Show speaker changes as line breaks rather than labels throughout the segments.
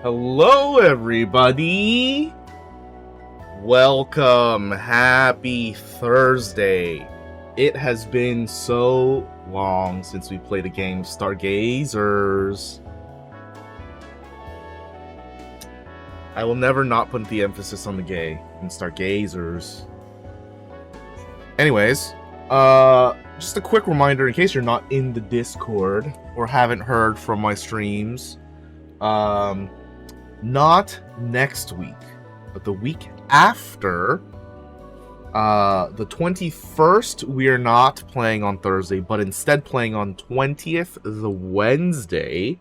Hello, everybody. Welcome. Happy Thursday. It has been so long since we played a game of Stargazers. I will never not put the emphasis on the gay in Stargazers. Anyways, just a quick reminder in case you're not in the Discord or haven't heard from my streams. Not next week, but the week after, the 21st, we are not playing on Thursday, but instead playing on 20th, the Wednesday,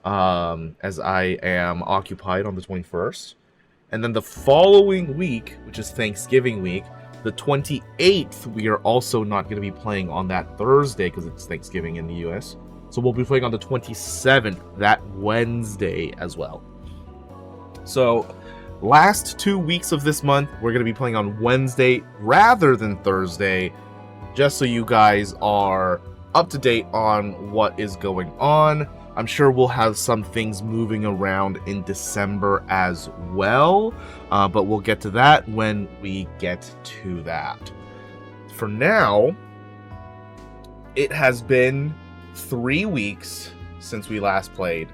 as I am occupied on the 21st. And then the following week, which is Thanksgiving week, the 28th, we are also not going to be playing on that Thursday because it's Thanksgiving in the US. So we'll be playing on the 27th, that Wednesday as well. So, last 2 weeks of this month, we're going to be playing on Wednesday rather than Thursday, just so you guys are up to date on what is going on. I'm sure we'll have some things moving around in December as well, but we'll get to that when we get to that. For now, it has been 3 weeks since we last played.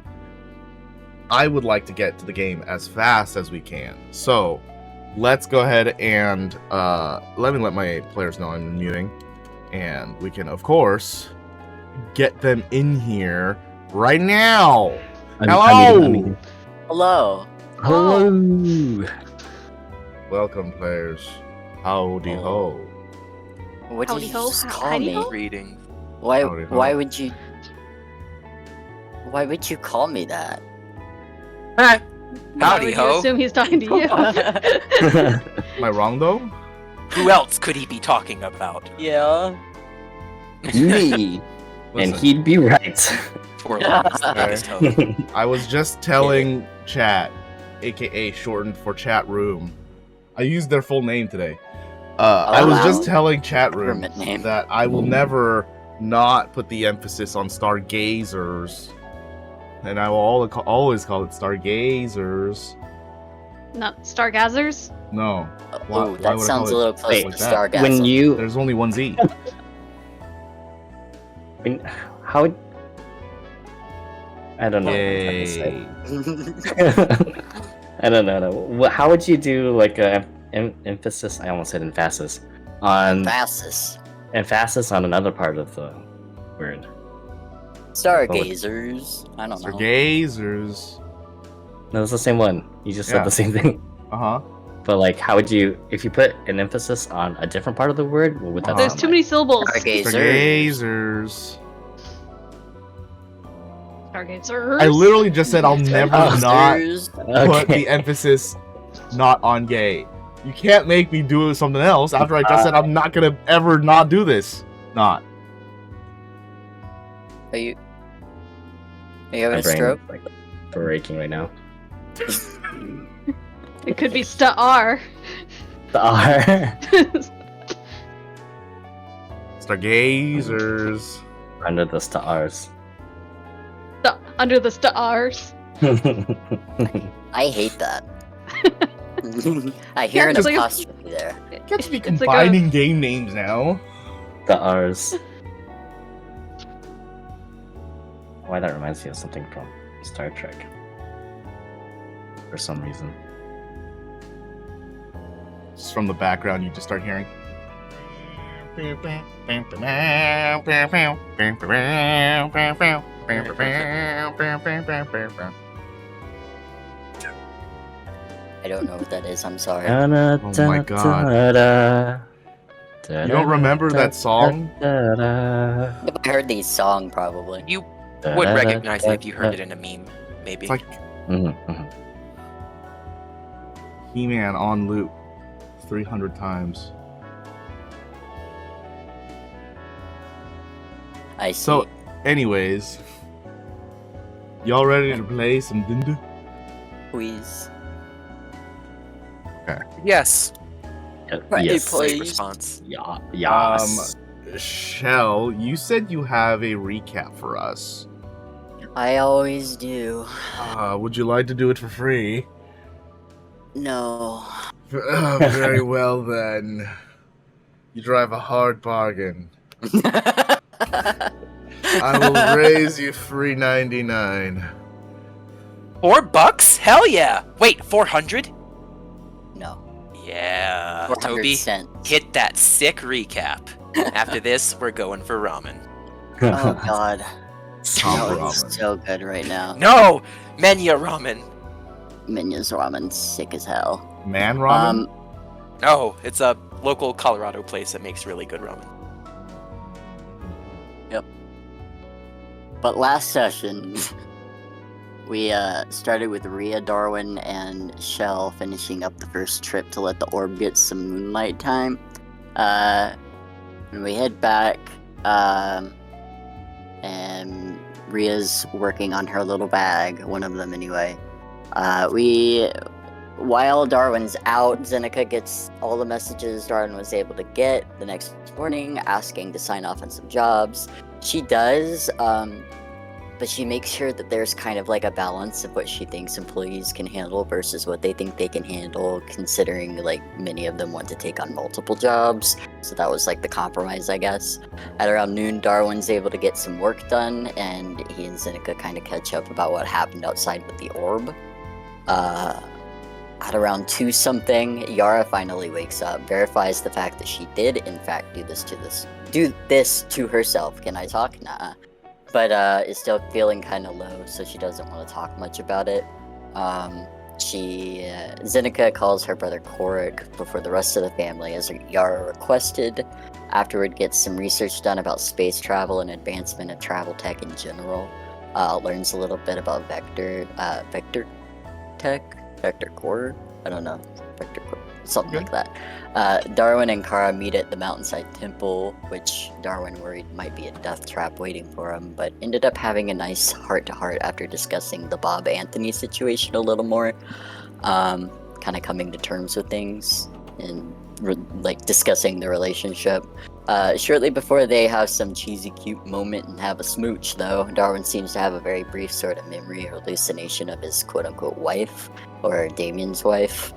I would like to get to the game as fast as we can. So, let's go ahead and let my players know I'm muting. And we can, of course, get them in here right now. Hello!
Hello.
Hello.
Welcome, players. Howdy ho.
What did
Howdy
you
ho,
just call
howdy
me?
ho?
Reading.
Howdy ho.
Why would you call me that?
Why
Howdy
would
ho.
you assume he's talking to you?
Am I wrong, though?
Who else could he be talking about?
Yeah.
Me. And
Listen,
he'd be right.
For that is totally.
I was just telling chat, aka shortened for chat room. I used their full name today. I was
wow.
just telling chat room
Government name.
that I will never not put the emphasis on Stargazers. And I will always call it Stargazers.
Not Stargazers?
No. Why
Oh,
would
that
I
sounds a
call it
little close
like
to
that?
Stargasm.
When you,
There's only one Z.
how? I don't know.
Yay.
I don't know. How would you do like a emphasis? I almost said emphasis on
Fastest.
emphasis on another part of the word.
Stargazers. I don't know.
Stargazers.
No, it's the same one. You just
Yeah.
said the same thing.
Uh-huh.
But like, how would you, if you put an emphasis on a different part of the word, what would that
There's
sound
too
like?
many syllables.
Stargazers.
Stargazers.
I literally just said I'll never not
Stargazers.
put the emphasis not on gay. You can't make me do something else after I just said I'm not gonna ever not do this. Not.
Are you having
My
a
brain
stroke?
is, like breaking right now.
It could be Star.
The R.
Stargazers.
Under the stars.
Under the stars.
I hate that. I hear an
it's like a-
apostrophe there.
Can't be
It's like
combining game names now.
The R's. Why that reminds me of something from Star Trek. For some reason.
Just from the background, you just start hearing.
I don't know what that is. I'm sorry.
Oh my God. You don't remember that song?
If I heard the song, probably.
You would recognize it if you heard it in a meme, maybe.
It's like
Mm-hmm.
He-Man on loop 300 times.
I see.
So, anyways, y'all ready to play some Dindu?
Please.
Yes.
Right,
Yes.
please.
Safe response.
Yeah. Yes.
Shell, you said you have a recap for us.
I always do.
Would you like to do it for free?
No.
Very well then. You drive a hard bargain. I will raise you $3.99.
$4? Hell yeah! Wait, 400?
No.
Yeah,
400
Toby,
cents.
hit that sick recap. After this, we're going for ramen.
Oh god.
Top
That
ramen.
was so good right now.
No! Menya ramen!
Minya's ramen, sick as hell.
Man ramen?
No, it's a local Colorado place that makes really good ramen.
But last session, we started with Ryia, Darwin, and Shell finishing up the first trip to let the orb get some moonlight time. And we head back, and Rhea's working on her little bag, one of them anyway. While Darwin's out, Zeneca gets all the messages Darwin was able to get the next morning, asking to sign off on some jobs. She does, but she makes sure that there's kind of like a balance of what she thinks employees can handle versus what they think they can handle, considering like many of them want to take on multiple jobs. So that was like the compromise, I guess. At around noon, Darwin's able to get some work done, and he and Zeneca kind of catch up about what happened outside with the orb. At around 2-something, Yara finally wakes up, verifies the fact that she did, in fact, do this to herself. Can I talk? Nah. But is still feeling kind of low, so she doesn't want to talk much about it. Zeneca calls her brother Korik before the rest of the family, as Yara requested. Afterward, gets some research done about space travel and advancement of travel tech in general. Learns a little bit about vector tech. Vector core? I don't know. Vector core. Something like that. Darwin and Kara meet at the mountainside temple, which Darwin worried might be a death trap waiting for him, but ended up having a nice heart-to-heart after discussing the Bobanthony situation a little more. Kind of coming to terms with things and discussing the relationship. Shortly before they have some cheesy cute moment and have a smooch, though, Darwin seems to have a very brief sort of memory or hallucination of his quote-unquote wife, or Damien's wife.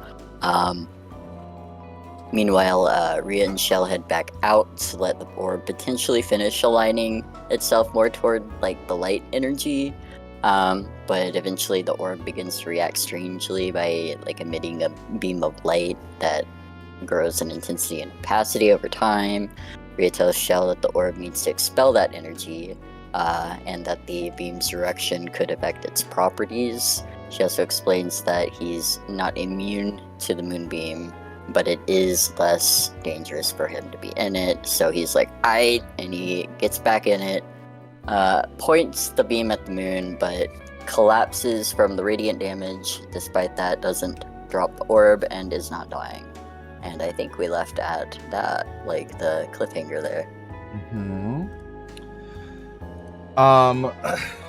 Meanwhile, Ryia and Shell head back out to let the orb potentially finish aligning itself more toward the light energy. But eventually the orb begins to react strangely by emitting a beam of light that grows in intensity and opacity over time. Ryia tells Shell that the orb needs to expel that energy, and that the beam's direction could affect its properties. She also explains that he's not immune to the moonbeam, but it is less dangerous for him to be in it, so he's like, aight, and he gets back in it, points the beam at the moon, but collapses from the radiant damage. Despite that, doesn't drop the orb and is not dying. And I think we left at that, the cliffhanger there.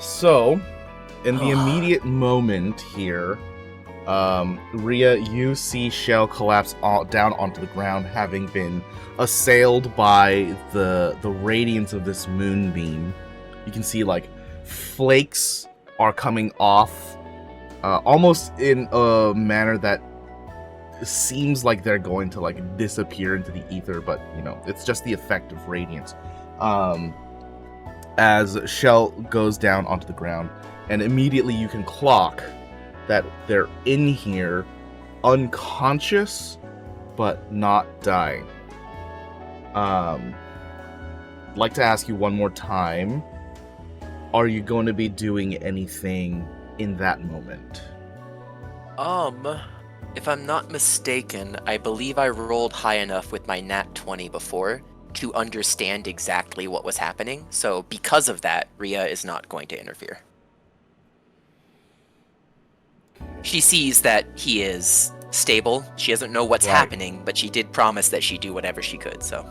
So, in the immediate moment here, Ryia, you see Shell collapse down onto the ground, having been assailed by the radiance of this moonbeam. You can see flakes are coming off, almost in a manner that seems like they're going to disappear into the ether, but it's just the effect of radiance. As Shell goes down onto the ground, and immediately you can clock that they're in here unconscious but not dying. I'd like to ask you one more time, are you going to be doing anything in that moment?
If I'm not mistaken, I believe I rolled high enough with my nat 20 before to understand exactly what was happening, so because of that, Ryia is not going to interfere. She sees that he is stable. She doesn't know what's happening, but she did promise that she'd do whatever she could, so.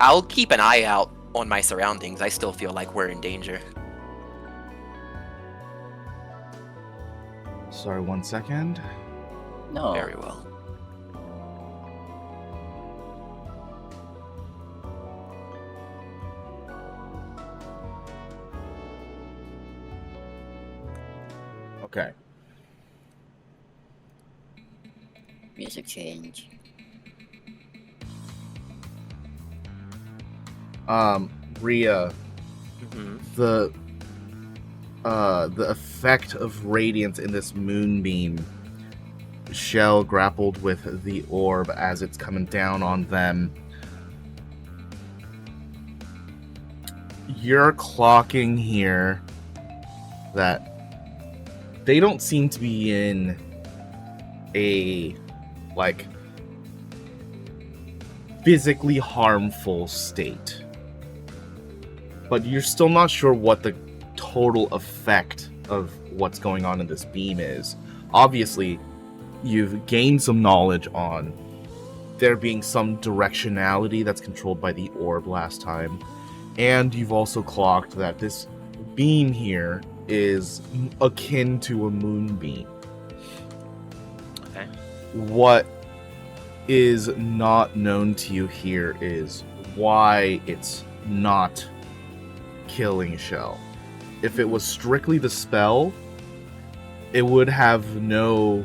I'll keep an eye out on my surroundings. I still feel like we're in danger.
Sorry, 1 second.
No.
Very well.
Okay.
Music change.
Ryia,
Hmm.
the effect of radiance in this moonbeam. Shell grappled with the orb as it's coming down on them. You're clocking here that they don't seem to be in a, like, physically harmful state. But you're still not sure what the total effect of what's going on in this beam is. Obviously, you've gained some knowledge on there being some directionality that's controlled by the orb last time. And you've also clocked that this beam here is akin to a moonbeam.
Okay.
What is not known to you here is why it's not killing Shell. If it was strictly the spell, it would have no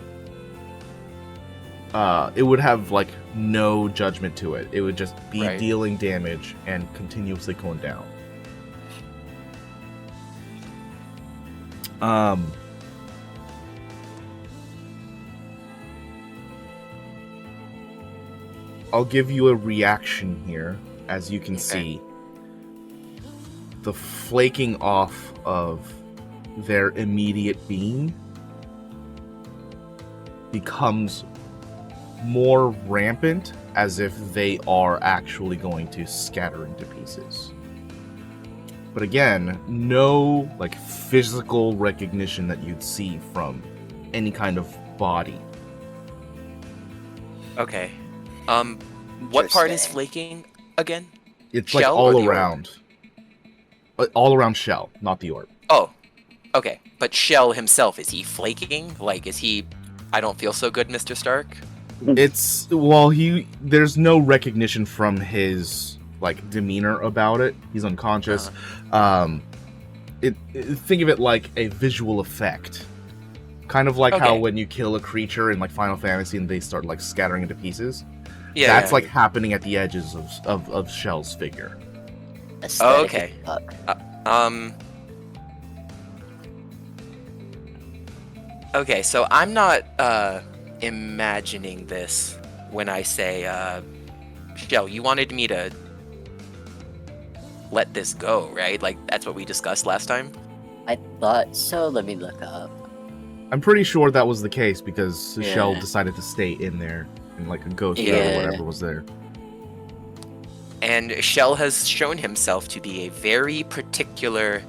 no judgment to it. It would just be
Right.
dealing damage and continuously going down. I'll give you a reaction here. As you can see, the flaking off of their immediate being becomes more rampant, as if they are actually going to scatter into pieces. But again, no like physical recognition that you'd see from any kind of body.
Okay. What part is
Interesting.
flaking again?
It's like
Shell or
all
the orb?
around. All around Shell, not the orb.
Oh, okay. But Shell himself, is he flaking? Like, is he... I don't feel so good, Mr. Stark?
It's there's no recognition from his like demeanor about it. He's unconscious. Think of it like a visual effect. Kind of like how
Okay.
when you kill a creature in like Final Fantasy and they start like scattering into pieces.
Yeah.
That's
yeah.
like happening at the edges of Shell's figure.
Aesthetic
okay.
as fuck.
Okay, so I'm not imagining this when I say, Shell, you wanted me to let this go, right? Like, that's what we discussed last time?
I thought so. Let me look up.
I'm pretty sure that was the case because
Yeah.
Shell decided to stay in there and like a ghost or
Yeah.
whatever was there.
And Shell has shown himself to be a very particular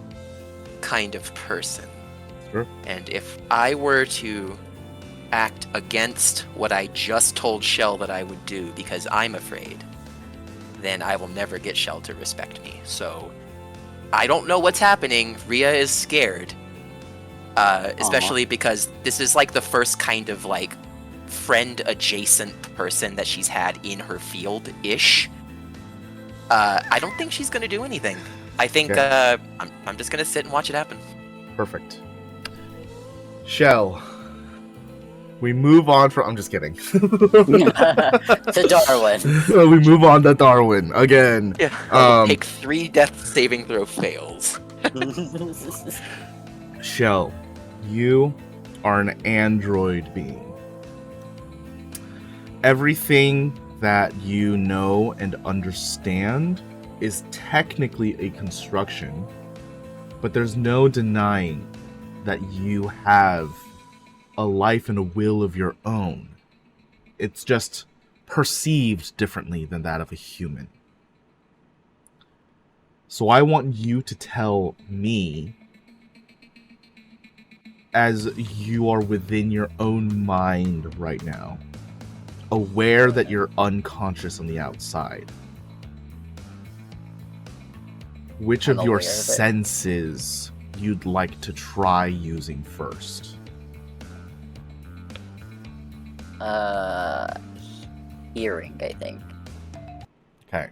kind of person.
Sure.
And if I were to act against what I just told Shell that I would do because I'm afraid, then I will never get Shell to respect me. So I don't know what's happening. Ryia is scared. Especially because this is like the first kind of like friend adjacent person that she's had in her field-ish. I don't think she's gonna do anything. I think
Okay.
I'm just gonna sit and watch it happen.
Perfect. Shell. We move on from. I'm just kidding.
To Darwin.
We move on to Darwin again.
Yeah. Take 3 death saving throw fails.
Shell, you are an android being. Everything that you know and understand is technically a construction, but there's no denying that you have a life and a will of your own. It's just perceived differently than that of a human. So I want you to tell me, as you are within your own mind right now, aware that you're unconscious on the outside, which
I'm
of your
aware of it.
senses you'd like to try using first?
Hearing, I think.
Okay.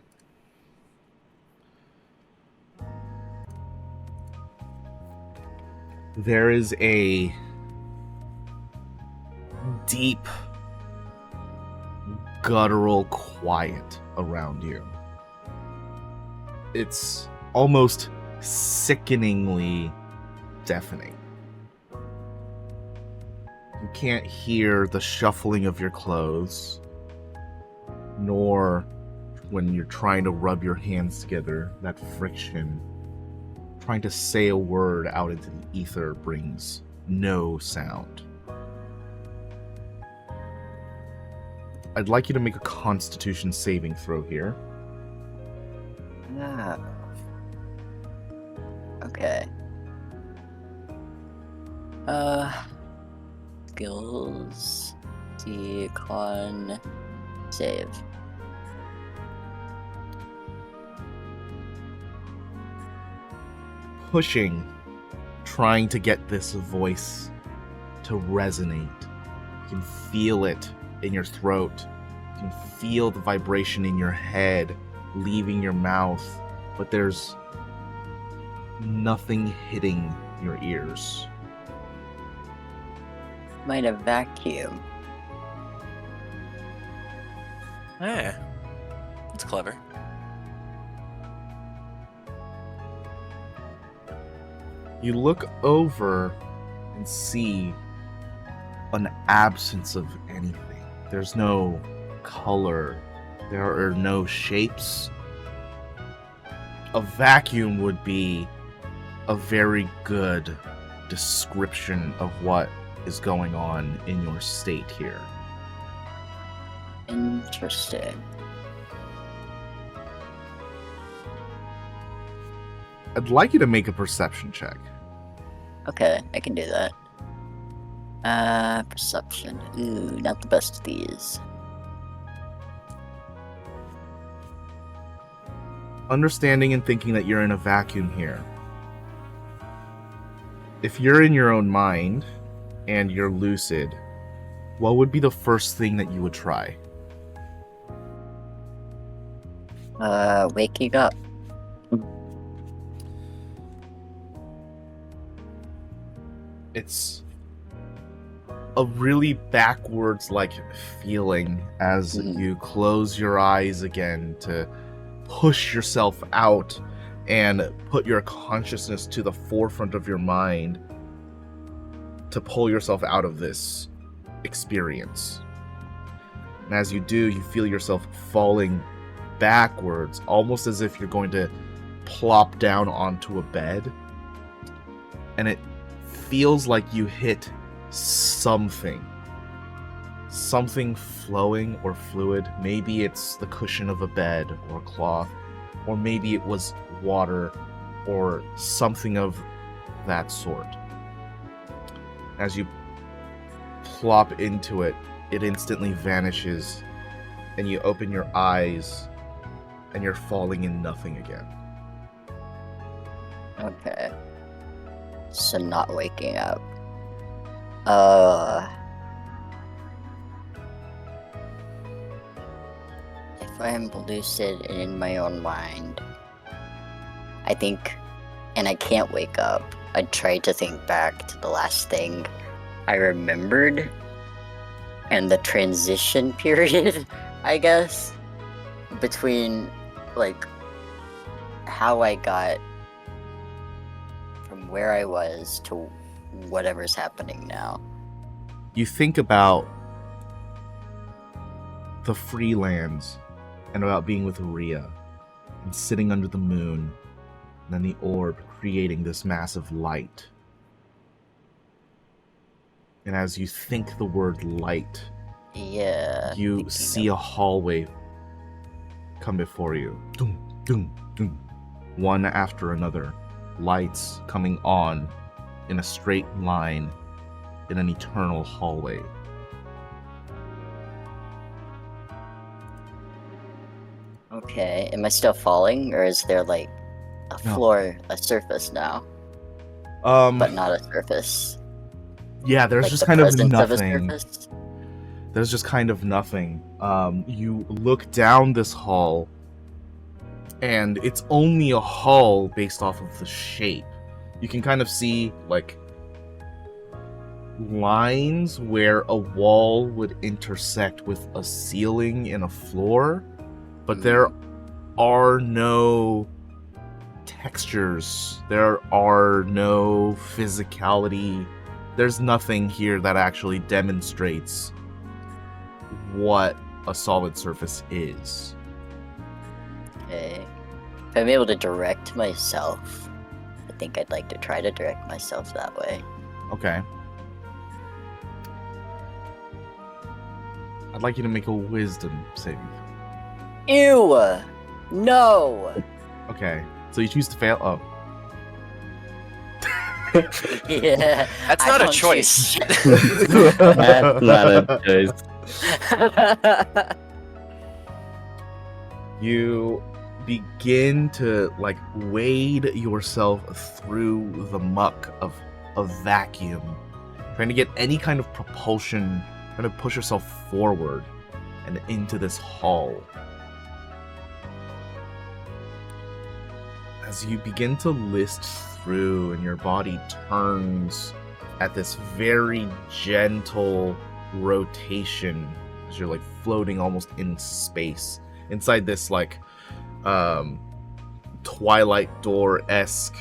There is a deep, guttural quiet around you. It's almost sickeningly deafening. You can't hear the shuffling of your clothes, nor when you're trying to rub your hands together, that friction. Trying to say a word out into the ether brings no sound. I'd like you to make a Constitution saving throw here.
Ah. Okay. Skills. Con. Save.
Pushing, trying to get this voice to resonate. You can feel it in your throat. You can feel the vibration in your head leaving your mouth, but there's nothing hitting your ears.
Might have vacuum.
Yeah, that's clever.
You look over and see an absence of anything. There's no color. There are no shapes. A vacuum would be a very good description of what is going on in your state here.
Interesting.
I'd like you to make a perception check.
Okay, I can do that. Perception. Ooh, not the best of these.
Understanding and thinking that you're in a vacuum here. If you're in your own mind and you're lucid, what would be the first thing that you would try?
Waking up.
It's a really backwards like feeling as you close your eyes again to push yourself out and put your consciousness to the forefront of your mind to pull yourself out of this experience. And as you do, you feel yourself falling backwards, almost as if you're going to plop down onto a bed. And it feels like you hit something flowing or fluid. Maybe it's the cushion of a bed or cloth, or maybe it was water or something of that sort. As you plop into it, it instantly vanishes, and you open your eyes and you're falling in nothing again.
Okay. So not waking up. If I am lucid and in my own mind, I think, and I can't wake up, I'd try to think back to the last thing I remembered and the transition period, I guess, between, like, how I got from where I was to whatever's happening now.
You think about the free lands and about being with Ryia and sitting under the moon and then the orb creating this massive light. And as you think the word light,
Yeah.
you see a hallway come before you. Doom, doom, doom. One after another. Lights coming on in a straight line in an eternal hallway.
Okay, am I still falling, or is there like a
No.
floor, a surface now, but not a surface?
Yeah, there's
Like
just
the
kind of
presence a
nothing.
surface?
There's just kind of nothing. You look down this hall, and it's only a hall based off of the shape. You can kind of see, like, lines where a wall would intersect with a ceiling and a floor, but there are no textures. There are no physicality. There's nothing here that actually demonstrates what a solid surface is.
Okay. If I'm able to direct myself, I think I'd like to try to direct myself that way.
Okay. I'd like you to make a wisdom saving.
Ew! No!
Okay. So you choose to fail? Oh.
Yeah.
That's
I
not a
don't
choice.
choose-
That's not a choice.
You begin to wade yourself through the muck of vacuum, trying to get any kind of propulsion, trying to push yourself forward and into this hall. As you begin to list through and your body turns at this very gentle rotation as you're floating almost in space inside this Twilight Door-esque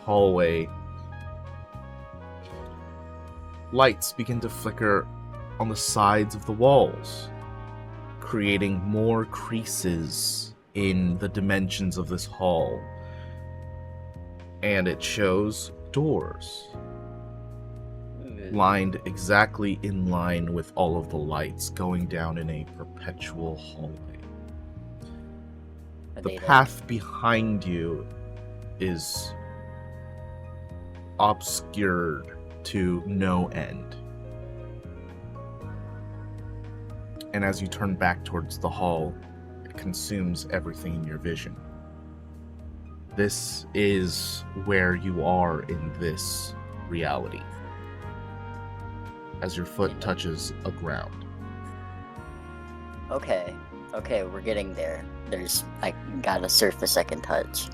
hallway, lights begin to flicker on the sides of the walls, creating more creases in the dimensions of this hall. And it shows doors lined exactly in line with all of the lights going down in a perpetual hallway. The path behind you is obscured to no end. And as you turn back towards the hall, it consumes everything in your vision. This is where you are in this reality. As your foot touches a ground.
Okay, we're getting there. I got a surface I can touch.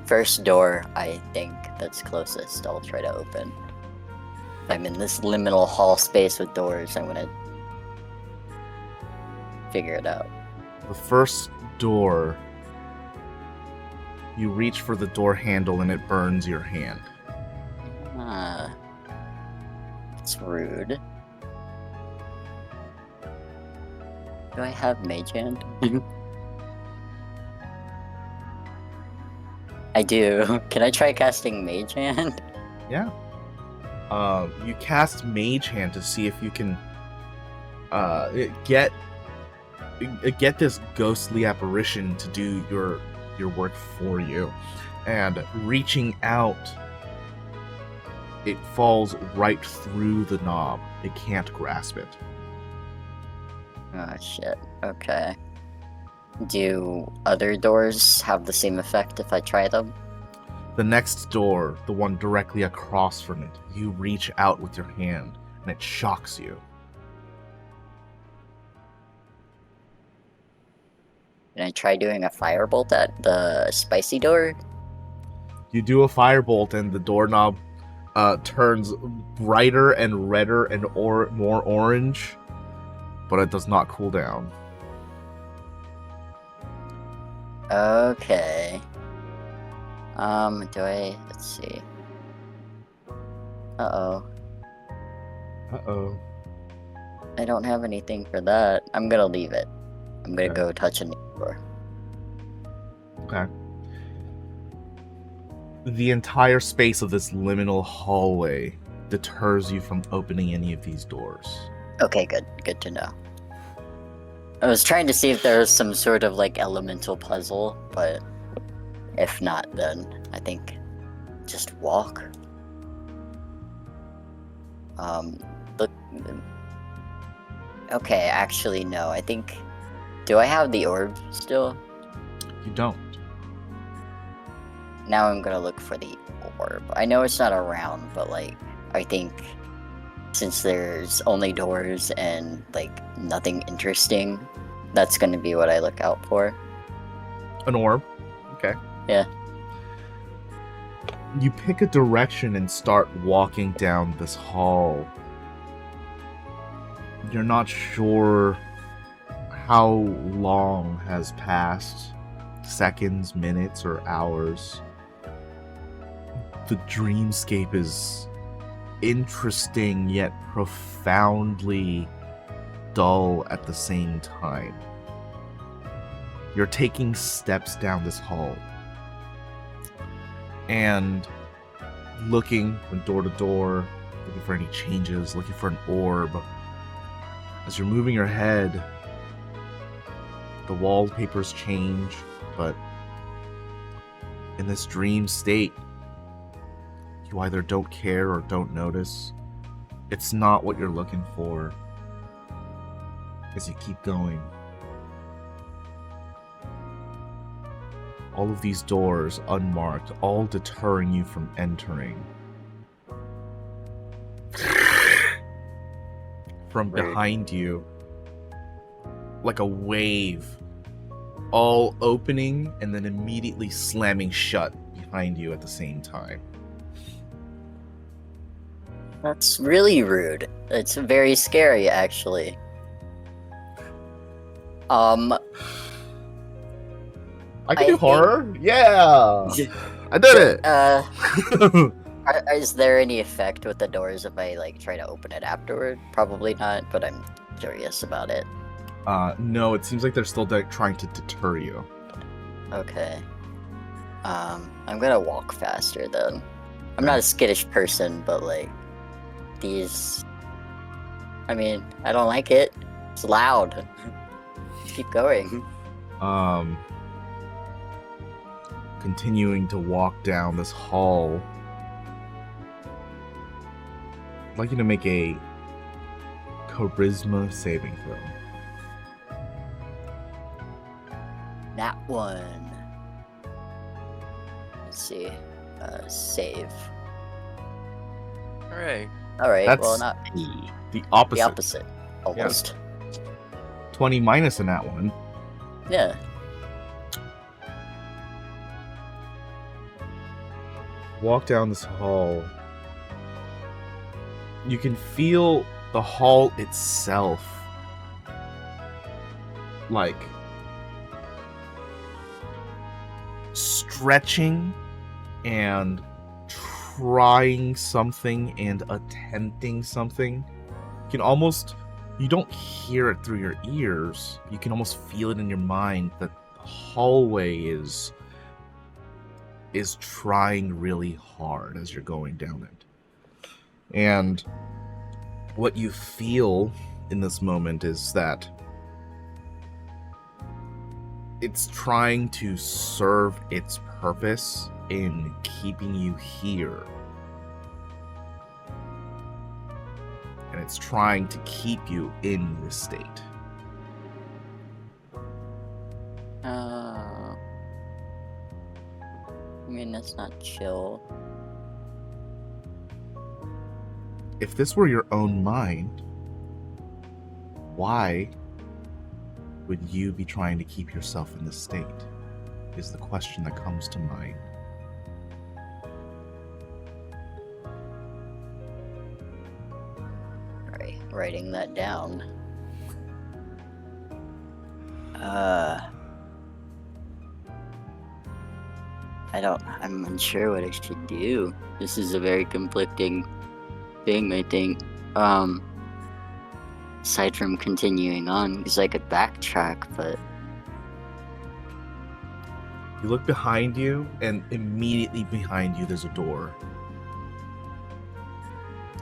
First door, I think that's closest, I'll try to open. If I'm in this liminal hall space with doors, I'm gonna figure it out.
The first door, you reach for the door handle and it burns your hand.
It's rude. Do I have Mage Hand? I do. Can I try casting Mage Hand?
Yeah. You cast Mage Hand to see if you can get this ghostly apparition to do your work for you. And reaching out, it falls right through the knob. It can't grasp it.
Oh shit, okay. Do other doors have the same effect if I try them?
The next door, the one directly across from it, you reach out with your hand, and it shocks you.
Can I try doing a firebolt at the spicy door?
You do a firebolt, and the doorknob turns brighter and redder and more orange, but it does not cool down.
Okay. Let's see. Uh-oh.
Uh-oh.
I don't have anything for that. I'm gonna leave it. I'm gonna go touch a new door.
Okay. The entire space of this liminal hallway deters you from opening any of these doors.
Okay, good. Good to know. I was trying to see if there was some sort of elemental puzzle, but if not, then I think just walk. Look. Okay, actually, no. I think. Do I have the orb still?
You don't.
Now I'm gonna look for the orb. I know it's not around, but I think since there's only doors and nothing interesting, that's gonna be what I look out for.
An orb. Okay.
Yeah.
You pick a direction and start walking down this hall. You're not sure how long has passed, seconds, minutes, or hours. The dreamscape is interesting yet profoundly dull at the same time. You're taking steps down this hall and looking from door to door, looking for any changes, looking for an orb. As you're moving your head, the wallpapers change, but in this dream state, you either don't care or don't notice. It's not what you're looking for as you keep going. All of these doors unmarked, all deterring you from entering. From behind you, like a wave, all opening and then immediately slamming shut behind you at the same time.
That's really rude. It's very scary, actually.
I can do horror? Yeah! I did it!
Is there any effect with the doors if I, like, try to open it afterward? Probably not, but I'm curious about it.
No, it seems like they're still trying to deter you.
Okay. I'm gonna walk faster, then. I'm not a skittish person, but, like, these... I mean, I don't like it. It's loud. Keep going.
Continuing to walk down this hall. I'd like you to make a charisma saving throw.
That one. Let's see. Save.
Alright.
Alright,
That's
well, not
the opposite.
the opposite. Almost.
20 minus in that one.
Yeah.
Walk down this hall. You can feel the hall itself like stretching and trying something and attempting something. You can almost, you don't hear it through your ears, you can almost feel it in your mind that the hallway is trying really hard as you're going down it. And what you feel in this moment is that it's trying to serve its purpose in keeping you here. And it's trying to keep you in this state.
I mean, that's not chill.
If this were your own mind, why would you be trying to keep yourself in this state? Is the question that comes to mind.
Alright, writing that down. I'm unsure what I should do. This is a very conflicting thing, I think. Aside from continuing on, because I could backtrack, but...
You look behind you, and immediately behind you there's a door.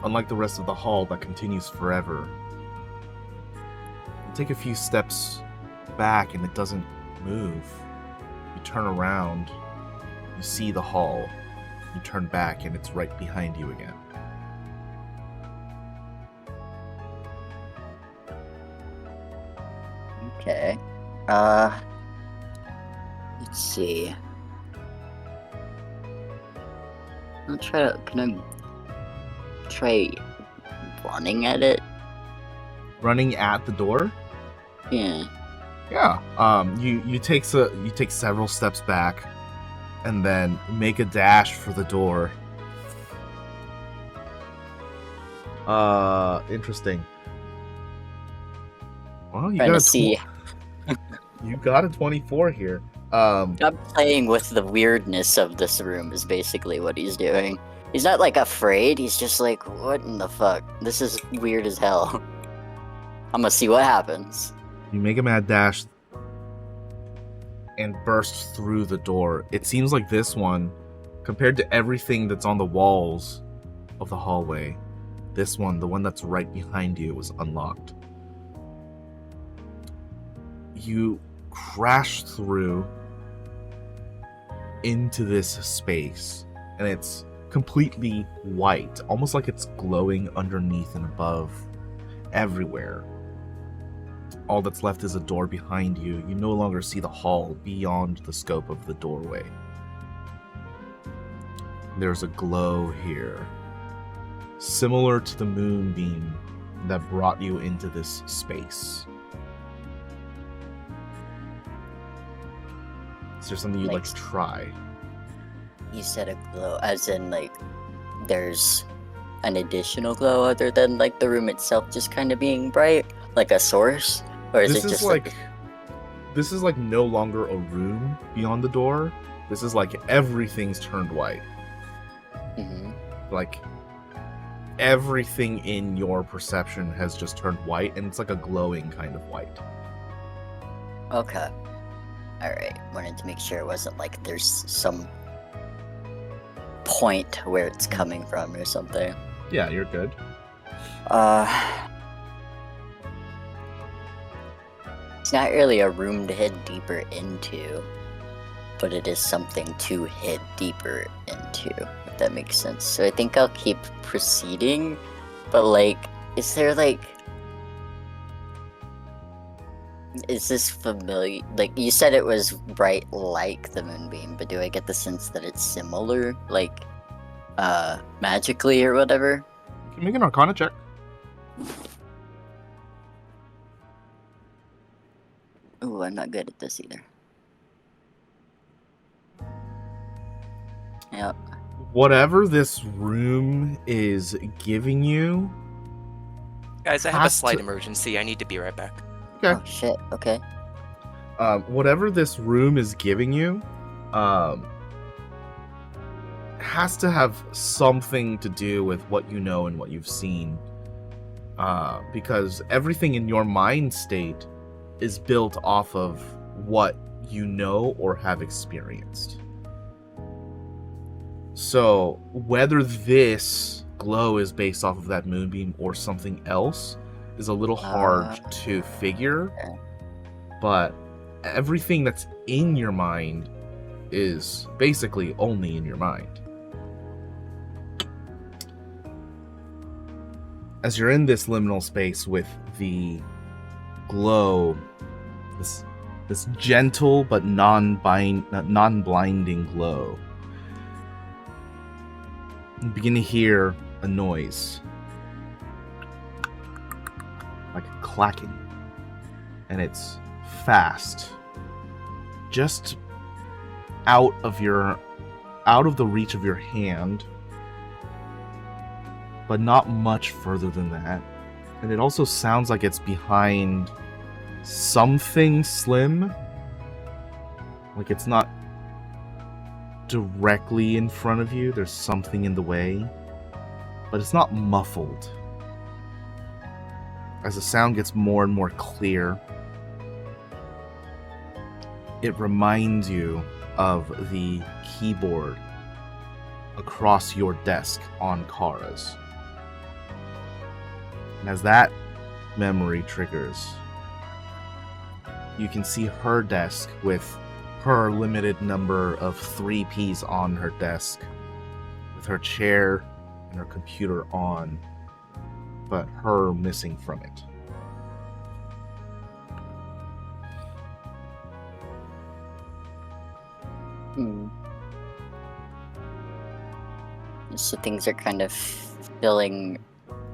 Unlike the rest of the hall that continues forever. You take a few steps back and it doesn't move. You turn around, you see the hall, you turn back and it's right behind you again.
Okay. Let's see. Can I try running at it?
Running at the door?
Yeah.
Yeah. You take several steps back, and then make a dash for the door. Interesting. Well, you
Trying
got
to see.
You got a 24 here.
I'm playing with the weirdness of this room is basically what he's doing. He's not like afraid, he's just like, what in the fuck? This is weird as hell. I'm gonna see what happens.
You make a mad dash and burst through the door. It seems like this one, compared to everything that's on the walls of the hallway, this one, the one that's right behind you, was unlocked. You crash through into this space, and it's completely white, almost like it's glowing underneath and above, everywhere. All that's left is a door behind you. You no longer see the hall beyond the scope of the doorway. There's a glow here, similar to the moonbeam that brought you into this space. Is there something you'd like to try?
You said a glow, as in like there's an additional glow other than like the room itself just kind of being bright, like a source, or is
This
it
is
just
like this is like no longer a room beyond the door. This is like everything's turned white.
Mhm.
Like everything in your perception has just turned white, and it's like a glowing kind of white.
Okay. Alright. Wanted to make sure it wasn't like there's some point where it's coming from or something.
Yeah, you're good.
It's not really a room to head deeper into, but it is something to head deeper into, if that makes sense. So I think I'll keep proceeding, but like, is there like... Is this familiar? Like, you said it was bright like the moonbeam, but do I get the sense that it's similar, like, magically or whatever?
You can make an Arcana check.
Ooh, I'm not good at this either. Yep.
Whatever this room is giving you.
Guys, I have a
Has
slight
to-
emergency. I need to be right back.
Okay.
Oh shit, okay.
Whatever this room is giving you, has to have something to do with what you know and what you've seen. Because everything in your mind state is built off of what you know or have experienced. So whether this glow is based off of that moonbeam or something else is a little hard to figure,
okay.
but everything that's in your mind is basically only in your mind. As you're in this liminal space with the glow, this gentle but non-blinding glow, you begin to hear a noise, like a clacking, and it's fast, just out of the reach of your hand, but not much further than that. And it also sounds like it's behind something slim, like it's not directly in front of you. There's something in the way, but it's not muffled. As the sound gets more and more clear, it reminds you of the keyboard across your desk on Kara's. And as that memory triggers, you can see her desk with her limited number of 3Ps on her desk, with her chair and her computer on, but her missing from it.
So things are kind of filling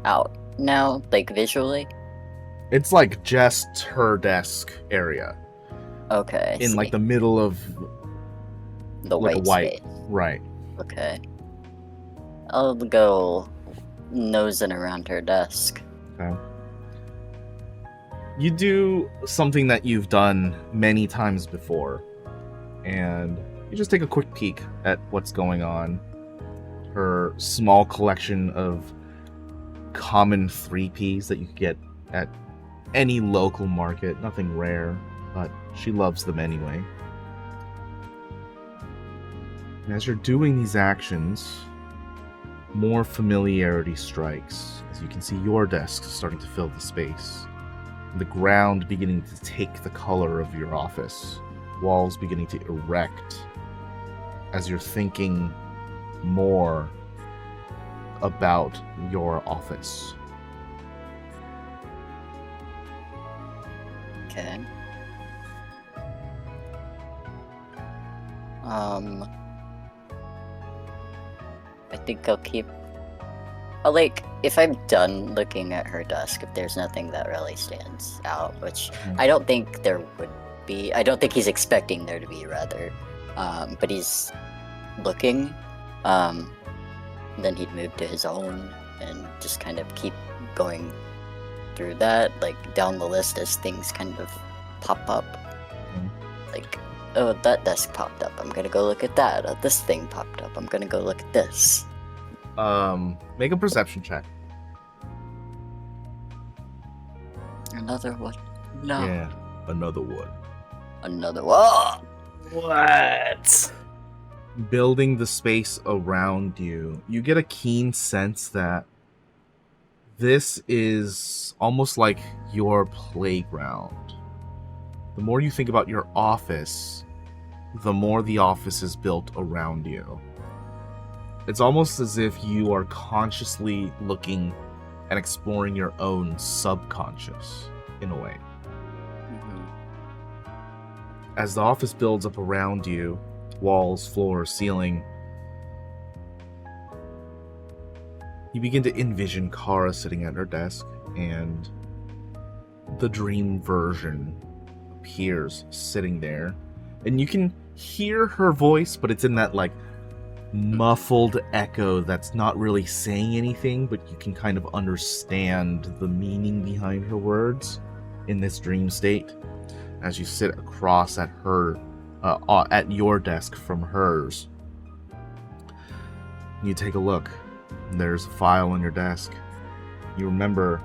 out now, like visually?
It's like just her desk area.
Okay. I
In
see.
like the middle of
The
like a
white
white,
space.
right?
Okay. I'll go nosing around her desk.
Okay. You do something that you've done many times before, and you just take a quick peek at what's going on. Her small collection of common 3Ps that you could get at any local market, nothing rare, but she loves them anyway. And as you're doing these actions, more familiarity strikes as you can see your desk starting to fill the space. The ground beginning to take the color of your office. Walls beginning to erect as you're thinking more about your office.
Okay. I think I'll keep... if I'm done looking at her desk, if there's nothing that really stands out, which I don't think there would be... I don't think he's expecting there to be, rather. But he's looking. Then he'd move to his own and just kind of keep going through that, like, down the list as things kind of pop up. Like, oh, that desk popped up. I'm gonna go look at that. Oh, this thing popped up. I'm gonna go look at this.
Make a perception check.
Another one. No.
Yeah, another one.
Another one.
What?
Building the space around you, you get a keen sense that this is almost like your playground. The more you think about your office, the more the office is built around you. It's almost as if you are consciously looking and exploring your own subconscious, in a way. As the office builds up around you, walls, floor, ceiling, you begin to envision Kara sitting at her desk, and the dream version appears sitting there. And you can hear her voice, but it's in that, like, muffled echo that's not really saying anything, but you can kind of understand the meaning behind her words in this dream state as you sit across at her at your desk from hers. You take a look. There's a file on your desk. You remember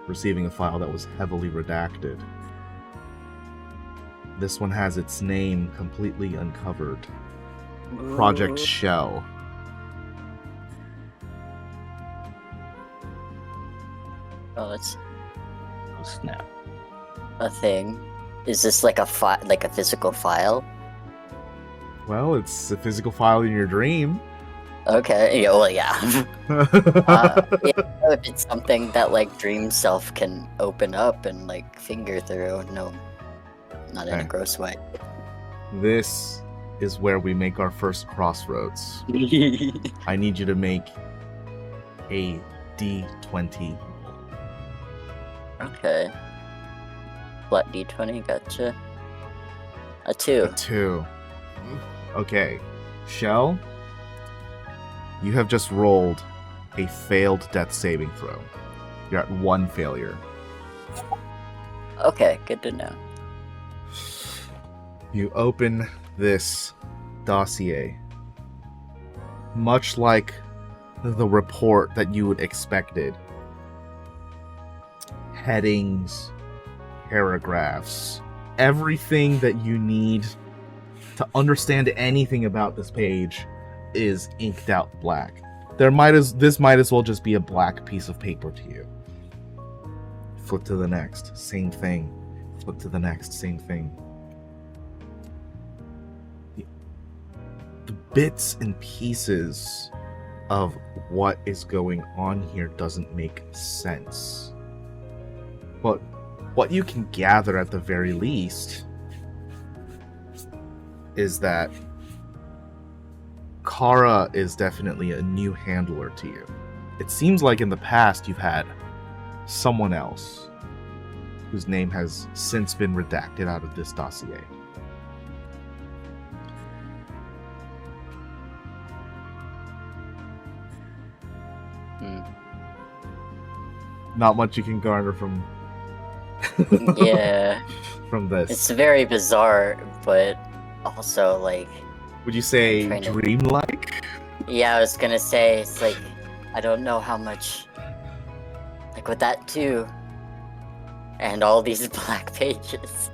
receiving a file that was heavily redacted. This one has its name completely uncovered. Project Shell.
Oh, it's
Oh, snap.
a thing. Is this like a like a physical file?
Well, it's a physical file in your dream.
Okay. Yeah. Well, yeah. If it's something that like dream self can open up and like finger through, no, not in a
Okay.
gross way.
This is where we make our first crossroads. I need you to make a D20.
Okay. Flat D20, gotcha. A 2.
2. Okay. Shell, you have just rolled a failed death saving throw. You're at 1 failure.
Okay, good to know.
You open this dossier. Much like the report that you would expected. Headings, paragraphs, everything that you need to understand anything about this page is inked out black. This might as well just be a black piece of paper to you. Flip to the next, same thing. Flip to the next, same thing. The bits and pieces of what is going on here doesn't make sense. But what you can gather at the very least is that Kara is definitely a new handler to you. It seems like in the past you've had someone else whose name has since been redacted out of this dossier. Not much you can garner from
Yeah,
from this.
it's very bizarre, but also like,
Would you say
trying to-
dreamlike?
yeah, I was gonna say it's like I don't know how much, like with that too, and all these black pages.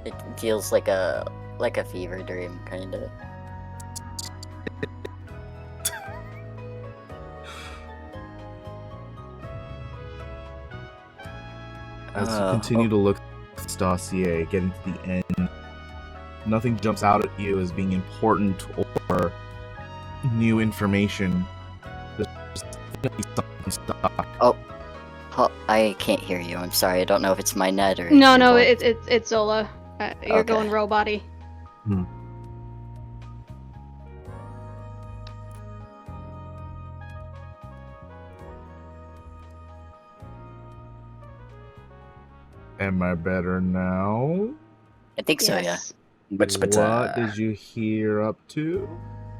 It feels like a fever dream, kind of.
As you continue to look at this dossier, getting to the end, nothing jumps out at you as being important or new information. There's definitely something stuck.
Oh, I can't hear you. I'm sorry. I don't know if it's my net or.
No,
your
no,
voice.
it's Zola. You're
Okay.
going robot-y.
Am I better now?
I think so.
Yes.
But
What did you hear up to?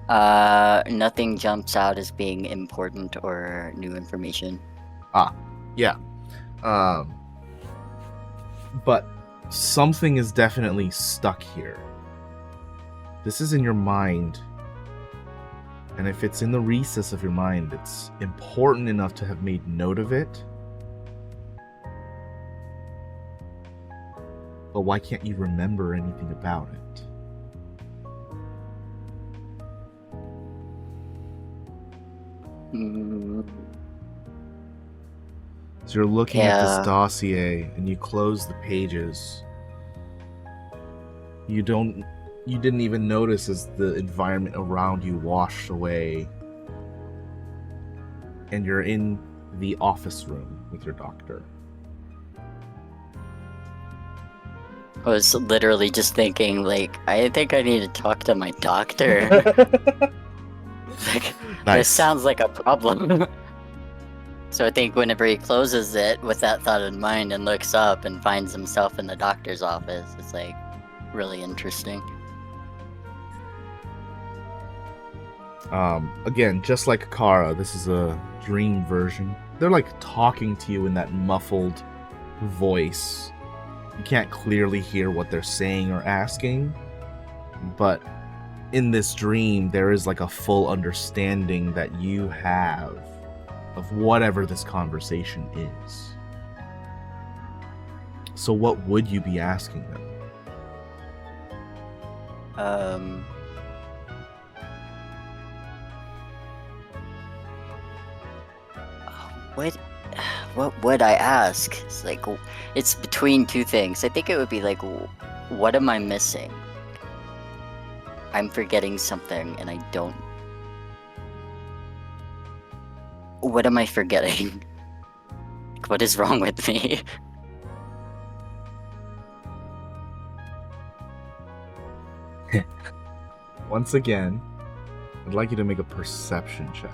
Yeah. Nothing jumps out as being important or new information.
Yeah. But something is definitely stuck here. This is in your mind. And if it's in the recess of your mind, it's important enough to have made note of it. But why can't you remember anything about it?
Mm,
So you're looking at
Yeah.
this dossier and you close the pages. You didn't even notice as the environment around you washed away. And you're in the office room with your doctor.
I was literally just thinking, like, I think I need to talk to my doctor. Like, this sounds like a problem. So I think whenever he closes it with that thought in mind and looks up and finds himself in the doctor's office, it's like really interesting.
Again, just like Kara, this is a dream version. They're like talking to you in that muffled voice. You can't clearly hear what they're saying or asking, but in this dream, there is like a full understanding that you have of whatever this conversation is. So what would you be asking them?
What would I ask? It's like, it's between two things. I think it would be like, what am I missing? I'm forgetting something and I don't. What am I forgetting? What is wrong with me?
Once again, I'd like you to make a perception check.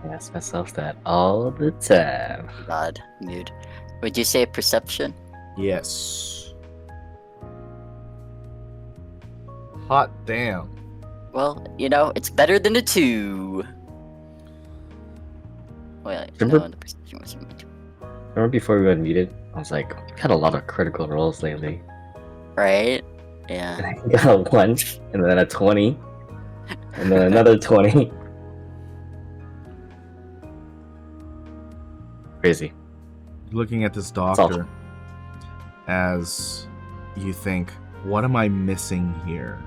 I ask myself that all the time.
God, mood. Would you say perception?
Yes. Hot damn.
Well, you know, it's better than a 2. Well,
Remember-
no, the perception was a 2.
Remember before we got muted? I was like, we've had a lot of critical rolls lately.
Right?
And
Yeah.
I got a 1, and then a 20, and then another 20. Crazy.
Looking at this
all.
doctor as you think, what am I missing here?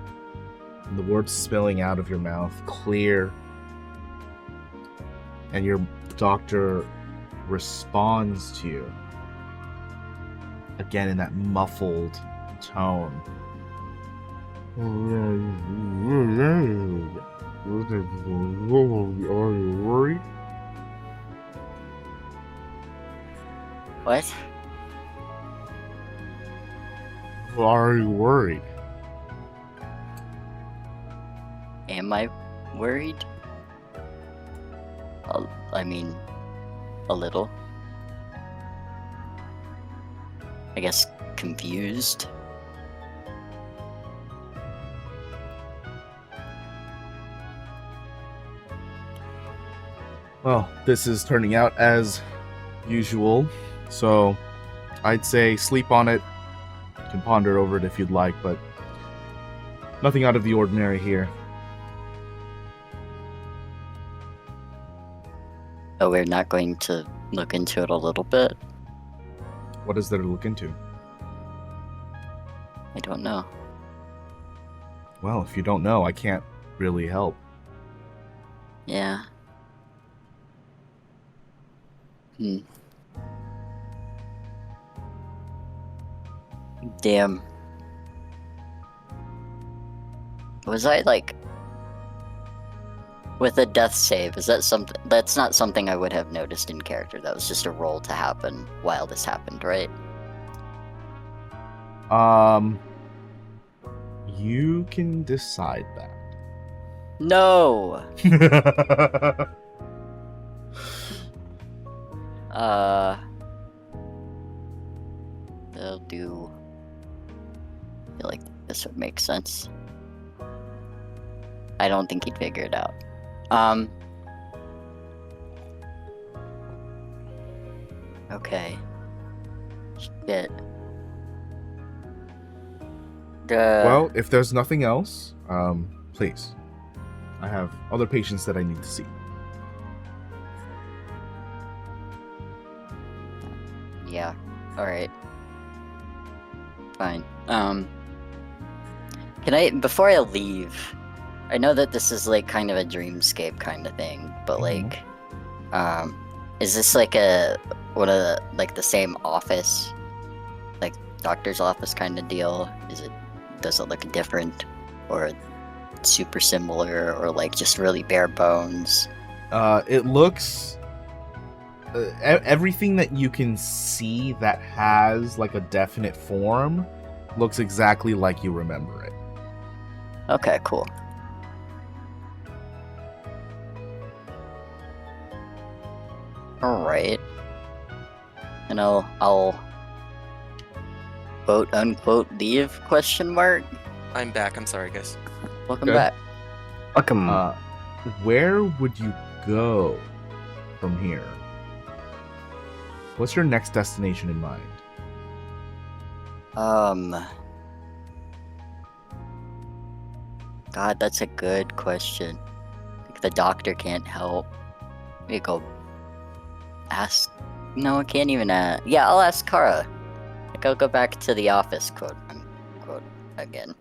And the words spilling out of your mouth, clear. And your doctor responds to you. Again in that muffled tone. Are you worried?
What?
Are you worried?
Am I worried? I mean, a little. I guess confused.
Well, this is turning out as usual, so I'd say sleep on it. You can ponder over it if you'd like, but nothing out of the ordinary here.
Oh, we're not going to look into it a little bit?
What is there to look into?
I don't know.
Well, if you don't know, I can't really help.
Yeah. Damn. Was I like with a death save? Is that something? That's not something I would have noticed in character. That was just a roll to happen while this happened, right?
You can decide that.
No. They'll do. I feel like this would make sense. I don't think he'd figure it out. Okay. Shit.
Well, if there's nothing else, please. I have other patients that I need to see.
Yeah. Alright. Fine. Can I, before I leave, I know that this is like kind of a dreamscape kind of thing, but like, is this like one of the, like the same office? Like doctor's office kind of deal? Does it look different? Or super similar? Or like just really bare bones?
It looks... everything that you can see that has like a definite form looks exactly like you remember it.
Okay, cool. Alright. And I'll quote unquote leave question mark.
I'm back. I'm sorry, guys.
Welcome
Okay.
back.
Welcome.
Where would you go from here? What's your next destination in mind?
God, that's a good question. Like, the doctor can't help. We go ask. No, I can't even. Yeah, I'll ask Kara. Like, I'll go back to the office, quote unquote, again.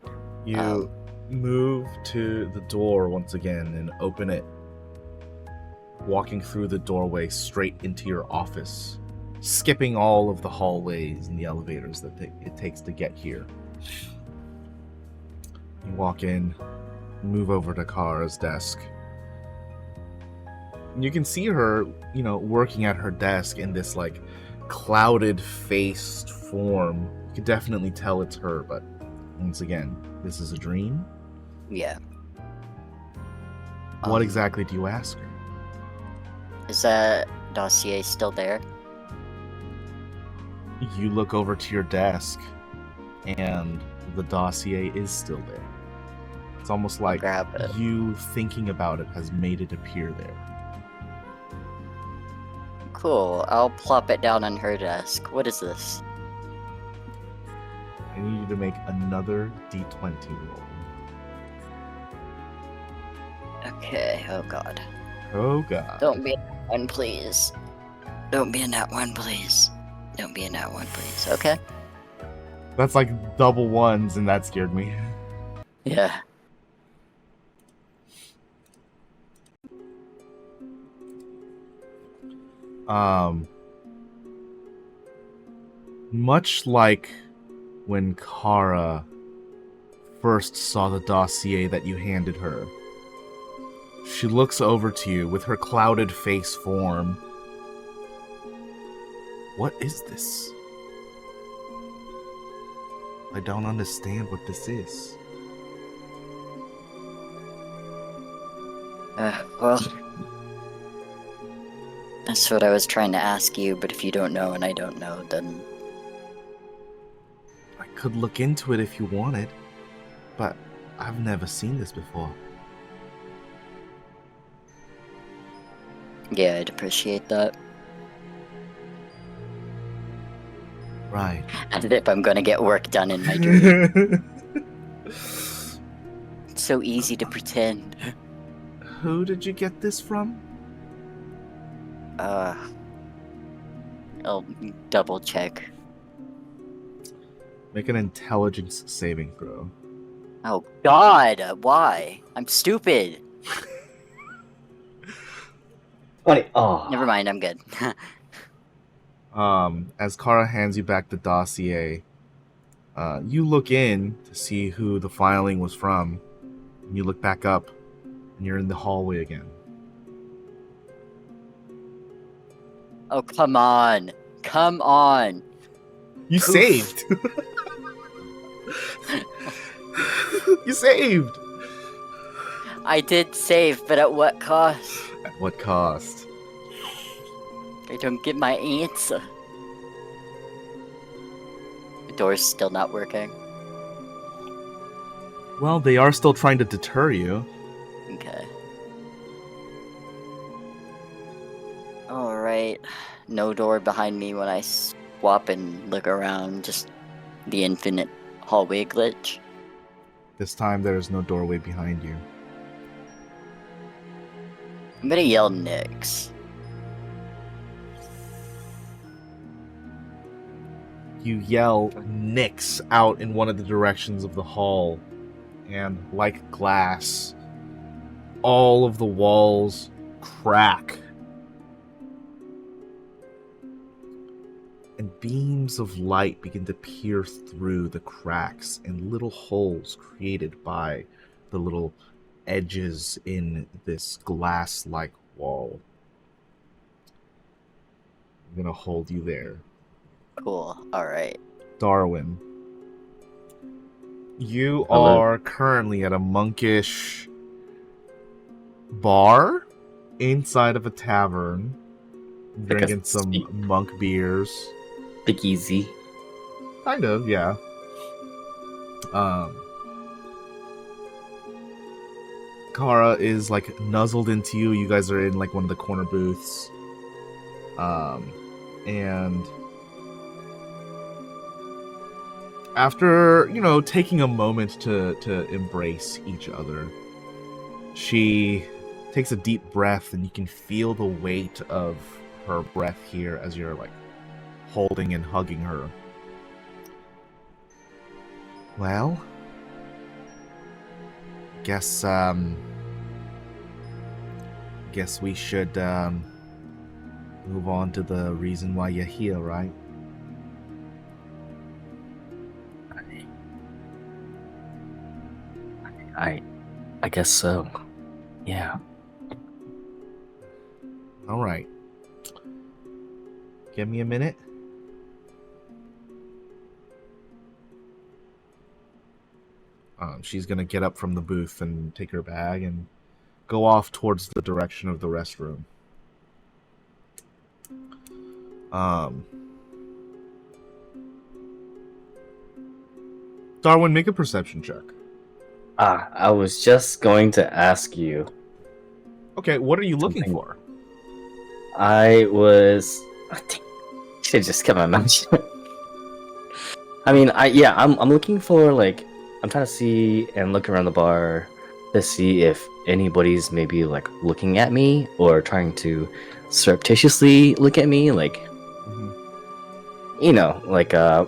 You move to the door once again and open it, walking through the doorway straight into your office, skipping all of the hallways and the elevators that it takes to get here. You walk in, move over to Kara's desk. You can see her, working at her desk in this, like, clouded-faced form. You can definitely tell it's her, but once again, this is a dream.
Yeah.
What exactly do you ask her?
Is that dossier still there?
You look over to your desk, and the dossier is still there. It's almost like
Grab it.
you thinking about it has made it appear there.
Cool. I'll plop it down on her desk. What is this?
I need you to make another d20 roll.
Okay. Oh God.
Oh god.
Don't be in that one, please. Don't be in that one, please. Don't be in that one, please. Okay.
That's like double ones, and that scared me.
Yeah.
Much like when Kara first saw the dossier that you handed her, she looks over to you with her clouded face form. What is this? I don't understand what this is.
Well, that's what I was trying to ask you, but if you don't know and I don't know, then...
I could look into it if you wanted, but I've never seen this before.
Yeah, I'd appreciate that.
Right.
As if I'm gonna get work done in my dream. It's so easy to pretend.
Who did you get this from?
I'll double check.
Make an intelligence saving throw.
Oh God, why? I'm stupid.
20. Oh.
Never mind, I'm good.
As Kara hands you back the dossier, you look in to see who the filing was from, and you look back up, and you're in the hallway again.
Oh, come on. Come on.
You
Poof.
saved! You saved!
I did save, but at what cost?
At what cost?
I don't get my answer. The door's still not working.
Well, they are still trying to deter you.
Okay. Alright. No door behind me when I swap and look around. Just the infinite hallway glitch.
This time there is no doorway behind you.
I'm gonna yell Nyx.
You yell Nyx out in one of the directions of the hall, and like glass, all of the walls crack. And beams of light begin to pierce through the cracks and little holes created by the little edges in this glass-like wall. I'm gonna hold you there.
Cool. Alright.
Darwin, you
Hello.
are currently at a monkish bar inside of a tavern, drinking some
speak-
monk beers.
Big easy.
Kind of, yeah. Kara is like nuzzled into you. You guys are in like one of the corner booths. And after, taking a moment to embrace each other, she takes a deep breath, and you can feel the weight of her breath here as you're like holding and hugging her. Well, guess we should move on to the reason why you're here, right?
I guess so. Yeah.
All right. Give me a minute. She's gonna get up from the booth and take her bag and go off towards the direction of the restroom. Darwin, make a perception check.
I was just going to ask you.
Okay, what are you looking
Something.
for?
I should just kept my mouth shut. I mean, I'm looking for I'm trying to see and look around the bar to see if anybody's maybe like looking at me or trying to surreptitiously look at me,
Mhm.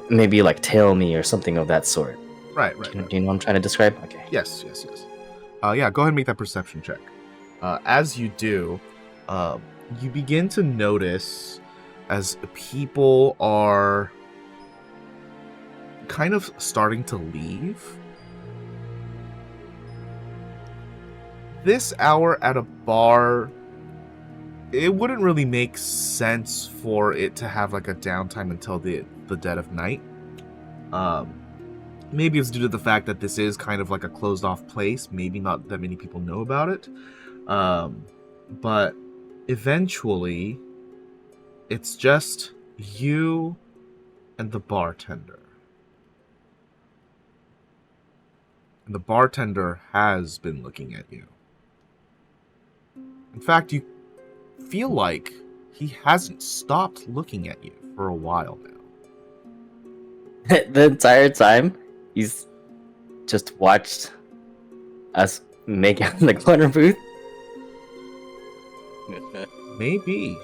maybe like tail me or something of that sort.
Right.
Do you know what I'm trying to describe? Okay.
Yes. Yeah, go ahead and make that perception check. As you do, you begin to notice as people are kind of starting to leave. This hour at a bar, it wouldn't really make sense for it to have like a downtime until the dead of night. Maybe it's due to the fact that this is kind of like a closed off place. Maybe not that many people know about it. But eventually, it's just you and the bartender. And the bartender has been looking at you. In fact, you feel like he hasn't stopped looking at you for a while now.
The entire time, he's just watched us make out in the corner booth.
Maybe.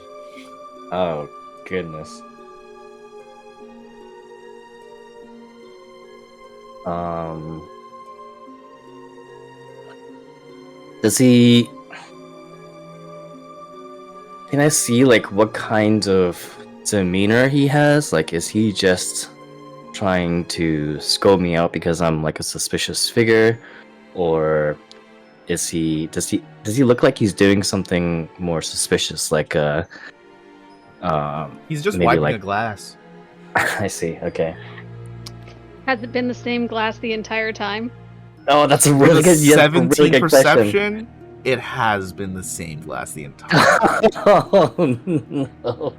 Oh, goodness. Does he... Can I see, like, what kind of demeanor he has? Like, is he just trying to scope me out because I'm, like, a suspicious figure? Or is he... Does he look like he's doing something more suspicious? Like,
He's just
maybe
wiping
like...
a glass.
I see, okay.
Has it been the same glass the entire time?
Oh, that's a really
With
good...
a
Yeah,
17
really good question.
perception, it has been the same glass the entire time.
Oh, no.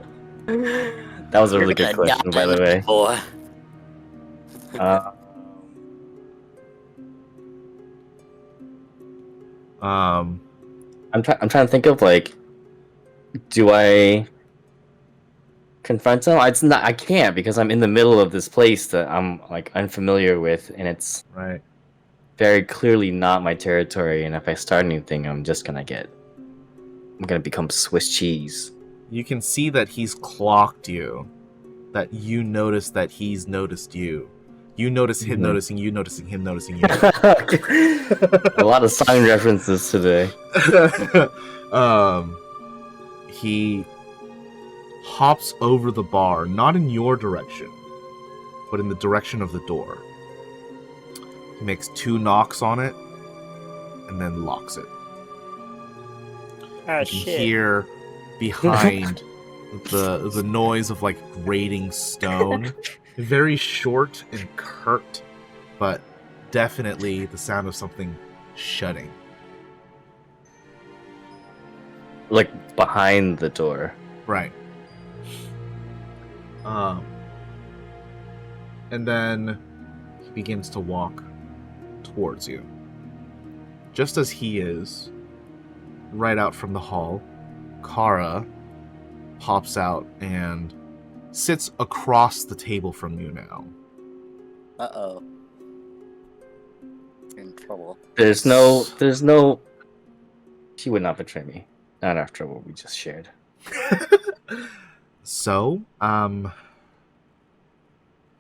That was a really good question, by the way.
Boy.
I'm trying to think of, like, do I confront him? It's not. I can't because I'm in the middle of this place that I'm, like, unfamiliar with, and it's
Right.
very clearly not my territory. And if I start anything, I'm gonna become Swiss cheese.
You can see that he's clocked you. That you notice that he's noticed you. You notice him noticing you, noticing him noticing you.
A lot of song references today.
He hops over the bar, not in your direction, but in the direction of the door. He makes 2 knocks on it, and then locks it.
Oh,
You can hear behind the noise of, like, grating stone. Very short and curt, but definitely the sound of something shutting.
Like, behind the door.
Right. And then he begins to walk towards you. Just as he is, right out from the hall, Kara pops out and sits across the table from you now.
Uh-oh. You're in trouble.
There's no... She would not betray me. Not after what we just shared.
So,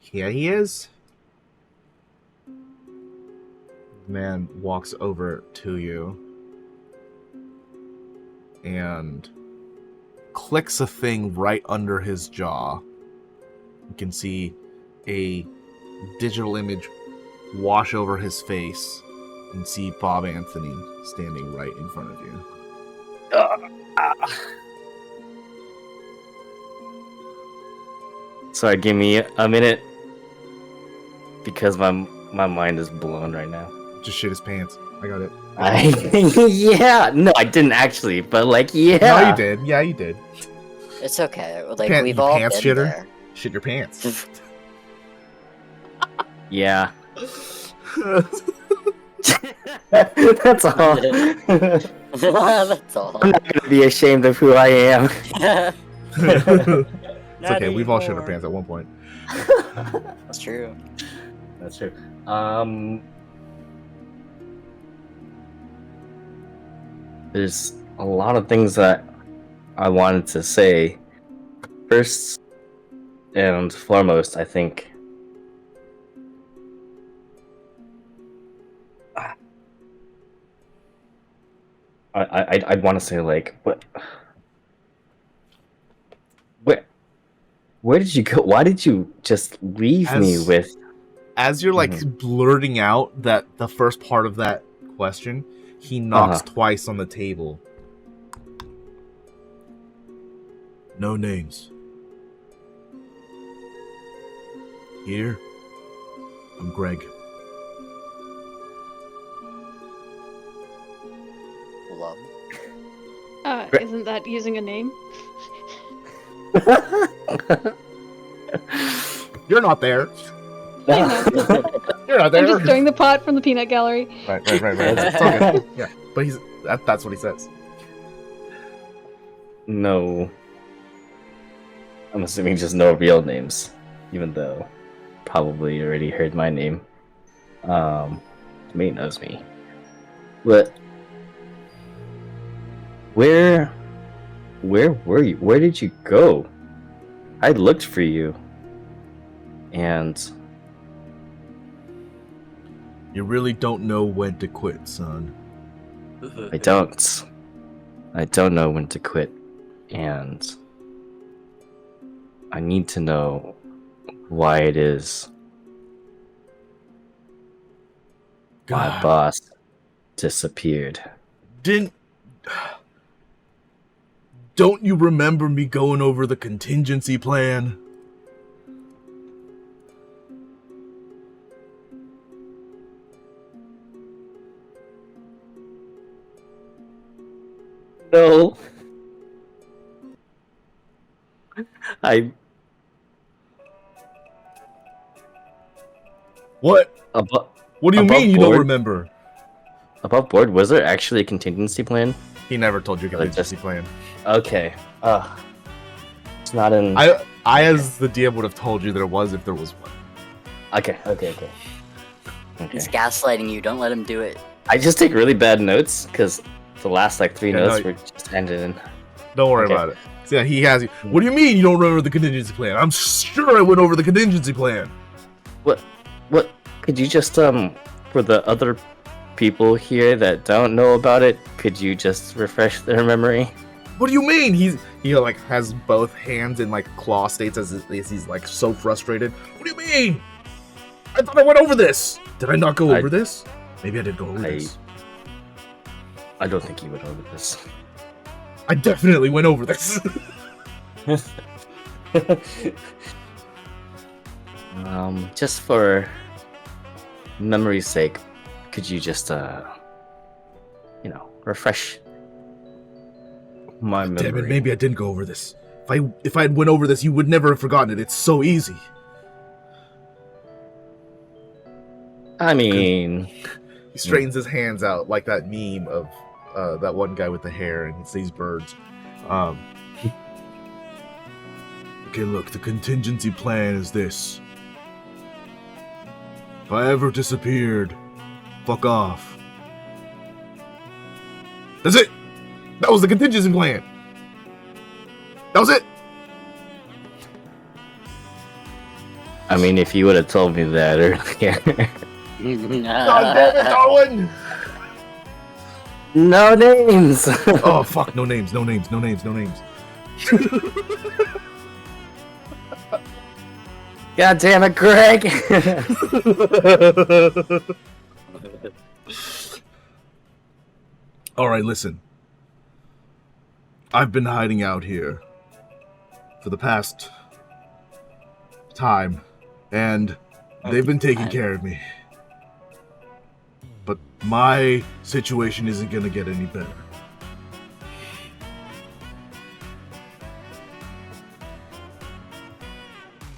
here he is. The man walks over to you and clicks a thing right under his jaw. You can see a digital image wash over his face and see Bobanthony standing right in front of you.
Sorry, give me a minute. Because my mind is blown right now.
Just shit his pants. I got it.
Yeah, no, I didn't actually, but, like, yeah.
No, you did. Yeah, you did.
It's okay. Like,
Pant-
we've
you
all
pants
been
shitter?
there.
Shit your pants.
Yeah. That's all.
That's all.
I'm not gonna be ashamed of who I am.
It's okay, we've all shit our pants at one point.
That's true.
That's true. There's a lot of things that I wanted to say. First and foremost, I think I'd want to say, like, where did you go? Why did you just leave me with?
As you're, like, blurting out the first part of that question, he knocks twice on the table. No names. Here, I'm Greg.
Love.
Isn't that using a name?
You're not there.
I
You're not there.
I'm just doing the pot from the peanut gallery.
Right. It's all good. Yeah, but that's what he says.
no. I'm assuming just no real names, even though probably already heard my name. Mate knows me. But where were you? Where did you go? I looked for you. And
You really don't know when to quit, son.
I don't. I don't know when to quit. And I need to know why it is my
God.
boss disappeared.
Don't you remember me going over the contingency plan?
No. I
What?
above
What do you
Above
mean you don't
board?
remember?
above board. Was there actually a contingency plan?
He never told you a
Like
contingency plan.
Okay. It's not in.
I as the DM would have told you there was if there was one.
Okay.
He's gaslighting you. Don't let him do it.
I just take really bad notes because the last like 3
Yeah,
notes
no,
were just handed in.
Don't worry
Okay.
about it. So, yeah, he has you. What do you mean you don't remember the contingency plan? I'm sure I went over the contingency plan.
What? Could you just for the other people here that don't know about it, could you just refresh their memory?
What do you mean? He like has both hands in like claw states as he's like so frustrated. What do you mean? I thought I went over this. Did I not go over this? Maybe I did go over this.
I don't think you went over this.
I definitely went over this.
Just for memory's sake, could you just refresh my memory?
Damn it, maybe I didn't go over this. If I had went over this, you would never have forgotten it. It's so easy.
I mean,
He straightens his hands out like that meme of that one guy with the hair and he sees birds. Okay, look, the contingency plan is this. If I ever disappeared, fuck off. That's it! That was the contingency plan! That was it!
I mean, if you would have told me that earlier.
God damn it, Darwin!
No names.
Oh, fuck, no names.
God damn it, Greg.
Alright, listen. I've been hiding out here for the past time, and they've been taking care of me. But my situation isn't gonna get any better.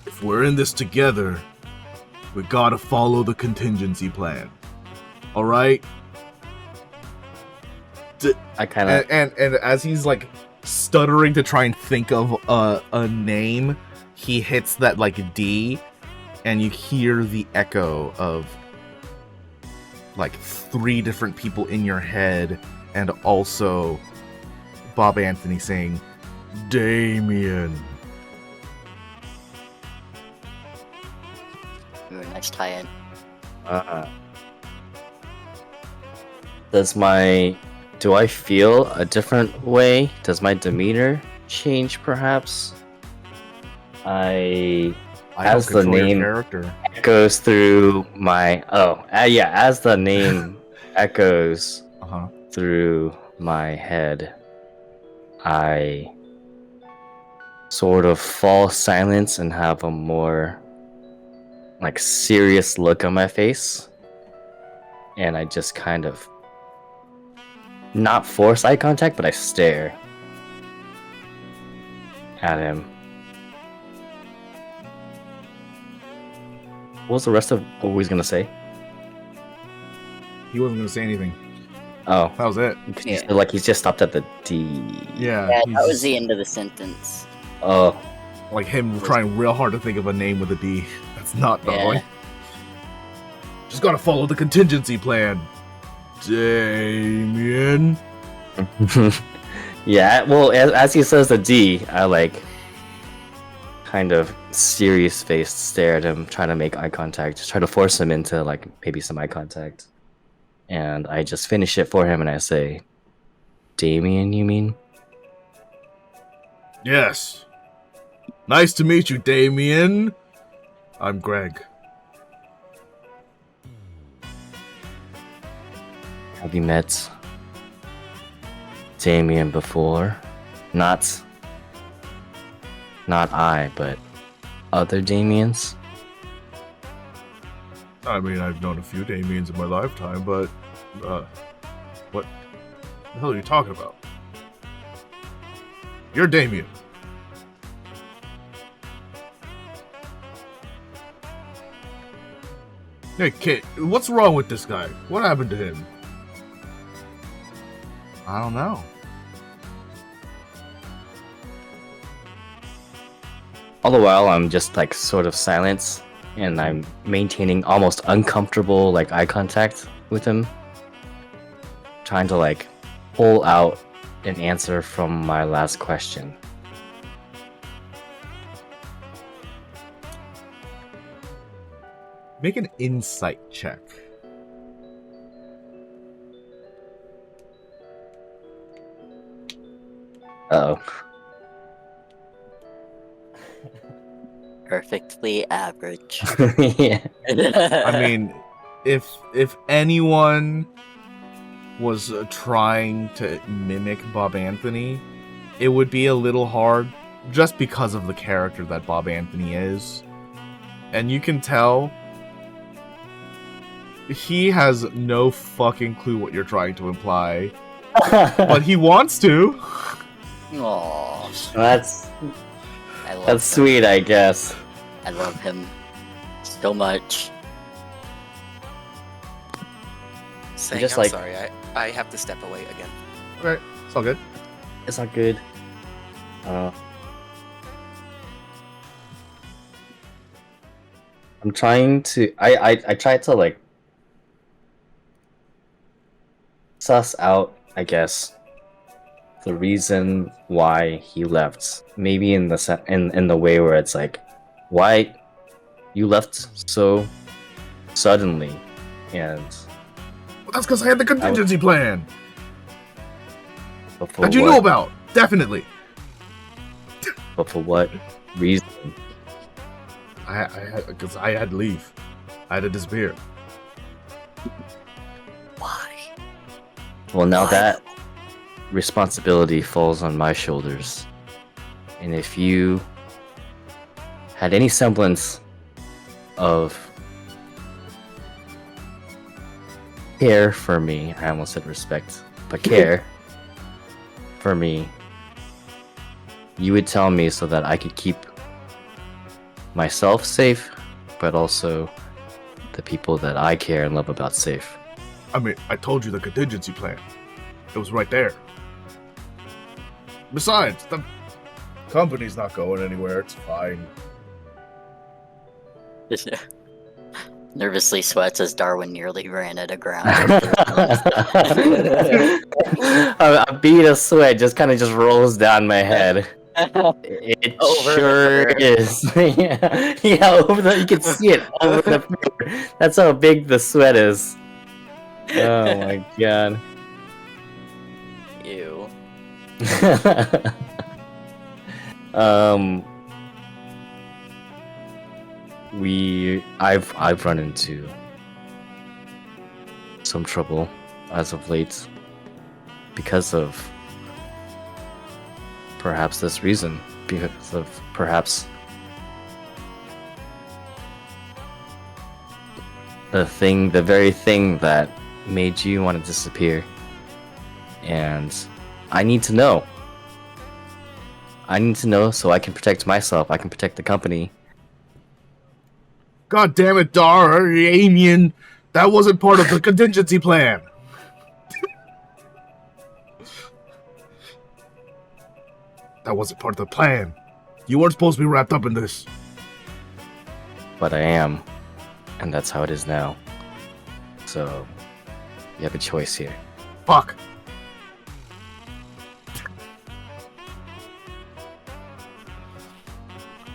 If we're in this together, we gotta follow the contingency plan. Alright?
I kind of.
And as he's like stuttering to try and think of a name, he hits that like D, and you hear the echo of like 3 different people in your head, and also Bobanthony saying, Damien.
Ooh, nice tie-in.
Do I feel a different way? Does my demeanor change, perhaps?
I
As
don't
the
control your
name
character.
echoes through my as the name echoes through my head, I sort of fall silent and have a more like serious look on my face, and I just kind of not force eye contact, but I stare at him. What was the rest of what we was gonna say?
He wasn't gonna say anything.
Oh,
That was it.
because you said, like he's just stopped at the D.
Yeah,
Yeah,
he's
that was
just,
the end of the sentence.
Oh,
like him trying real hard to think of a name with a D. That's not Darwin.
Yeah.
Just gotta follow the contingency plan. Damien.
yeah. Well, as he says the D, I like kind of serious faced stare at him, trying to make eye contact, just try to force him into like maybe some eye contact. And I just finish it for him, and I say, "Damien, you mean?"
Yes. Nice to meet you, Damien. I'm Greg.
Have you met Damien before? Not I, but other Damiens?
I mean, I've known a few Damiens in my lifetime, but, what the hell are you talking about? You're Damien. Hey, kid, what's wrong with this guy? What happened to him? I don't know.
All the while, I'm just like sort of silent, and I'm maintaining almost uncomfortable like eye contact with him, trying to like pull out an answer from my last question.
Make an insight check.
Oh,
Perfectly average.
yeah.
I mean, if anyone was trying to mimic Bobanthony, it would be a little hard just because of the character that Bobanthony is. And you can tell he has no fucking clue what you're trying to imply, but he wants to.
Aww,
that's
I love
that's
him.
sweet, I guess.
I love him so much.
Saying,
just
I'm
like-
sorry, I have to step away again.
Okay, it's all good.
It's not good. I'm trying to. I tried to like suss out, I guess, the reason why he left. Maybe in the in the way where it's like, why you left so suddenly, and
Well, that's because I had the contingency plan
but for
that you
what,
know about. Definitely.
But for what reason?
Because I had to leave. I had to disappear.
Why?
Well, now
Why?
that responsibility falls on my shoulders. And if you had any semblance of care for me, I almost said respect, but care for me, you would tell me so that I could keep myself safe, but also the people that I care and love about safe.
I mean, I told you the contingency plan. It was right there. Besides, the company's not going anywhere. It's fine.
Nervously sweats as Darwin nearly ran at a ground.
A bead of sweat just kind of just rolls down my head. It
Over
sure
the
is. yeah, over the, you can see it over the fur. That's how big the sweat is. Oh my god.
Ew.
I've run into some trouble as of late because of perhaps this reason, because of perhaps the very thing that made you want to disappear. And I need to know. I need to know so I can protect myself, I can protect the company.
God damn it, Damien. That wasn't part of the contingency plan. That wasn't part of the plan. You weren't supposed to be wrapped up in this.
But I am, and that's how it is now. So, you have a choice here.
Fuck.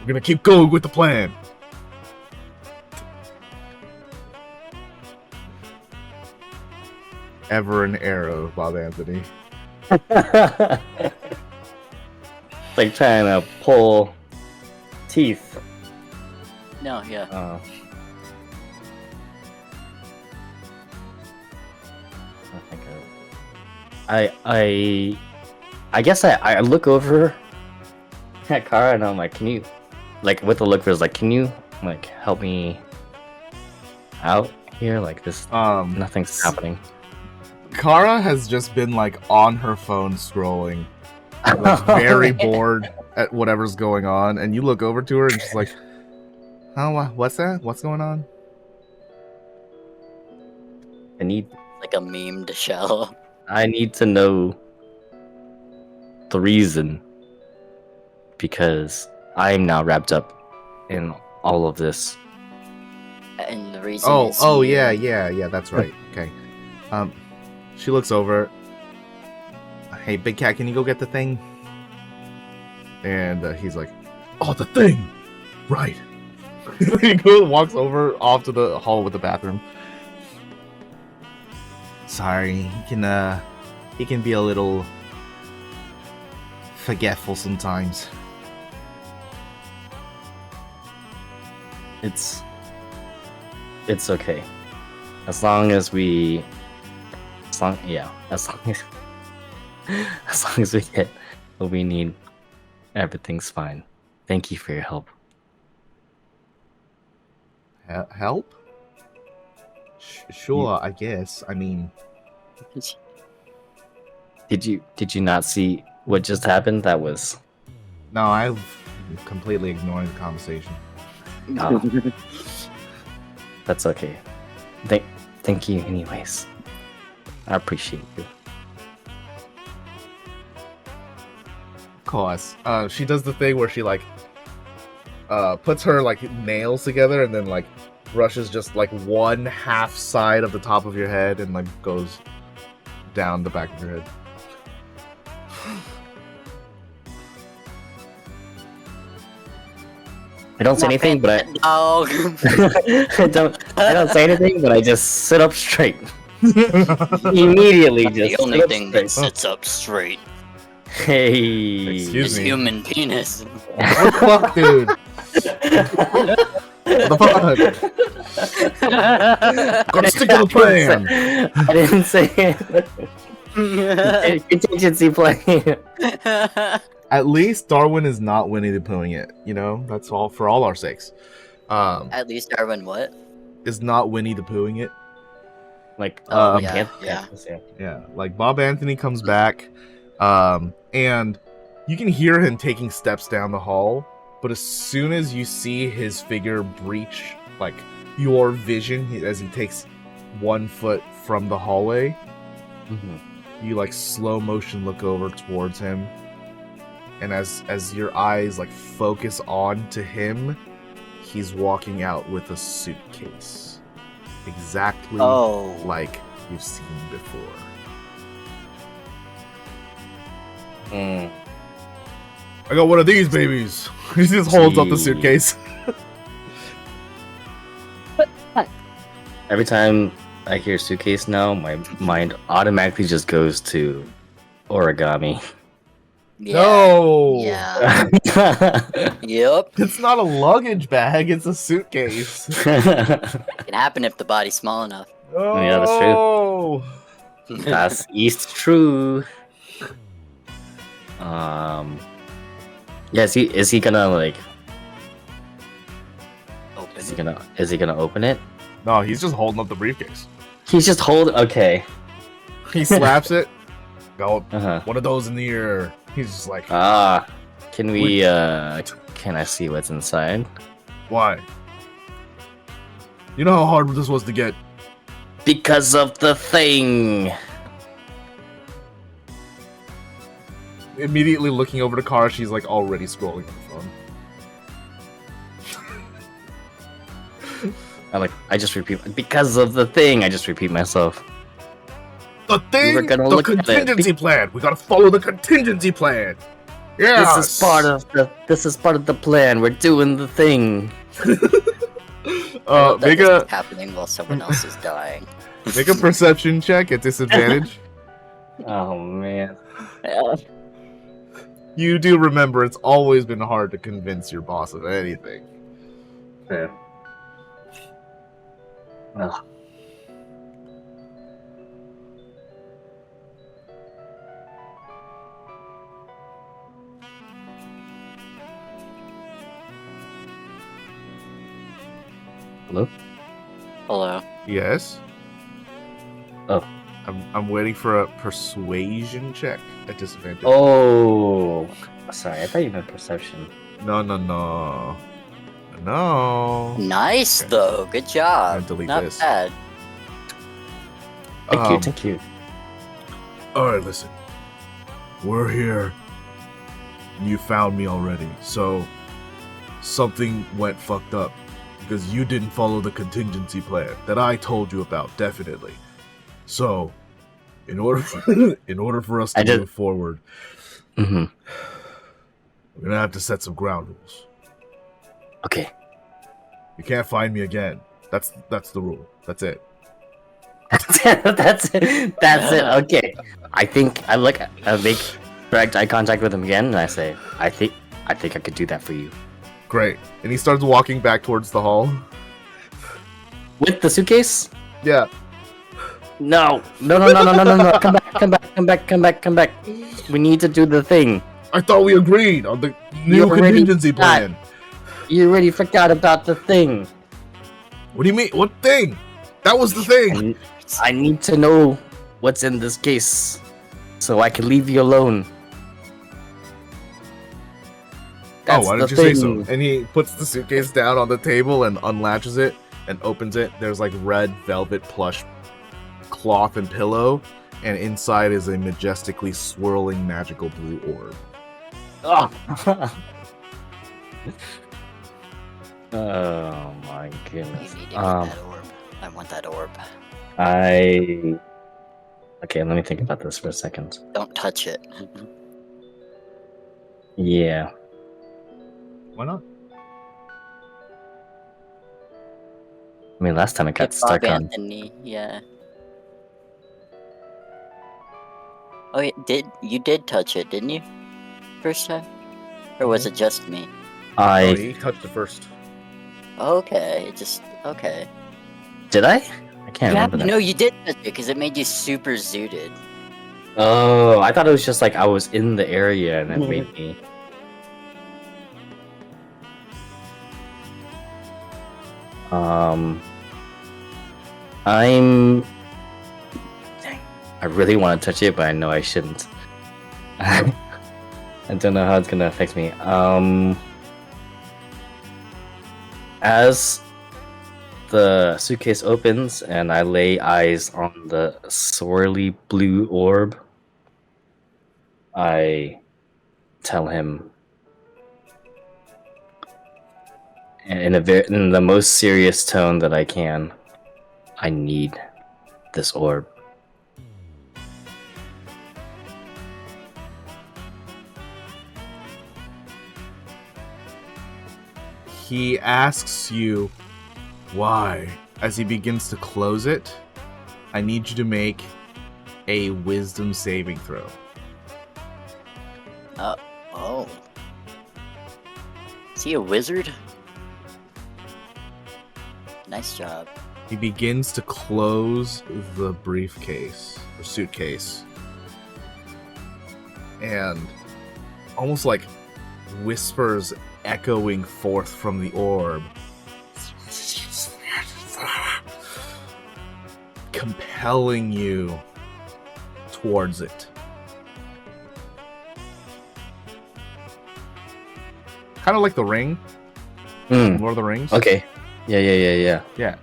We're gonna keep going with the plan. Ever an arrow, Bobanthony.
Like trying to pull teeth.
No, yeah.
I guess I look over at Kara and I'm like, can you, like, with the look, was like, can you like help me out here? Like this, nothing's happening.
Kara has just been like on her phone scrolling, like very bored at whatever's going on, and you look over to her and she's like, "Oh, what's that? What's going on?"
I need
Like a memed shell.
to know the reason, because I'm now wrapped up in all of this.
And the reason is
Yeah, that's right. Okay. She looks over. Hey, Big Cat, can you go get the thing? And he's like, "Oh, the thing, right?" He walks over off to the hall with the bathroom. Sorry, he can be a little forgetful sometimes.
It's okay, as long as we, as long as we get what we need, everything's fine. Thank you for your help.
Help? Sure, I guess. I mean,
Did you not see what just happened? That was
no, I've completely ignored the conversation.
That's okay. Thank you anyways. I appreciate you.
Of course. She does the thing where she like puts her like nails together and then like brushes just like one half side of the top of your head and like goes down the back of your head.
I don't say anything, but
Oh.
I don't say anything, but I just sit up straight. Immediately, just
The only
sit up
thing
straight.
that sits up straight
Hey.
Excuse
is
me.
human penis.
What the fuck, dude? What the fuck? Gotta stick to the plan.
I didn't say it. Contingency plan.
At least Darwin is not Winnie the Poohing it. You know, that's all for all our sakes.
At least Darwin what?
Is not Winnie the Poohing it.
Like,
Oh,
yeah.
Yeah, like Bobanthony comes back, and you can hear him taking steps down the hall. But as soon as you see his figure breach, like your vision, as he takes 1 foot from the hallway, you like slow motion look over towards him, and as your eyes like focus on to him, he's walking out with a suitcase, exactly like you've seen before. I got one of these babies. He just holds up the suitcase.
Every time I hear suitcase now, my mind automatically just goes to origami.
Yeah.
No.
Yeah. Yep.
It's not a luggage bag. It's a suitcase.
It can happen if the body's small enough.
Oh,
Yeah, that's true. That's East true. Yeah, is he gonna like?
Open.
Is he gonna open it?
No, he's just holding up the briefcase.
He's just holding. Okay.
He slaps it. Go,
Uh-huh.
one of those in the ear. He's just like,
Can we? Can I see what's inside?
why? You know how hard this was to get.
Because of the thing.
immediately looking over to Kara, she's like already scrolling on the phone.
I just repeat because of the thing. I just repeat myself.
The thing,
were gonna
the
look at it.
contingency plan. We gotta follow the contingency plan. Yes.
This is part of the plan. We're doing the thing.
Make
This
a
is happening while someone else is dying.
make a perception check at disadvantage.
Oh man.
You do remember it's always been hard to convince your boss of anything.
Yeah. Well. Hello?
Hello.
Yes.
Oh.
I'm waiting for a persuasion check at disadvantage.
Oh. Sorry, I thought you meant perception.
No.
Nice
Okay.
though. Good job.
I'm gonna delete
Not
this.
bad.
Thank you.
Alright, listen. We're here. You found me already, so something went fucked up. Because you didn't follow the contingency plan that I told you about, definitely. So, in order for us to move forward,
Mm-hmm.
we're gonna have to set some ground rules.
Okay.
You can't find me again. That's the rule. That's it.
That's it. Okay. I make direct eye contact with him again, and I say, I think I could do that for you.
Great. And he starts walking back towards the hall.
With the suitcase?
Yeah.
No. Come back. We need to do the thing.
I thought we agreed on the new
You already
contingency
forgot.
plan.
You already forgot about the thing.
What do you mean? What thing? That was the thing.
I need to know what's in this case so I can leave you alone. That's
Why
the
didn't you say
thing.
so? And he puts the suitcase down on the table and unlatches it and opens it. There's like red velvet plush cloth and pillow, and inside is a majestically swirling magical blue orb.
Oh. Oh my
You
goodness.
need to get that orb. I want that orb.
Okay, let me think about this for a second.
Don't touch it.
Yeah.
Why not?
I mean, last time it got
Like
stuck on.
Bobanthony, yeah. Oh, you did touch it, didn't you? First time, or was it just me?
Oh, he touched it first.
Okay, okay.
Did I? I can't
Yeah,
remember that.
no, you did touch it because it made you super zooted.
Oh, I thought it was just like I was in the area and it made me. Dang, I really want to touch it, but I know I shouldn't. I don't know how it's gonna affect me. As the suitcase opens and I lay eyes on the swirly blue orb, I tell him in the most serious tone that I can, I need this orb.
He asks you why. As he begins to close it, I need you to make a wisdom saving throw.
Oh. Is he a wizard? Nice job.
He begins to close the briefcase, or suitcase, and almost like whispers echoing forth from the orb, compelling you towards it. Kind of like the ring. Lord of the Rings.
Okay. Yeah.
Yeah.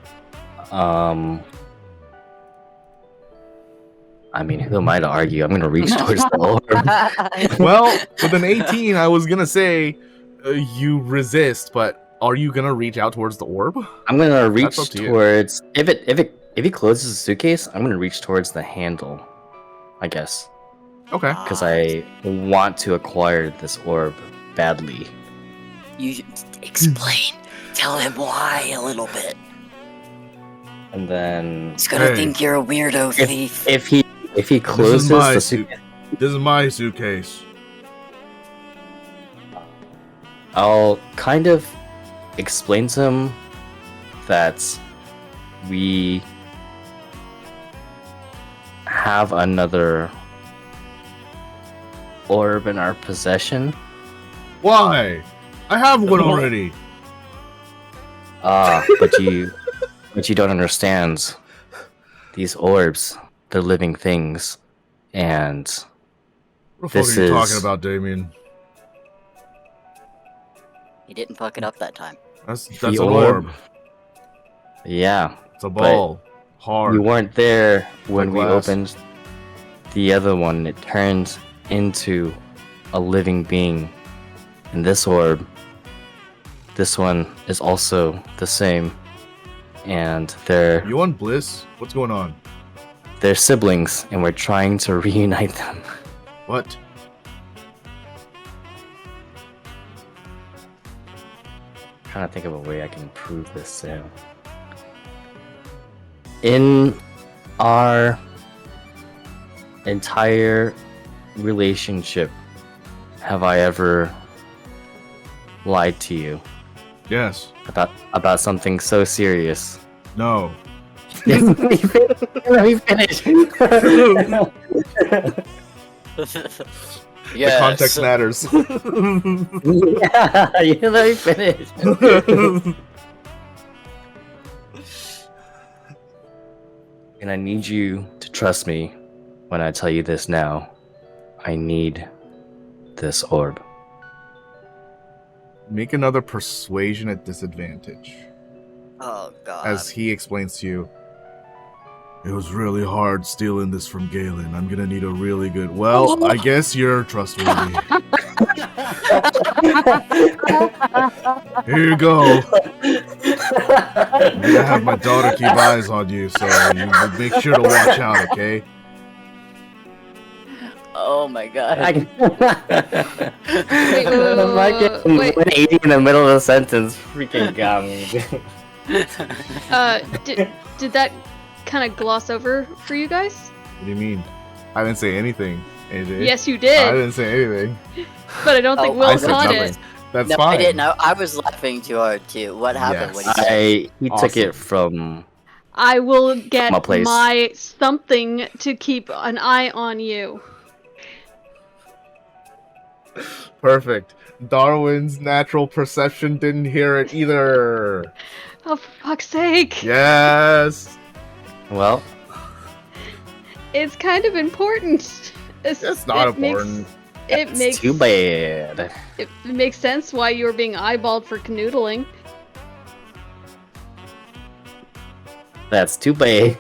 I mean, who am I to argue? I'm gonna reach towards the orb.
Well, with an 18, I was gonna say you resist, but are you gonna reach out towards the orb?
I'm gonna
That's
reach
up to you.
towards if he closes the suitcase, I'm gonna reach towards the handle, I guess,
Okay.
because I want to acquire this orb badly.
You should explain. Tell him why a little bit.
And then
He's gonna
Hey.
think you're a weirdo thief.
if he closes
my
the
suit-
suitcase,
This is my suitcase.
I'll kind of explain to him that we have another orb in our possession.
Why? I have one already.
But you don't understand. These orbs, they're living things, and
What the fuck
This
are you
is-
talking about, Damien?
He didn't fuck it up that time.
That's
the
an orb.
Yeah,
It's a ball. Hard.
you weren't there when
Like
we
glass.
opened the other one. It turned into a living being. And this orb, this one is also the same. And they're
You want bliss? What's going on?
siblings, and we're trying to reunite them.
What?
Trying to think of a way I can prove this to him. In our entire relationship, have I ever lied to you
Yes.
about something so serious?
No.
Let me finish.
The context matters.
Yeah, you let me finish. And I need you to trust me when I tell you this now. I need this orb.
Make another persuasion at disadvantage.
Oh god.
As he explains to you, it was really hard stealing this from Galen. I'm gonna need a really good. Well, I guess you're trustworthy. Here you go. I'm gonna have my daughter keep eyes on you, so you make sure to watch out, okay?
Oh my god.
I
wait,
I'm like getting
wait.
180 in the middle of the sentence. Freaking got me.
Did that kind of gloss over for you guys?
What do you mean? I didn't say anything, AJ.
Yes, you
I
did,
didn't say anything.
but I don't think
Oh,
Will
I said
caught
nothing.
it.
That's
No,
fine.
I didn't. I was laughing too hard too. What happened?
Yes.
What did he say?
He took
Awesome.
it from.
I will get
My place.
my something to keep an eye on you.
Perfect. Darwin's natural perception didn't hear it either.
Oh, for fuck's sake!
Yes.
Well,
It's kind of important.
It's not
it makes-
important.
It
it's
makes
too bad.
It makes sense why you were being eyeballed for canoodling.
That's too bad.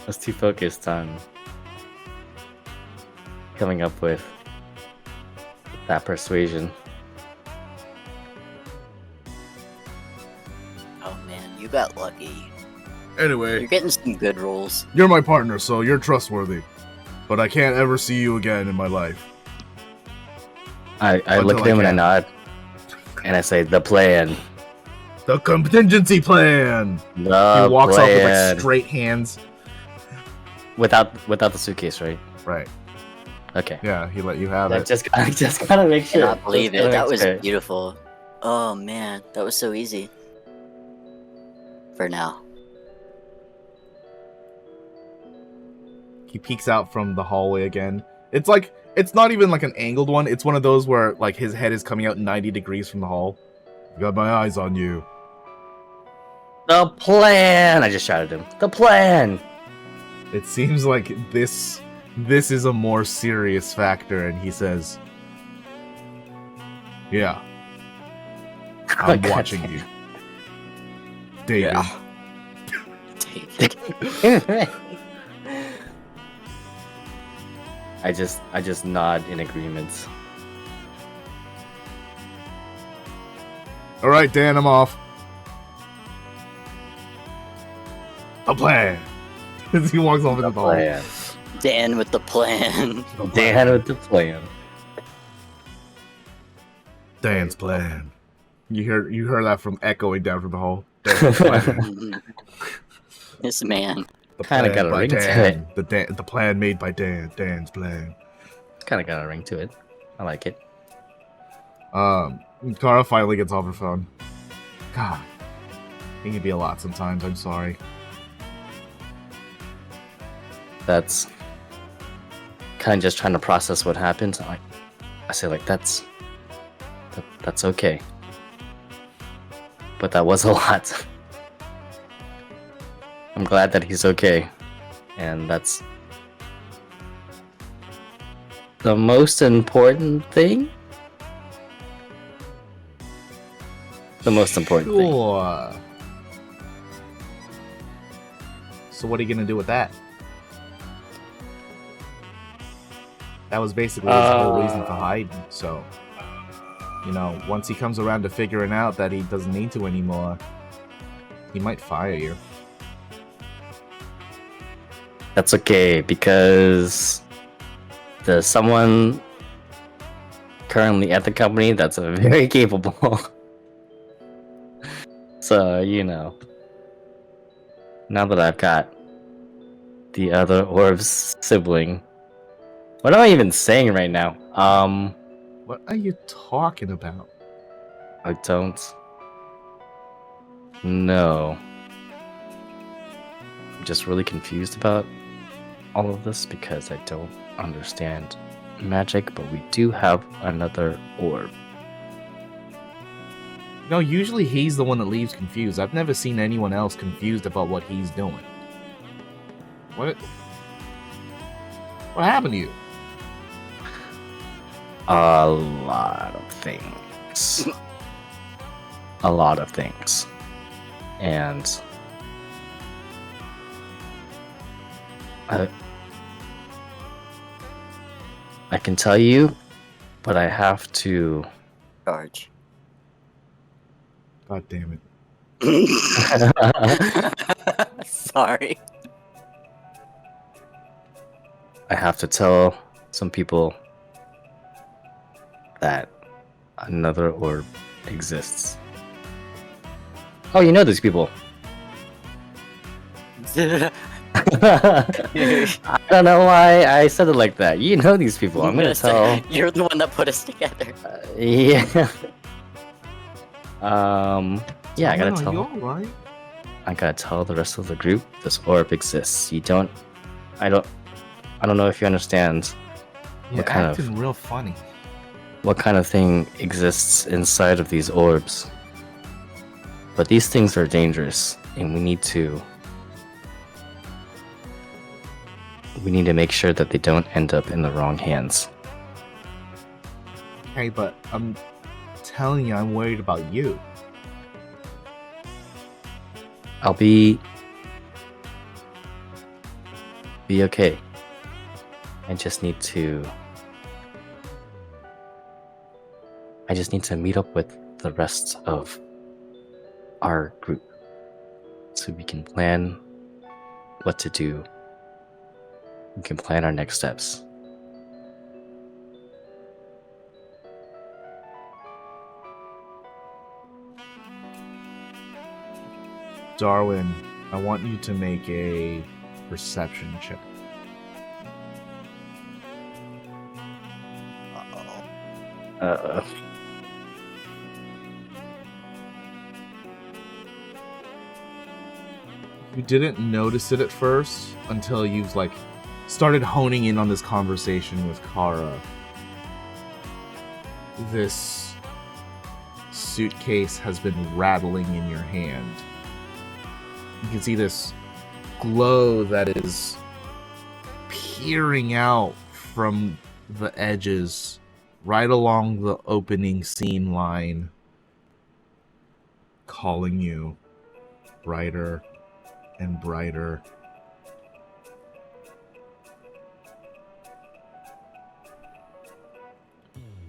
That's too focused on coming up with that persuasion.
Oh man, you got lucky. You're
Anyway,
getting some good rolls.
you're my partner, so you're trustworthy. But I can't ever see you again in my life.
I look
Until
at him and I
can.
nod, and I say, "The plan."
The contingency plan.
The
He walks off with
plan.
like straight hands.
without the suitcase, right?
Right.
Okay.
Yeah, he let you have
I
it.
just gotta make
I
sure.
cannot believe
Just
it.
gotta
That
make
was
sure.
beautiful. Oh man, that was so easy. For now.
He peeks out from the hallway again. It's like, it's not even like an angled one. It's one of those where like his head is coming out 90 degrees from the hall. Got my eyes on you.
The plan. I just shouted him. The plan.
It seems like this is a more serious factor, and he says, "Yeah, I'm
God
watching
damn.
you, David."
Yeah.
I just nod in agreement.
All right, Dan, I'm off. A plan. As he walks off into the hall.
Plan.
Dan with the plan.
Dan with the plan.
Dan's plan. You heard that from echoing down from the hall. Dan's plan.
This man.
The
Kinda
plan
got a
by
ring to
Dan. The plan made by Dan. Dan's plan.
Kind of got a ring to it. I like it.
Kara finally gets off her phone. God, it can be a lot sometimes. I'm sorry.
That's kind of just trying to process what happened. I say like that's okay, but that was a lot. I'm glad that he's okay, and that's the most important thing. The most important thing.
Sure. So what are you gonna do with that? That was basically his whole reason for hiding. So, once he comes around to figuring out that he doesn't need to anymore, he might fire you.
That's okay, because there's someone currently at the company that's very capable. So, now that I've got the other orb's sibling, what am I even saying right now?
What are you talking about?
I don't know. I'm just really confused about all of this because I don't understand magic, but we do have another orb.
No, usually he's the one that leaves confused. I've never seen anyone else confused about what he's doing. What happened to you?
A lot of things. A lot of things. And I can tell you, but I have to
Charge.
God damn it.
Sorry.
I have to tell some people that another orb exists. Oh, you know these people. I don't know why I said it like that. You know these people. I'm gonna tell.
You're the one that put us together.
Yeah. Yeah, I gotta
Are you
tell.
alright?
I gotta tell the rest of the group this orb exists. I don't know if you understand
You're
What kind of-
acting real funny.
what kind of thing exists inside of these orbs. But these things are dangerous, and we need to make sure that they don't end up in the wrong hands.
Hey, but I'm telling you, I'm worried about you.
I'll be okay. I just need to meet up with the rest of our group so we can plan what to do. We can plan our next steps.
Darwin, I want you to make a perception check.
Uh,
You didn't notice it at first until you've started honing in on this conversation with Kara. This suitcase has been rattling in your hand. You can see this glow that is peering out from the edges right along the opening scene line, calling you brighter and brighter.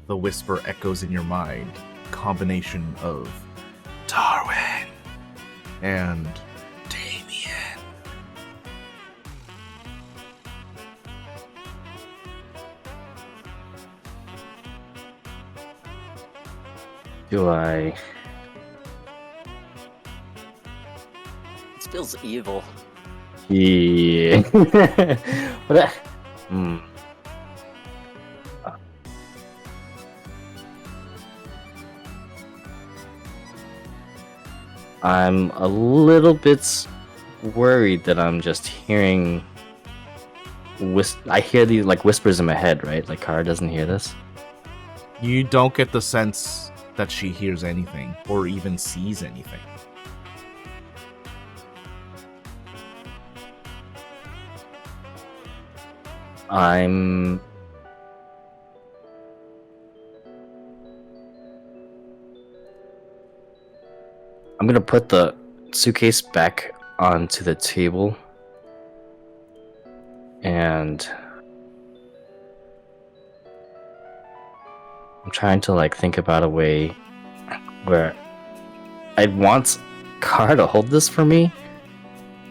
The whisper echoes in your mind, combination of Darwin and Damien.
Do I?
This feels evil.
Yeah. But I'm a little bit worried that I'm just hearing. I hear these like whispers in my head, right? Like Kara doesn't hear this.
You don't get the sense that she hears anything or even sees anything.
I'm gonna put the suitcase back onto the table and I'm trying to like think about a way where I'd want Kara to hold this for me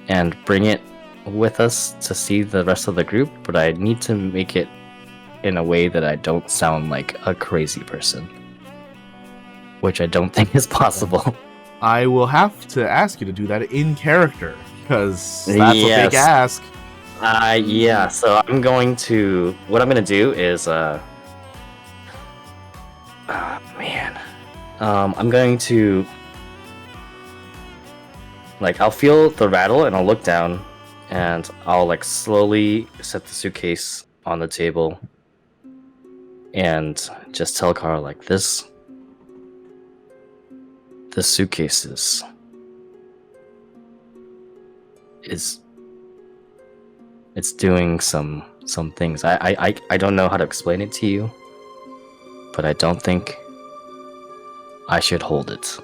and bring it with us to see the rest of the group, but I need to make it in a way that I don't sound like a crazy person, which I don't think is possible.
I will have to ask you to do that in character, because that's a big ask.
Yeah, so I'm going to... What I'm going to do is... I'm going to... Like, I'll feel the rattle and I'll look down and I'll, like, slowly set the suitcase on the table and just tell Carl, like, this suitcase is it's doing some things. I don't know how to explain it to you, but I don't think I should hold it.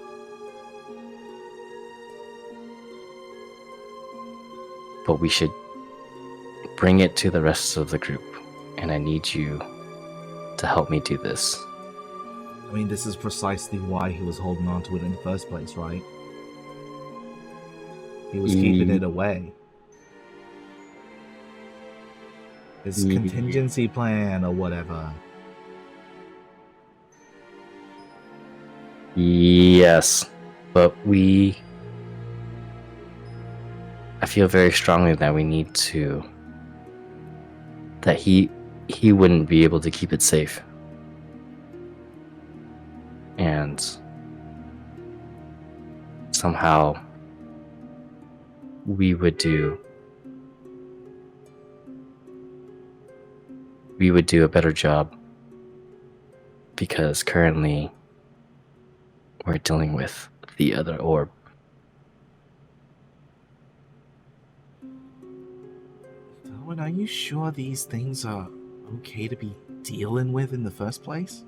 But we should bring it to the rest of the group, and I need you to help me do this.
I mean, this is precisely why he was holding on to it in the first place, right? He was keeping it away. His contingency plan or whatever.
Yes, but I feel very strongly that we need to... That he wouldn't be able to keep it safe. And somehow we would do a better job, because currently we're dealing with the other orb.
Darwin, are you sure these things are okay to be dealing with in the first place?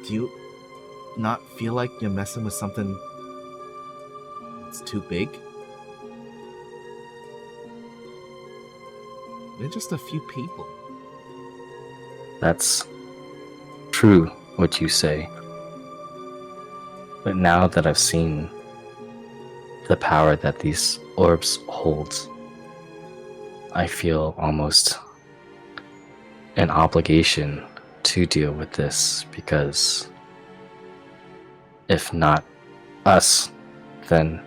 Do you not feel like you're messing with something that's too big? They're just a few people.
That's true, what you say. But now that I've seen the power that these orbs hold, I feel almost an obligation to deal with this, because if not us, then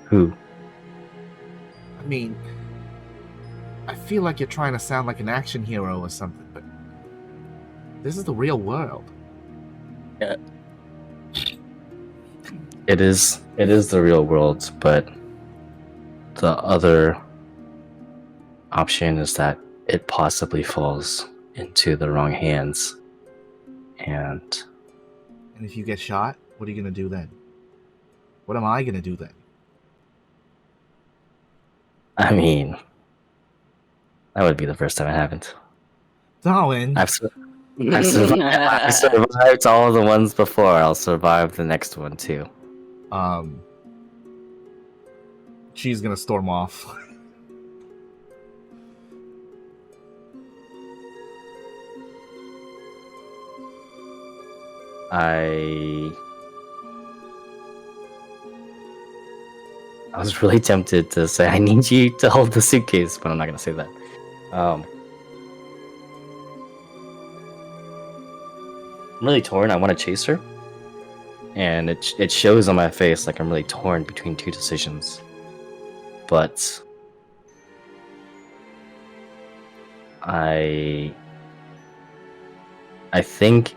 who?
I mean, I feel like you're trying to sound like an action hero or something, but this is the real world.
Yeah.
It is the real world, but the other option is that it possibly falls into the wrong hands. And
if you get shot, what are you going to do then? What am I going to do then?
I mean, that would be the first time it happened.
Darwin!
I survived all of the ones before. I'll survive the next one too.
She's gonna storm off.
I was really tempted to say I need you to hold the suitcase, but I'm not gonna say that. I'm really torn. I want to chase her, and it shows on my face like I'm really torn between two decisions. But I think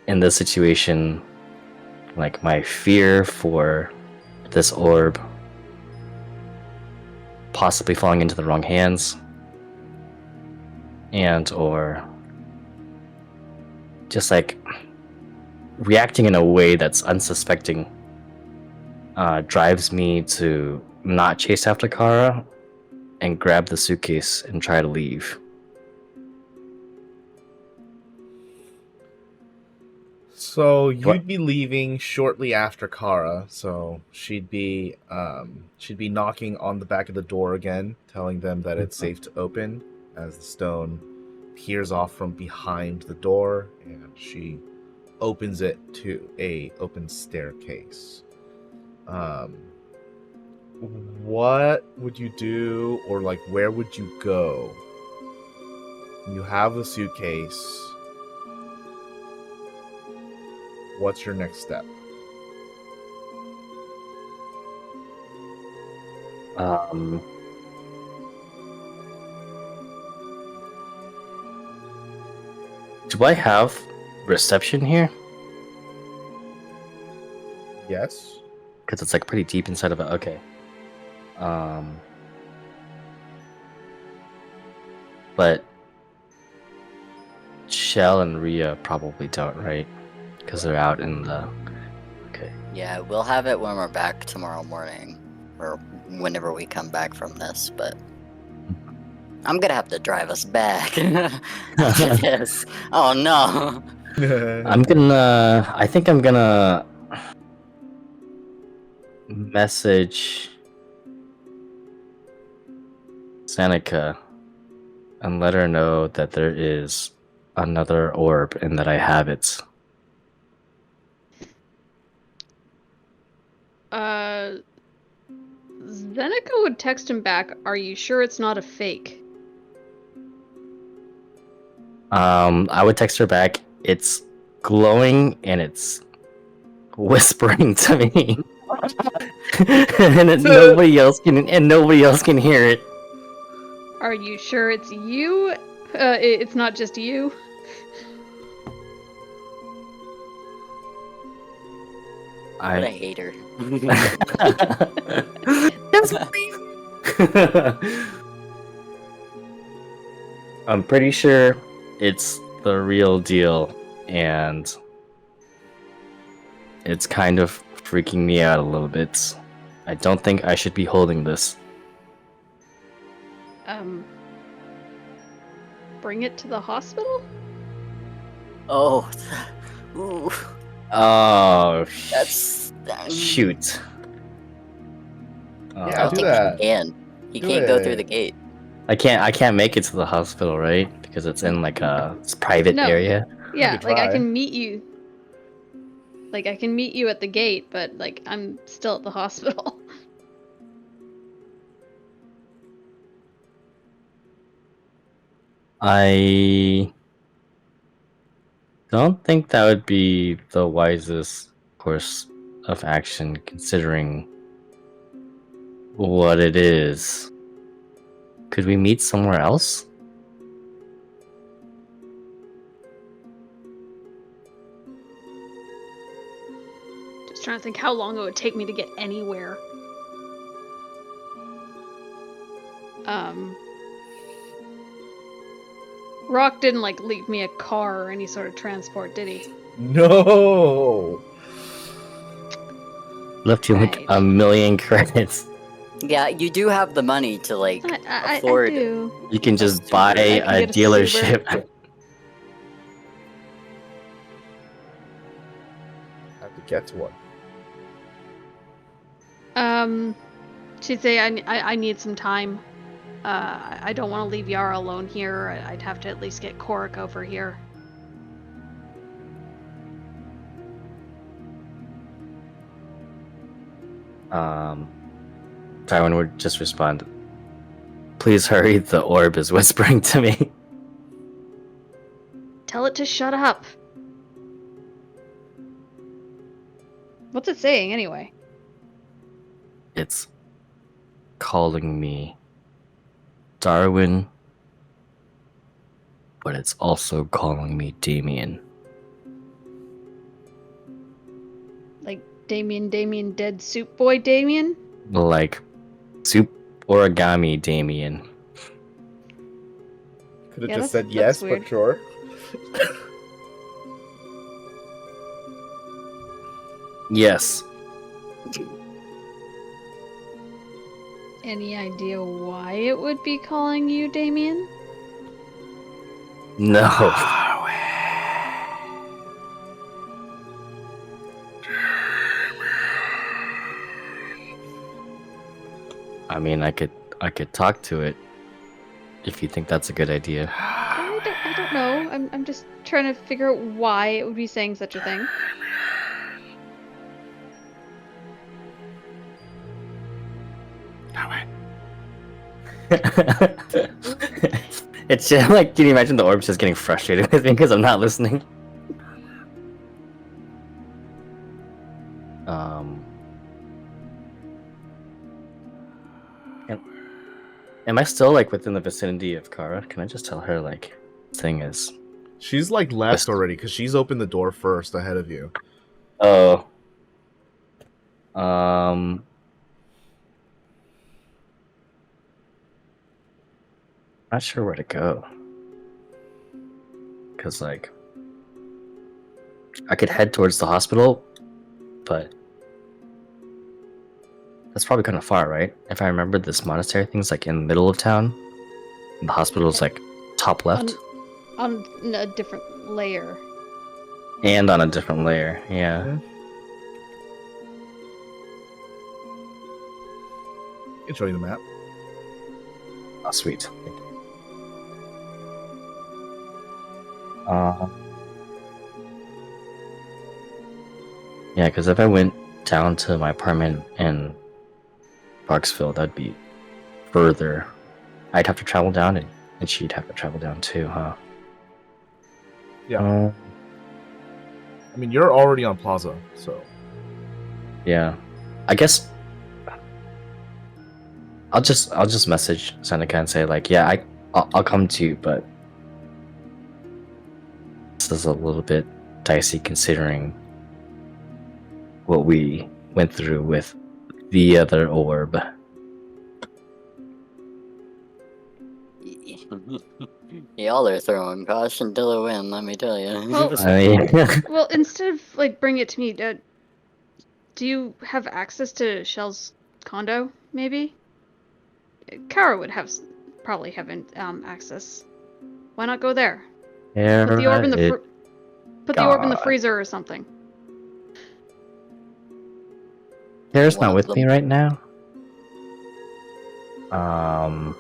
in this situation, like my fear for this orb possibly falling into the wrong hands, and or just like reacting in a way that's unsuspecting, drives me to not chase after Kara and grab the suitcase and try to leave.
So you'd be leaving shortly after Kara, so she'd be knocking on the back of the door again, telling them that it's safe to open, as the stone peers off from behind the door, and she opens it to a open staircase. What would you do, or like where would you go? You have the suitcase. What's your next step?
Do I have reception here?
Yes.
Because it's like pretty deep inside of it. Okay. But Shell and Ryia probably don't, right? Because they're out in the... Okay.
Yeah, we'll have it when we're back tomorrow morning, or whenever we come back from this, but I'm gonna have to drive us back after this. Oh no!
I think I'm gonna message Seneca and let her know that there is another orb and that I have it.
Zeneca would text him back, "Are you sure it's not a fake?"
I would text her back, "It's glowing and it's whispering to me." nobody else can hear it.
Are you sure it's you? It's not just you?
What a hater.
I'm pretty sure it's the real deal, and it's kind of freaking me out a little bit. I don't think I should be holding this.
Bring it to the hospital?
Oh. Ooh.
Oh,
That's...
shoot.
Yeah,
I don't
do
think
that.
he can. He
Do
can't go
it.
through the gate.
I can't make it to the hospital, right? Because it's in like a private
No.
area.
Yeah,
could
like I
try.
can meet you. Like I can meet you at the gate, but like I'm still at the hospital.
I don't think that would be the wisest course of action, considering what it is. Could we meet somewhere else?
Just trying to think how long it would take me to get anywhere. Rock didn't like leave me a car or any sort of transport, did he?
No.
Left you like
Right.
a million credits.
Yeah, you do have the money to, like,
I
afford...
do.
You can just
Uber.
buy
I
can
a
get a Uber.
dealership.
get one.
She'd say, I need some time. I don't want to leave Yara alone here. I'd have to at least get Korik over here.
Darwin would just respond, "Please hurry, the orb is whispering to me."
Tell it to shut up. What's it saying, anyway?
It's calling me Darwin, but it's also calling me Damien.
Like Damien, dead soup boy Damien?
Like soup origami Damien.
Could have
Yeah,
just
that's
said yes,
weird.
but sure.
Yes.
Any idea why it would be calling you Damien?
No. I mean, I could talk to it if you think that's a good idea.
I don't know. I'm just trying to figure out why it would be saying such a thing.
It's just like, can you imagine the orb's just getting frustrated with me because I'm not listening? Am I still like within the vicinity of Kara? Can I just tell her like thing is?
She's like left already because she's opened the door first ahead of you.
Oh. Not sure where to go. Cause like I could head towards the hospital, but that's probably kind of far, right? If I remember, this monastery thing's like in the middle of town, and the hospital's like top left
On a different layer.
and on a different layer. Yeah.
I can show you the map.
Oh, sweet. Yeah, because if I went down to my apartment in Parksville, that'd be further. I'd have to travel down, and she'd have to travel down too, huh?
Yeah. I mean, you're already on Plaza, so.
Yeah. I guess I'll just message Seneca and say like, yeah, I'll come to you, but this is a little bit dicey considering what we went through with the other orb.
Y'all are throwing caution to the wind, let me tell you.
Well,
I mean,
well, instead of like bring it to me, do you have access to Shell's condo? Maybe. Kara would probably have access. Why not go there? Put the orb in the orb in the freezer or something.
Kara's
One
not
of
with
them.
me right now.
Well,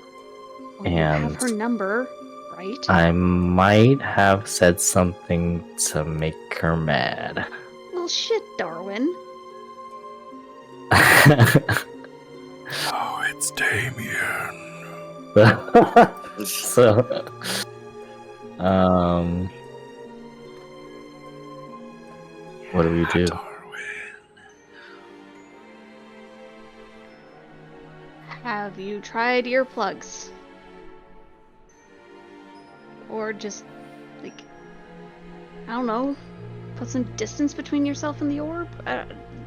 you have
And
her number, right?
I might have said something to make her mad.
Well, shit, Darwin.
Oh, it's Damien.
So, what do we do?
Have you tried earplugs? Or just, like, I don't know, put some distance between yourself and the orb?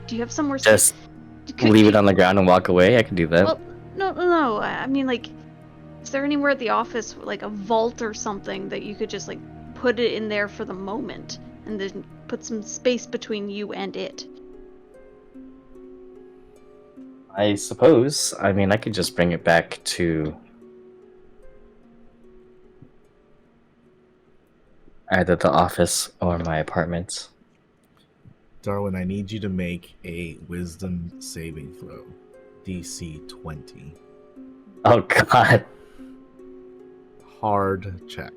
Do you have somewhere
Just
Could
leave
you-
it on the ground and walk away? I can do that.
Well, no. I mean, like, is there anywhere at the office, like a vault or something, that you could just, like, put it in there for the moment and then put some space between you and it?
I suppose. I mean, I could just bring it back to either the office or my apartment.
Darwin, I need you to make a wisdom saving throw. DC 20.
Oh god.
Hard check.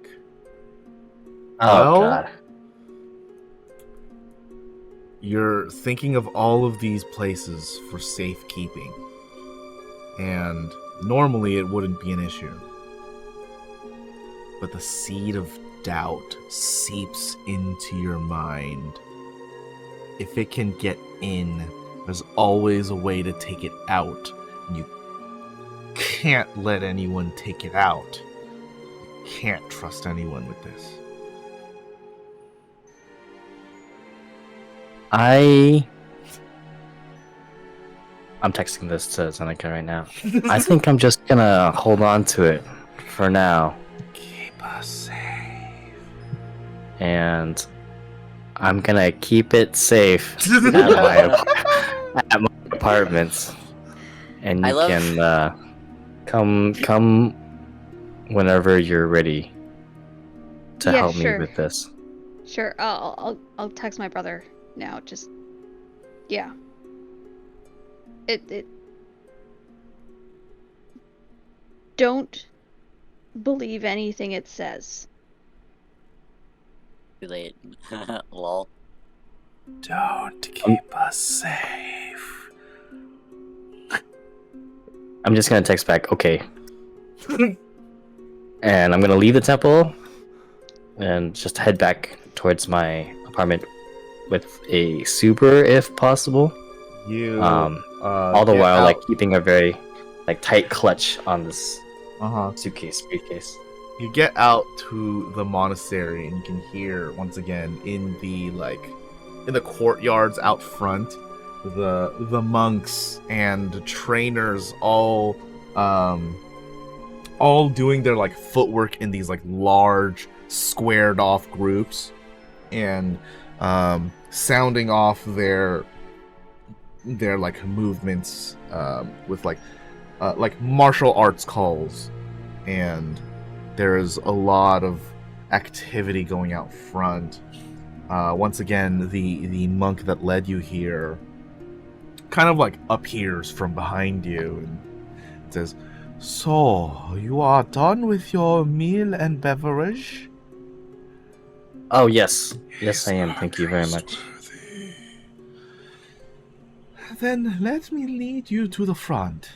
Oh
Well,
god.
You're thinking of all of these places for safekeeping. And normally it wouldn't be an issue. But the seed of doubt seeps into your mind. If it can get in, there's always a way to take it out. And you can't let anyone take it out. You can't trust anyone with this.
I'm texting this to Seneca right now. I think I'm just gonna hold on to it for now.
Keep us safe.
And I'm gonna keep it safe at my apartments. And you can come whenever you're ready to help me with this.
Sure, I'll text my brother now. Just yeah. It don't believe anything it says.
Too late. Lol.
Don't keep us safe.
I'm just gonna text back, okay. And I'm gonna leave the temple and just head back towards my apartment with a super if possible.
You
all the while like keeping a very like tight clutch on this briefcase.
You get out to the monastery and you can hear once again in the courtyards out front the monks and trainers all doing their like footwork in these like large squared off groups and sounding off their like movements with like martial arts calls, and there is a lot of activity going out front. Once again, the monk that led you here kind of like appears from behind you and says, "So, you are done with your meal and beverage?"
Oh yes, yes I am. Thank you very much.
Then let me lead you to the front.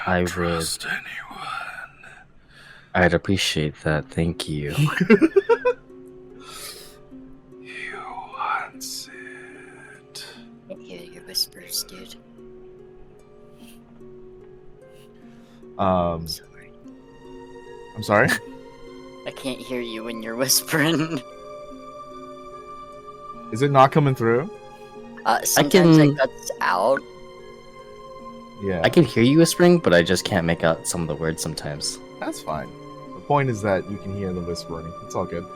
I would.
Trust anyone.
I'd appreciate that. Thank you.
You want it.
I can't hear your whispers, dude.
I'm
Sorry.
sorry?
I can't hear you when you're whispering.
Is it not coming through?
Sometimes it cuts out.
Yeah.
I can hear you whispering, but I just can't make out some of the words sometimes.
That's fine. The point is that you can hear the whispering. It's all good.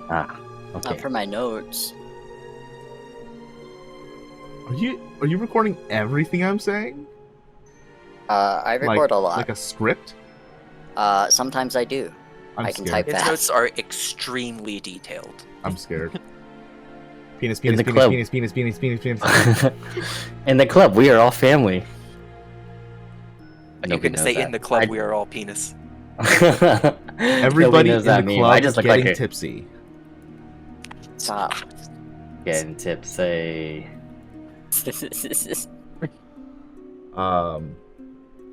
Ah, okay.
Not for my notes.
Are you recording everything I'm saying?
I record a lot.
Like a script?
Sometimes I do. I can type
His
fast.
notes are extremely detailed.
I'm scared. Penis,
In
penis,
the
penis,
club.
penis, penis, penis, penis, penis.
In the club, we are all family.
You
Nobody
can
knows
say
that.
in the club we are all penis.
Everybody in
knows
the
that meme.
club
I just
is
look
getting
like
tipsy.
Stop.
getting tipsy.
The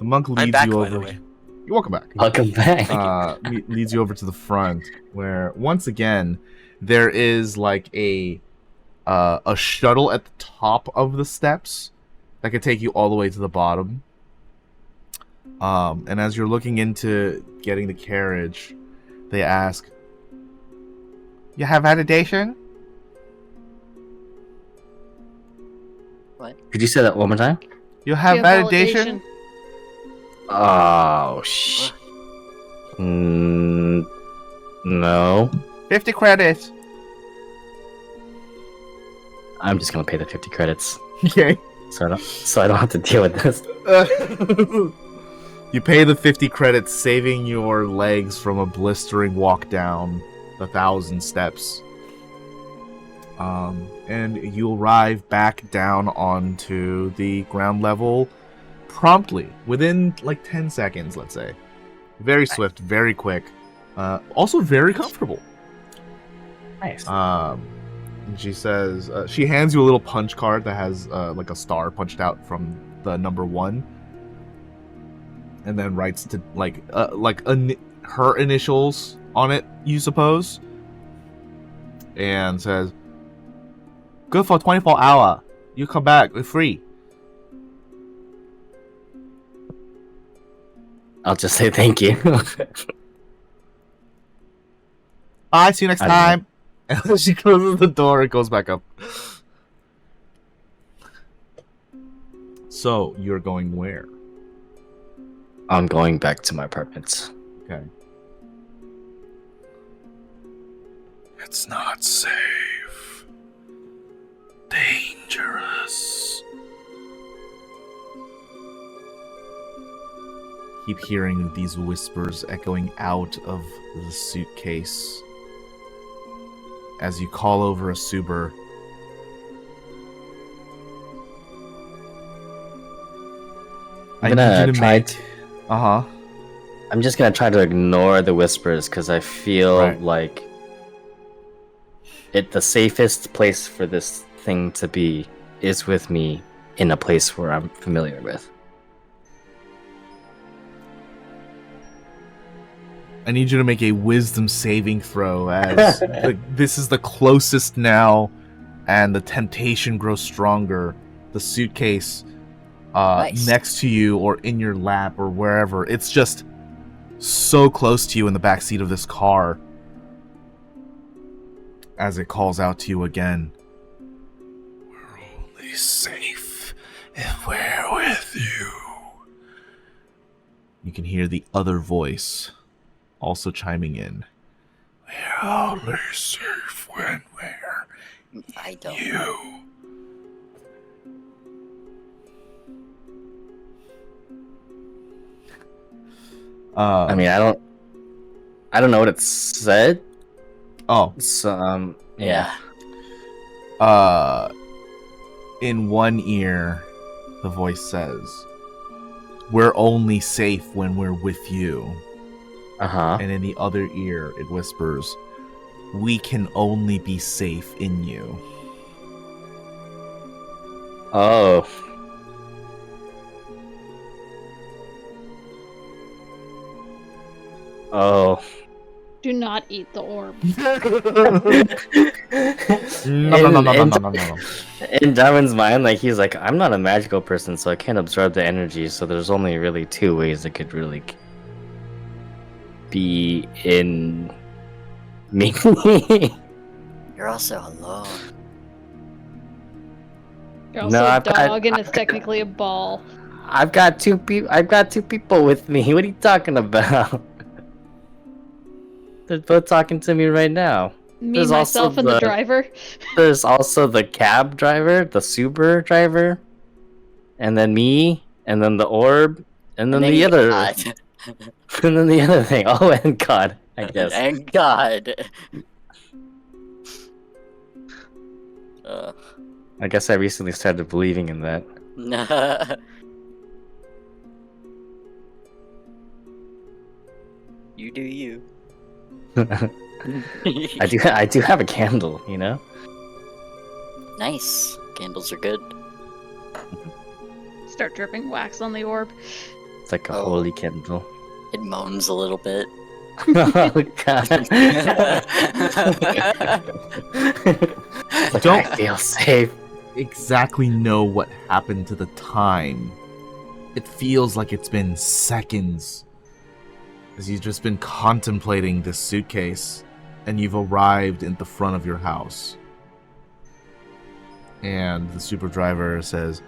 monk
I'm
leads
back,
you
by
over.
the way.
You're welcome back.
Welcome back.
Leads you over to the front, where once again there is like a shuttle at the top of the steps that could take you all the way to the bottom. And as you're looking into getting the carriage, they ask, "You have validation?"
What?
Could you say that one more time?
You have validation?
Oh, no.
50 credits.
I'm just gonna pay the 50 credits,
Okay.
so I don't have to deal with this.
You pay the 50 credits, saving your legs from a blistering walk down the 1,000 steps. And you arrive back down onto the ground level promptly, within like 10 seconds, let's say. Very swift, very quick, also very comfortable.
Nice.
And she says, she hands you a little punch card that has like a star punched out from the number 1, and then writes to her initials on it, you suppose, and says, "Good for 24 hour. You come back, we're free."
I'll just say thank you.
Bye, see you next time. And then she closes the door and goes back up. So, you're going where?
I'm going back to my apartment.
Okay. It's not safe. Dangerous. Keep hearing these whispers echoing out of the suitcase as you call over a Suber.
I'm gonna try I'm just gonna try to ignore the whispers because I feel like the safest place for this thing to be is with me in a place where I'm familiar with.
I need you to make a wisdom saving throw as this is the closest now, and the temptation grows stronger. The suitcase next to you or in your lap or wherever, it's just so close to you in the backseat of this car as it calls out to you again. We're only safe if we're with you. You can hear the other voice also chiming in. We're only safe when we're you.
I mean, I don't know what it said.
Oh,
so yeah.
In one ear, the voice says, "We're only safe when we're with you." And in the other ear, it whispers, "We can only be safe in you."
Oh. Oh.
Do not eat the orb.
No.
In Darwin's mind, like he's like, I'm not a magical person, so I can't absorb the energy. So there's only really 2 ways it could really be in me.
You're also alone.
You're also a dog, and it's technically a ball.
I've got 2 people. I've got 2 people with me. What are you talking about? They're both talking to me right now.
Me, myself, and the driver.
There's also the cab driver, the Subaru driver, and then me, and then the orb, and then the other, and then the other thing. Oh, and God, I guess.
And God.
I guess I recently started believing in that.
You do you.
I do have a candle, you know?
Nice. Candles are good.
Start dripping wax on the orb.
It's like a holy candle.
It moans a little bit.
Oh, God.
Don't
I feel safe.
Exactly know what happened to the time. It feels like it's been seconds, as you've just been contemplating this suitcase, and you've arrived at the front of your house. And the super driver says,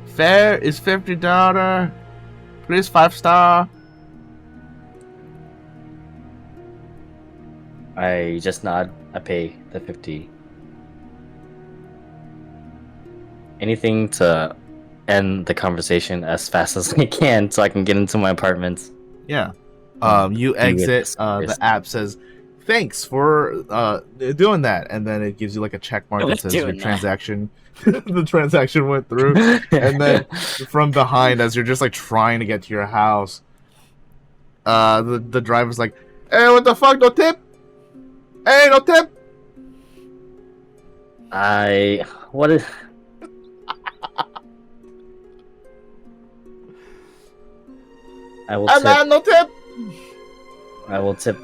"Fare is $50. Please 5-star."
I just nod. I pay the 50. Anything to end the conversation as fast as I can so I can get into my apartment.
Yeah. You exit. The app says, thanks for doing that, and then it gives you like a check mark that says your
Doing that.
transaction the transaction went through. And then from behind, as you're just like trying to get to your house, the driver's like, hey, what the fuck, no tip? Hey, no tip?
What is... I will
Hey
tip.
man, no tip?
I will tip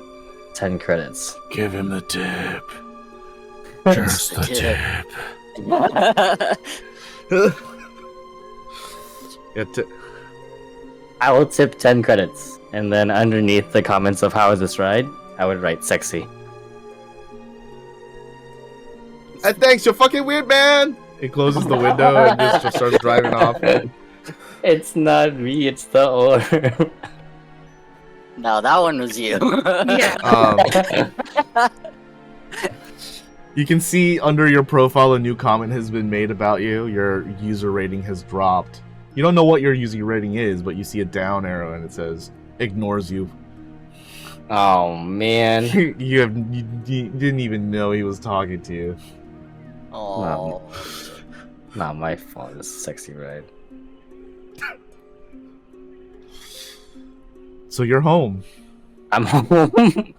10 credits.
Give him the tip.
Just the tip.
I will tip 10 credits, and then underneath the comments of how is this ride, I would write sexy.
Hey, thanks, you're fucking weird, man. It closes the window and just starts driving off.
It's not me, it's the orb.
No, that one was you.
Yeah.
You can see under your profile a new comment has been made about you. Your user rating has dropped. You don't know what your user rating is, but you see a down arrow and it says ignores you.
Oh man.
you didn't even know he was talking to you.
Oh.
Not my fault, it's a sexy ride.
So you're home.
I'm home.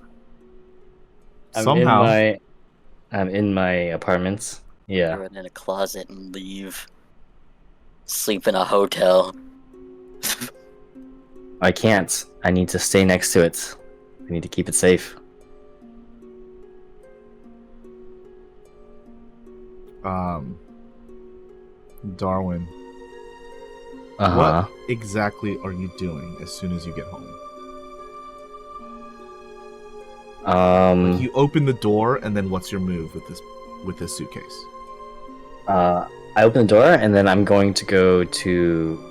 Somehow.
I'm in my apartment. Yeah.
Run in a closet and leave. Sleep in a hotel.
I can't. I need to stay next to it. I need to keep it safe.
Darwin,
Uh-huh.
what exactly are you doing as soon as you get home? Like you open the door, and then what's your move with this suitcase?
I open the door, and then I'm going to go to...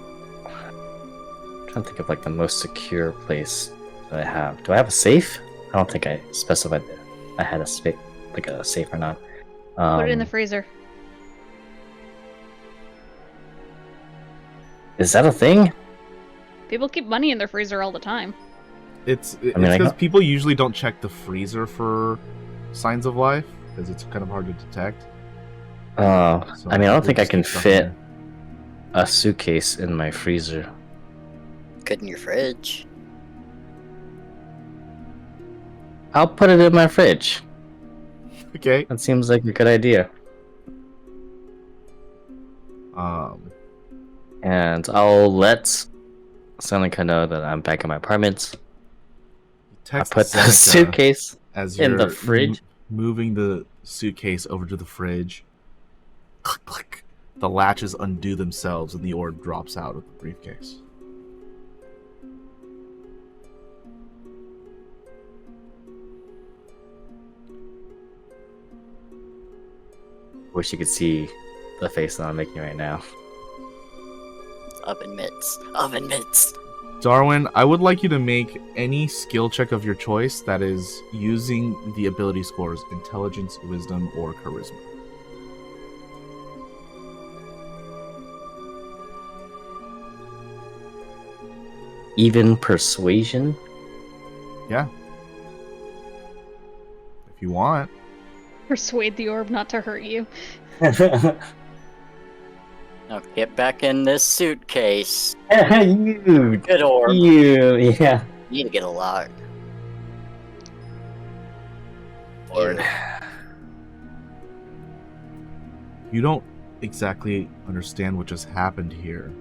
I'm trying to think of like the most secure place that I have. Do I have a safe? I don't think I specified that I had a safe or not.
Put it in the freezer.
Is that a thing?
People keep money in their freezer all the time.
It's
I
because
got-
people usually don't check the freezer for signs of life, because it's kind of hard to detect. So
I mean, I don't
people
think I
just
can
keep stuff
fit
in
a suitcase in my freezer.
Good in your fridge.
I'll put it in my fridge.
there. Okay.
That seems like a good idea. And I'll let Seneca know that I'm back in my apartment. I
Text
put the
Seneca
suitcase
as
in the
you're
fridge.
moving the suitcase over to the fridge. Click, click. The latches undo themselves, and the orb drops out of the briefcase.
Wish you could see the face that I'm making right now.
Oven mitts. Oven mitts.
Darwin, I would like you to make any skill check of your choice that is using the ability scores Intelligence, Wisdom, or Charisma.
Even persuasion?
Yeah. If you want.
Persuade the orb not to hurt you.
Now get back in this suitcase.
you,
Good orb.
yeah.
You need to get a lock.
Lord.
You don't exactly understand what just happened here.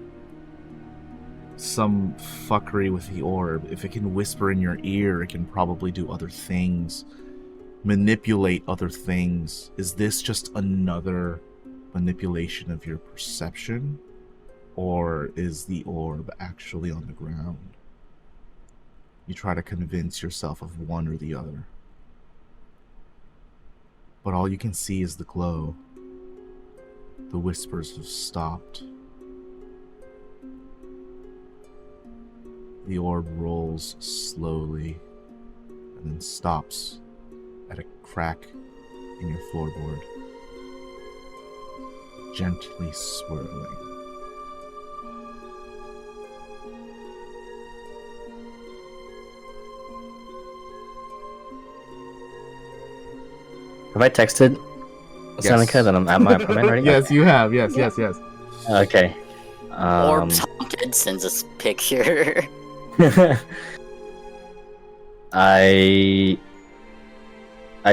Some fuckery with the orb. If it can whisper in your ear, it can probably do other things. Manipulate other things. Is this just another manipulation of your perception? Or is the orb actually on the ground? You try to convince yourself of one or the other. But all you can see is the glow. The whispers have stopped. The orb rolls slowly and then stops at a crack in your floorboard, gently swirling.
Have I texted
Yes.
Seneca that I'm at my apartment already?
Yes, you have. Yes.
Okay.
Orbs Haunted sends us a picture.
I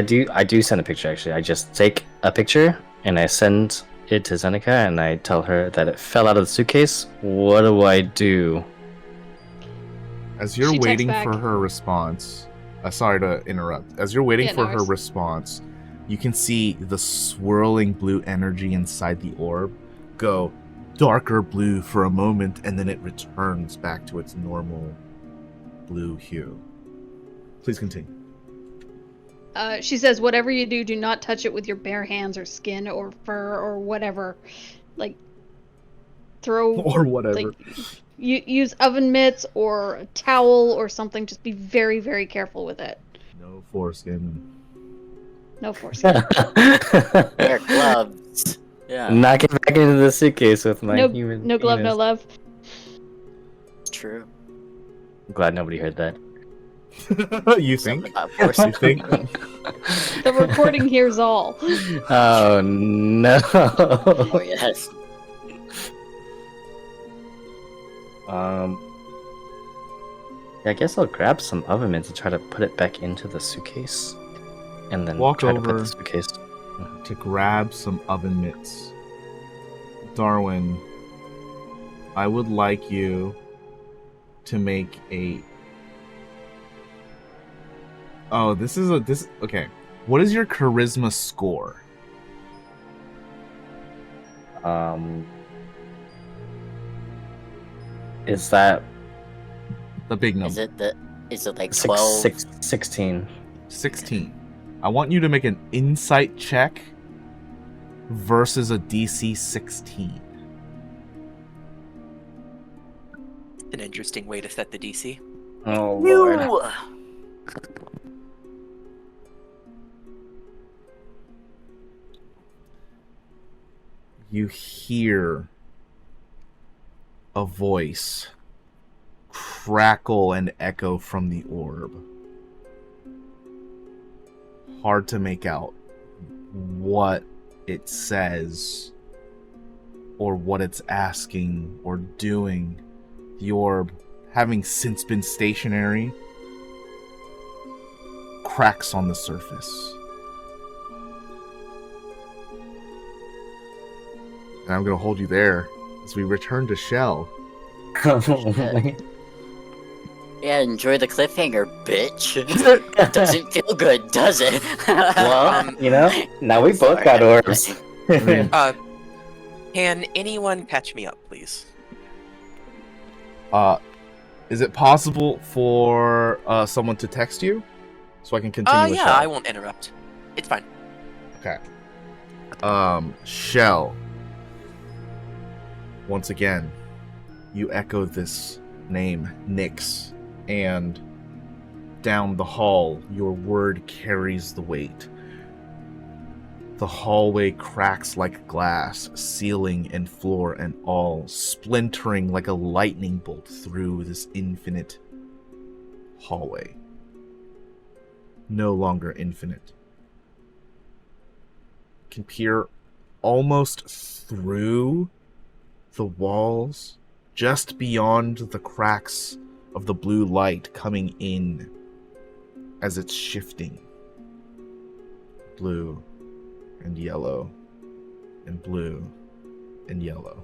do send a picture actually. I just take a picture and I send it to Seneca and I tell her that it fell out of the suitcase. What do I do?
As you're
She texts
waiting
back.
for her response, sorry to interrupt. As you're waiting
Yeah,
for
no
her
worries.
response, you can see the swirling blue energy inside the orb go darker blue for a moment, and then it returns back to its normal blue hue. Please continue.
She says, whatever you do, do not touch it with your bare hands or skin or fur or whatever. Like, throw...
Or whatever.
Like, use oven mitts or a towel or something. Just be very, very careful with it.
No foreskin.
No foreskin.
Wear gloves. Yeah,
Knock it back into the suitcase with my human.
no glove, no
penis.
love.
it's true.
I'm glad nobody heard that.
You
Something
think?
about
You
foreskin.
think?
The recording hears all.
Oh no.
Oh yes.
Yeah, I guess I'll grab some oven mitts and try to put it back into the suitcase, and then
Walk
try to put
over.
the suitcase.
To grab some oven mitts. Darwin, I would like you to make a... Oh, okay. What is your charisma score?
Is that
The big number.
Is it like 12?
16?
16. I want you to make an insight check versus a DC 16.
An interesting way to set the DC.
Oh lord.
No!
You hear a voice crackle and echo from the orb. Hard to make out what it says or what it's asking or doing. The orb, having since been stationary, cracks on the surface. And I'm going to hold you there as we return to Shell.
Yeah, enjoy the cliffhanger, bitch. Doesn't feel good, does it?
Well, now we both got orbs.
Can anyone catch me up, please?
Is it possible for someone to text you so I can continue with
Yeah,
Shell?
I won't interrupt. It's fine.
Okay. Shell. Once again, you echo this name, Nyx, and down the hall, your word carries the weight. The hallway cracks like glass, ceiling and floor and all, splintering like a lightning bolt through this infinite hallway. No longer infinite. You can peer almost through the walls, just beyond the cracks of the blue light coming in as it's shifting. Blue and yellow and blue and yellow.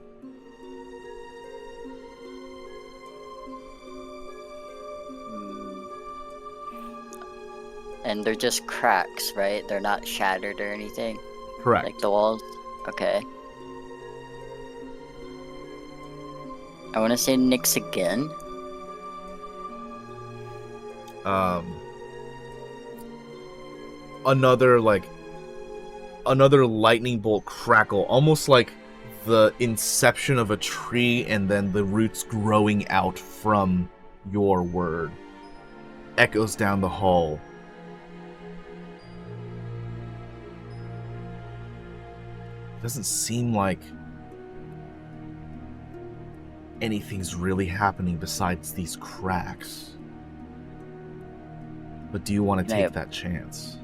And they're just cracks, right? They're not shattered or anything?
Correct.
Like the walls? Okay. I want to say Nyx again.
Another lightning bolt crackle, almost like the inception of a tree and then the roots growing out from your word, echoes down the hall. It doesn't seem like anything's really happening besides these cracks. But do you want to take that chance?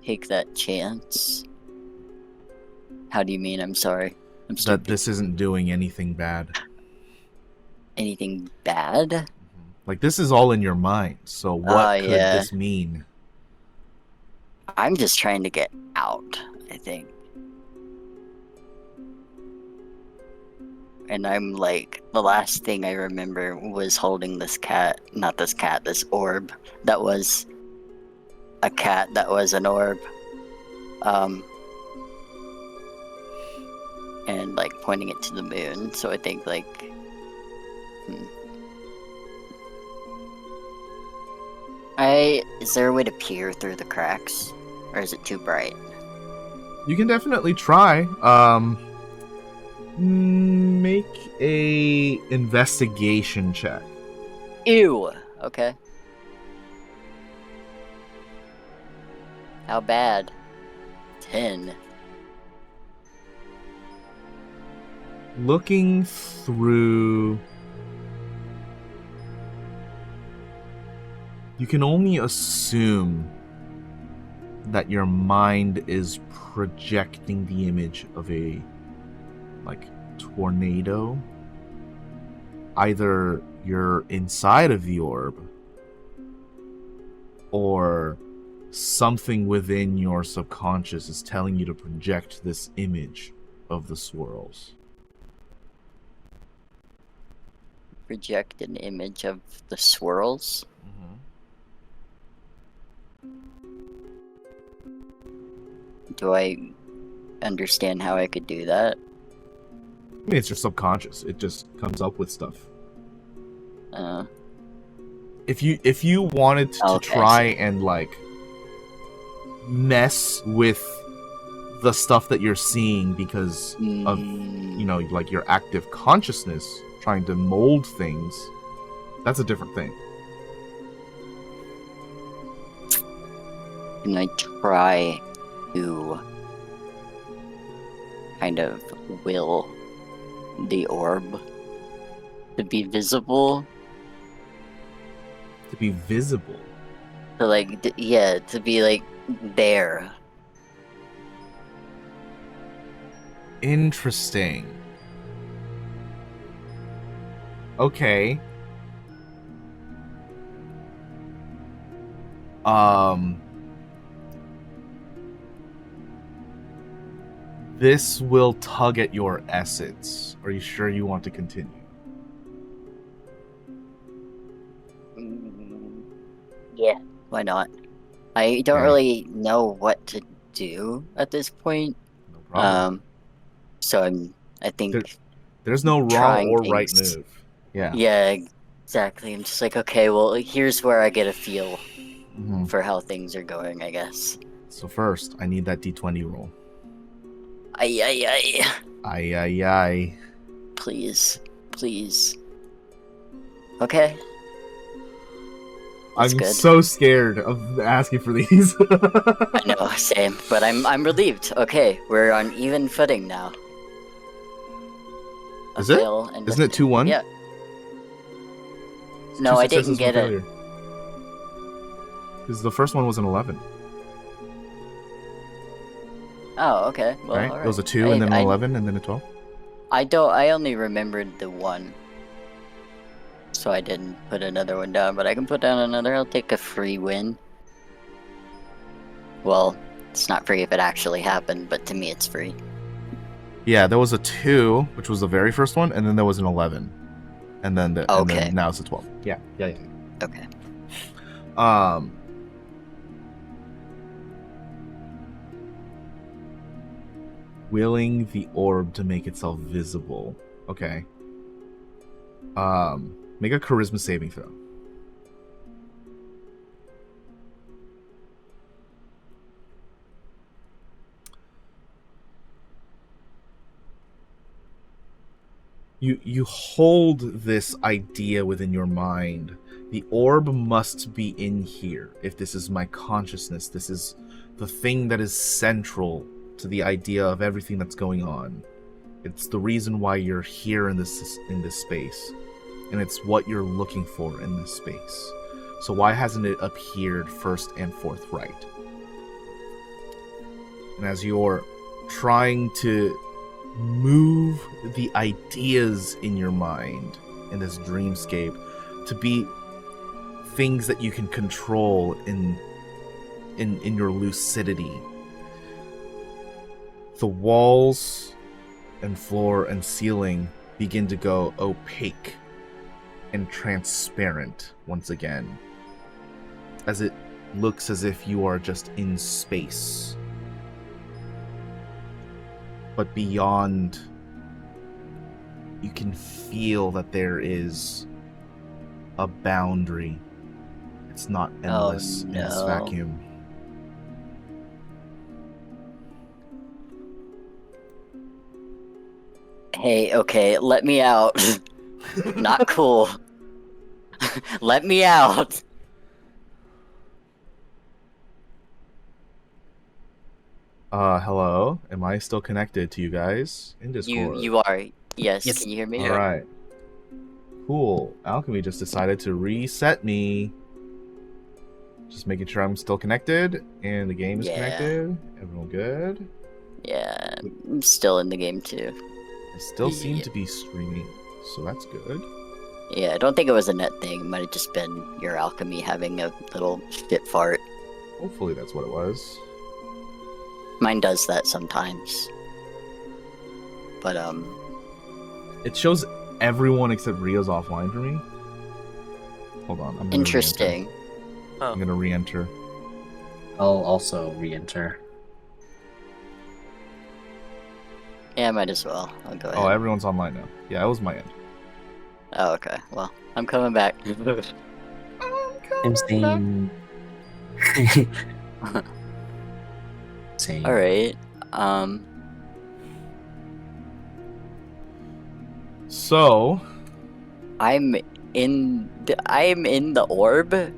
take that chance. How do you mean? I'm sorry. I'm
That
stupid.
this isn't doing anything bad.
Anything bad?
Like, this is all in your mind, so what could
Yeah.
this mean?
I'm just trying to get out, I think. And I'm like, the last thing I remember was holding this cat. Not this cat, this orb. That was a cat that was an orb. And like pointing it to the moon. So I think like... Is there a way to peer through the cracks? Or is it too bright?
You can definitely try. Make a investigation check.
Ew! Okay. How bad? 10.
Looking through... You can only assume that your mind is projecting the image of a, like, tornado. Either you're inside of the orb, or something within your subconscious is telling you to project this image of the swirls.
Project an image of the swirls? Do I understand how I could do that?
I mean, it's your subconscious. It just comes up with stuff. If you wanted to
Okay,
try and like mess with the stuff that you're seeing because of, you know, like your active consciousness trying to mold things, that's a different thing.
Can I try to kind of will the orb to be visible?
To be visible.
To like, yeah, to be like there.
Interesting. Okay. This will tug at your essence. Are you sure you want to continue?
Yeah, why not? I don't
Okay.
really know what to do at this point.
No problem.
So I think
There's no wrong
trying
or right
things.
move. Yeah.
Yeah, exactly. I'm just like, okay, well, here's where I get a feel
Mhm.
for how things are going, I guess.
So first, I need that D20 roll.
Ay, ay, ay.
Ay, ay, ay.
Please. Please. Okay.
I'm
That's good.
so scared of asking for these.
I know, same. But I'm relieved. Okay, we're on even footing now. A
Is it?
fail and
Isn't it 2-1?
Yeah.
It's
No,
two
I didn't
successes,
get
one
it.
failure. Because the first one was an 11,
Oh, okay. Well,
right?
alright.
It was a 2 and then an 11 and then a 12.
I only remembered the one. So I didn't put another one down, but I can put down another. I'll take a free win. Well, it's not free if it actually happened, but to me it's free.
Yeah, there was a 2, which was the very first one, and then there was an 11. And then and
Okay.
then now it's a 12. Yeah.
Okay.
Willing the orb to make itself visible. Okay. Make a charisma saving throw. You hold this idea within your mind. The orb must be in here. If this is my consciousness, this is the thing that is central to the idea of everything that's going on. It's the reason why you're here in this space, and it's what you're looking for in this space. So why hasn't it appeared first and forthright? And as you're trying to move the ideas in your mind in this dreamscape to be things that you can control in your lucidity, the walls and floor and ceiling begin to go opaque and transparent once again, as it looks as if you are just in space. But beyond, you can feel that there is a boundary. It's not endless in this vacuum.
Hey, okay, let me out. Not cool. Let me out.
Hello? Am I still connected to you guys in Discord?
You are. Yes.
Yes.
Can you hear me?
All right. Cool. Alchemy just decided to reset me. Just making sure I'm still connected and the game is connected. Everyone good?
Yeah, I'm still in the game too.
I still seem to be streaming, so that's good.
Yeah, I don't think it was a net thing. It might have just been your alchemy having a little shit fart.
Hopefully that's what it was.
Mine does that sometimes. But
It shows everyone except Rio's offline for me. Hold on. I'm gonna
interesting.
Re-enter. I'm gonna re-enter.
I'll also re-enter.
Yeah, might as well. I'll go ahead.
Oh, everyone's online now. Yeah, that was my end.
Oh, okay. Well, I'm coming back.
I'm staying. Same.
All right.
So,
I'm in the orb,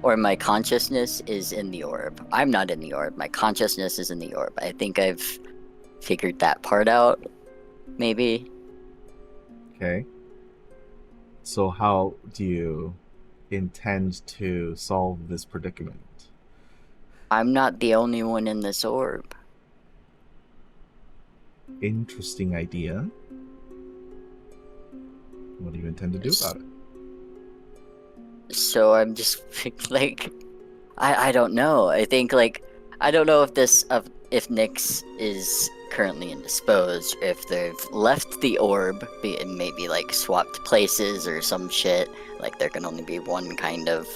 or my consciousness is in the orb. I'm not in the orb. My consciousness is in the orb. I think I've figured that part out. Maybe.
okay. So how do you intend to solve this predicament?
I'm not the only one in this orb.
Interesting idea. What do you intend to do about it?
So I'm just like, I don't know. I think like, I don't know if if Nyx is currently indisposed, if they've left the orb and maybe like swapped places or some shit. Like there can only be one kind of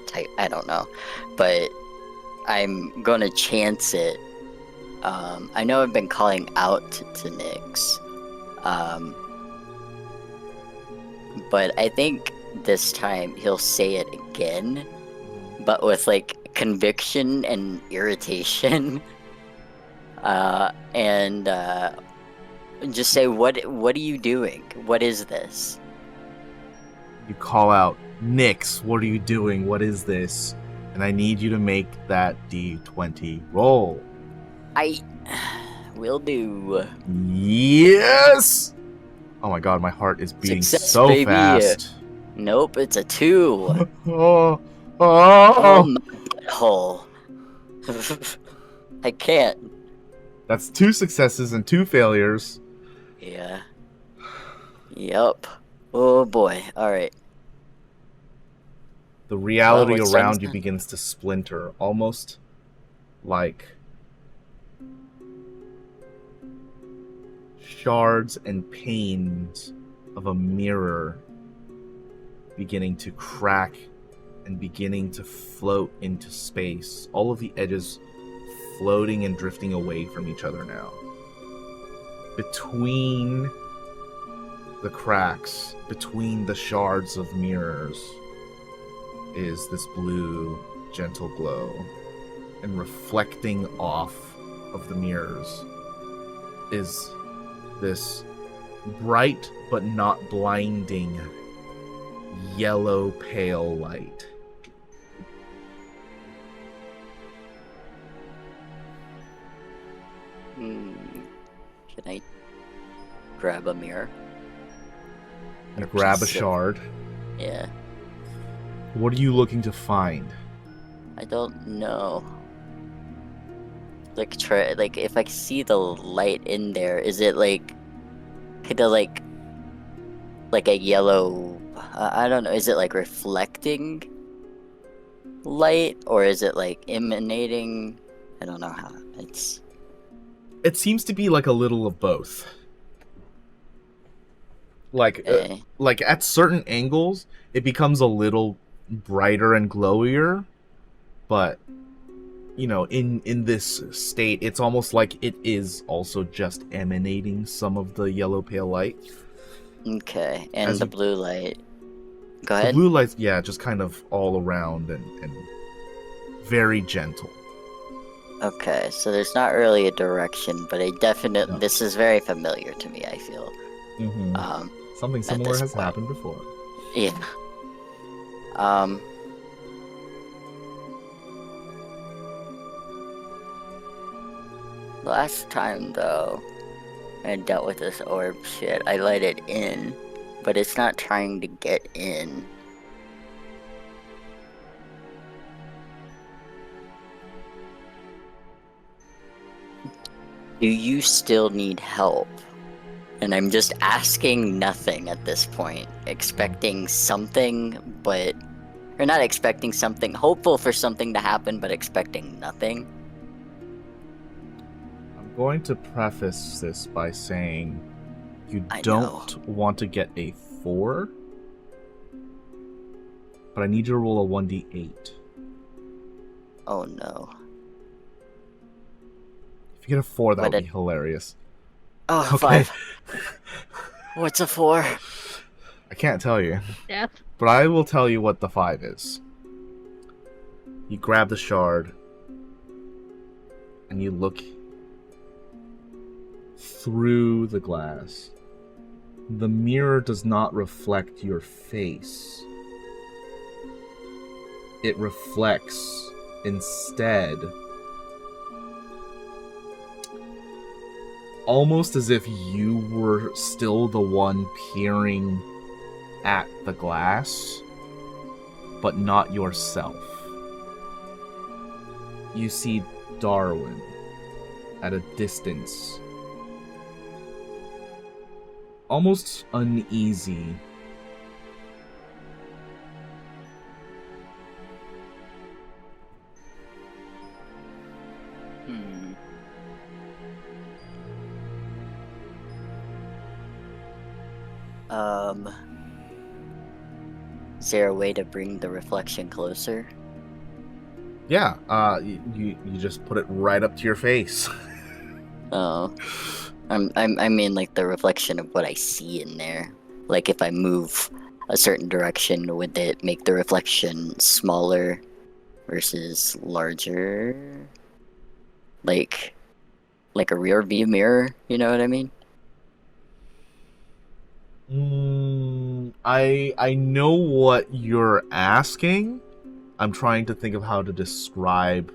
type. I don't know, but I'm gonna chance it. I know I've been calling out to Nyx, but I think this time he'll say it again, but with like conviction and irritation, and just say, what are you doing? What is this?
You call out, Nyx, what are you doing? What is this? And I need you to make that D20 roll.
I will do.
Yes! Oh my god, my heart is beating
Success,
so
baby.
fast.
Nope, it's a 2.
Oh,
Oh my butthole. I can't.
That's 2 successes and 2 failures.
Yeah. Yup. Oh boy. Alright.
The reality
Well, what's
around you
next?
begins to splinter, almost like shards and panes of a mirror beginning to crack and beginning to float into space. All of the edges floating and drifting away from each other now. Between the cracks, between the shards of mirrors, is this blue, gentle glow. And reflecting off of the mirrors is this bright but not blinding yellow pale light.
Can I grab a mirror?
You
Or
grab a
piece of-
shard.
Yeah.
What are you looking to find?
I don't know. like try like if I see the light in there, is it like kind of like a yellow? I don't know. Is it like reflecting light, or is it like emanating? I don't know how it's.
It seems to be like a little of both. Like at certain angles, it becomes a little brighter and glowier, but you know, in this state, it's almost like it is also just emanating some of the yellow pale light.
Okay, and
As
the
you-
blue light. Go
The
ahead.
blue lights, yeah, just kind of all around and very gentle.
Okay, so there's not really a direction, but I definitely
No.
this is very familiar to me. I feel.
Mm-hmm. Something
at
similar
this
has
point.
happened before.
Yeah. Last time though, I dealt with this orb shit. I let it in, but it's not trying to get in. Do you still need help? And I'm just asking nothing at this point, expecting something, but or not expecting something, hopeful for something to happen, but expecting nothing.
I'm going to preface this by saying you
I
don't want to get a 4, but I need you to roll a 1d8.
Oh no.
If you get a 4, that
But
would be hilarious.
Oh,
Okay.
5. What's a 4?
I can't tell you,
Death.
but I will tell you what the 5 is. You grab the shard, and you look through the glass. The mirror does not reflect your face. It reflects, instead, almost as if you were still the one peering at the glass, but not yourself. You see Darwin at a distance, almost uneasy.
Hmm. Is there a way to bring the reflection closer?
Yeah, you just put it right up to your face.
Oh. I mean like the reflection of what I see in there. Like if I move a certain direction, would it make the reflection smaller versus larger? Like a rear view mirror, you know what I mean?
I know what you're asking. I'm trying to think of how to describe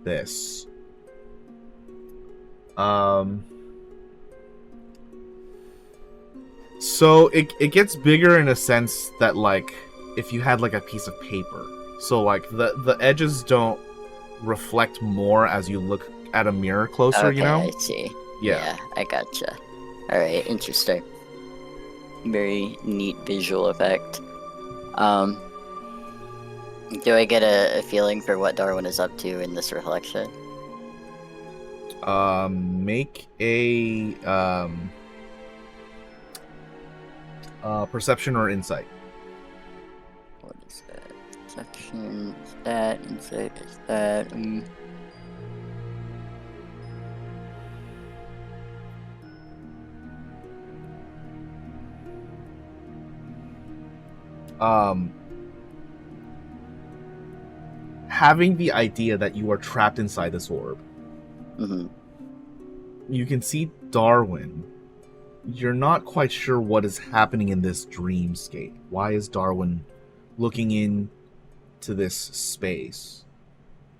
this. So it gets bigger in a sense that, like, if you had like a piece of paper. So like the edges don't reflect more as you look at a mirror closer,
Okay,
you know?
I see.
Yeah.
I gotcha. Alright, interesting. Very neat visual effect. Do I get a feeling for what Darwin is up to in this reflection?
Make a perception or insight.
What is that? Section is that, insight is that.
Having the idea that you are trapped inside this orb,
Mm-hmm.
you can see Darwin. You're not quite sure what is happening in this dreamscape. Why is Darwin looking into this space?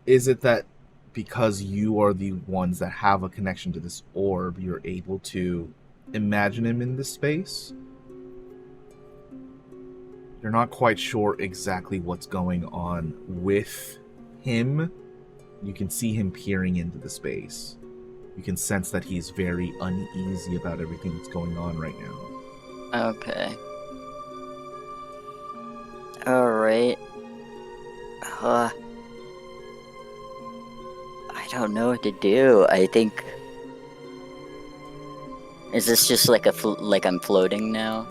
Is it that because you are the ones that have a connection to this orb, you're able to imagine him in this space? You're not quite sure exactly what's going on with him. You can see him peering into the space. You can sense that he's very uneasy about everything that's going on right now.
Okay. Alright. I don't know what to do. I think... Is this just like like I'm floating now?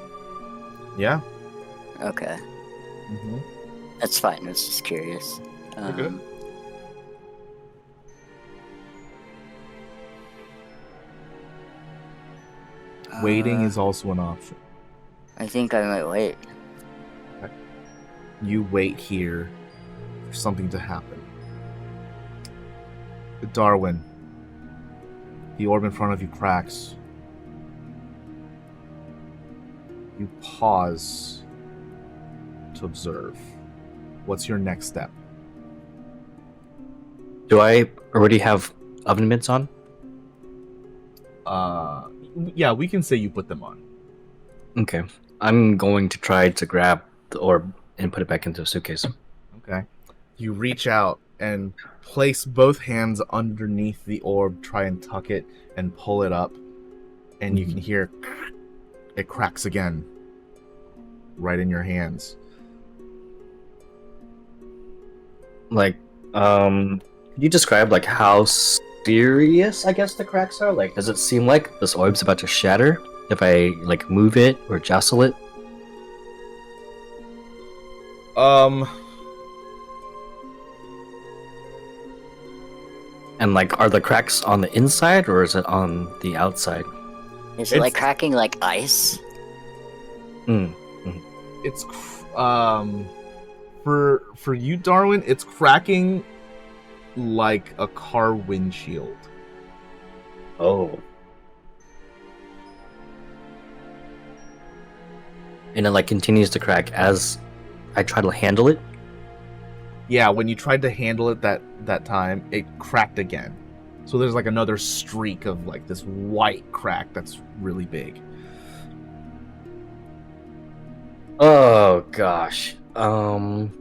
Yeah.
Okay.
Mm-hmm.
That's fine, I was just curious.
You're good. Waiting is also an option.
I think I might wait.
You wait here for something to happen. Darwin, the orb in front of you cracks. You pause to observe. What's your next step?
Do I already have oven mitts on?
Yeah, we can say you put them on.
Okay. I'm going to try to grab the orb and put it back into a suitcase.
Okay. You reach out and place both hands underneath the orb, try and tuck it and pull it up, and you can hear it cracks again right in your hands.
Like, could you describe like how serious I guess the cracks are? Like, does it seem like this orb's about to shatter if I like move it or jostle it? And like, are the cracks on the inside or is it on the outside?
Is it like cracking like ice?
It's for you, Darwin, it's cracking like a car windshield.
Oh. And it like continues to crack as I try to handle it?
Yeah, when you tried to handle it that time, it cracked again. So there's like another streak of like this white crack that's really big.
Oh gosh. I'm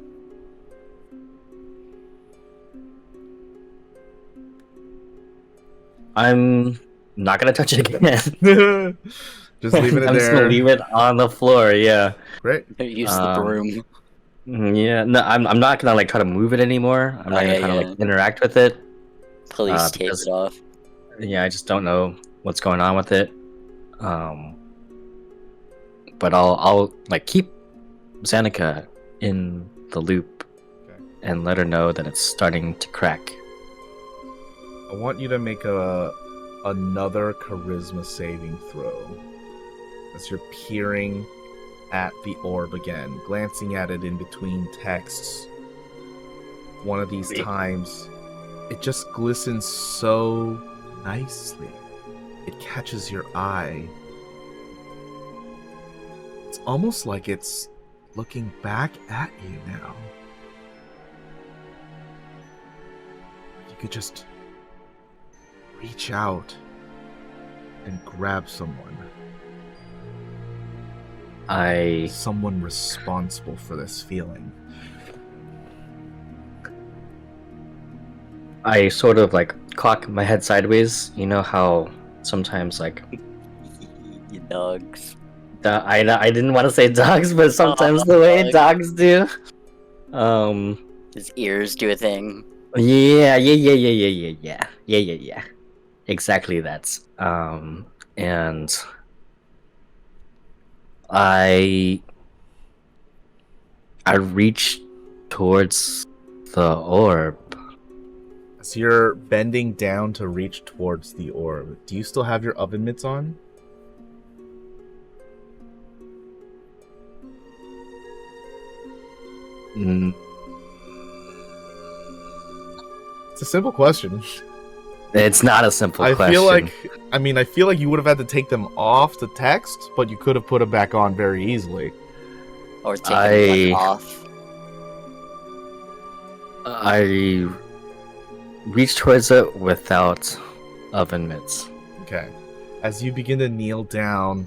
not gonna touch it again.
Just leave it
I'm just
there.
gonna leave it on the floor, yeah.
Great.
Use the broom.
Yeah, no, I'm not gonna like try to move it anymore. I'm not gonna try to like interact with it.
Please take
because,
it off.
Yeah, I just don't know what's going on with it. But I'll like keep Zanika in the loop and let her know that it's starting to crack.
I want you to make another charisma saving throw as you're peering at the orb again, glancing at it in between texts. One of these times, it just glistens so nicely. It catches your eye. It's almost like it's looking back at you now. You could just reach out and grab someone. Someone responsible for this feeling.
I sort of like cock my head sideways. You know how sometimes like
You dogs.
I didn't want to say dogs, but sometimes the way dogs do.
His ears do a thing.
Yeah. Exactly that. And I reach towards the orb.
As you're bending down to reach towards the orb, do you still have your oven mitts on? It's a simple question.
It's not a simple question.
I feel like you would have had to take them off to text, but you could have put them back on very easily.
Or take them off.
I reach towards it without oven mitts.
Okay. As you begin to kneel down,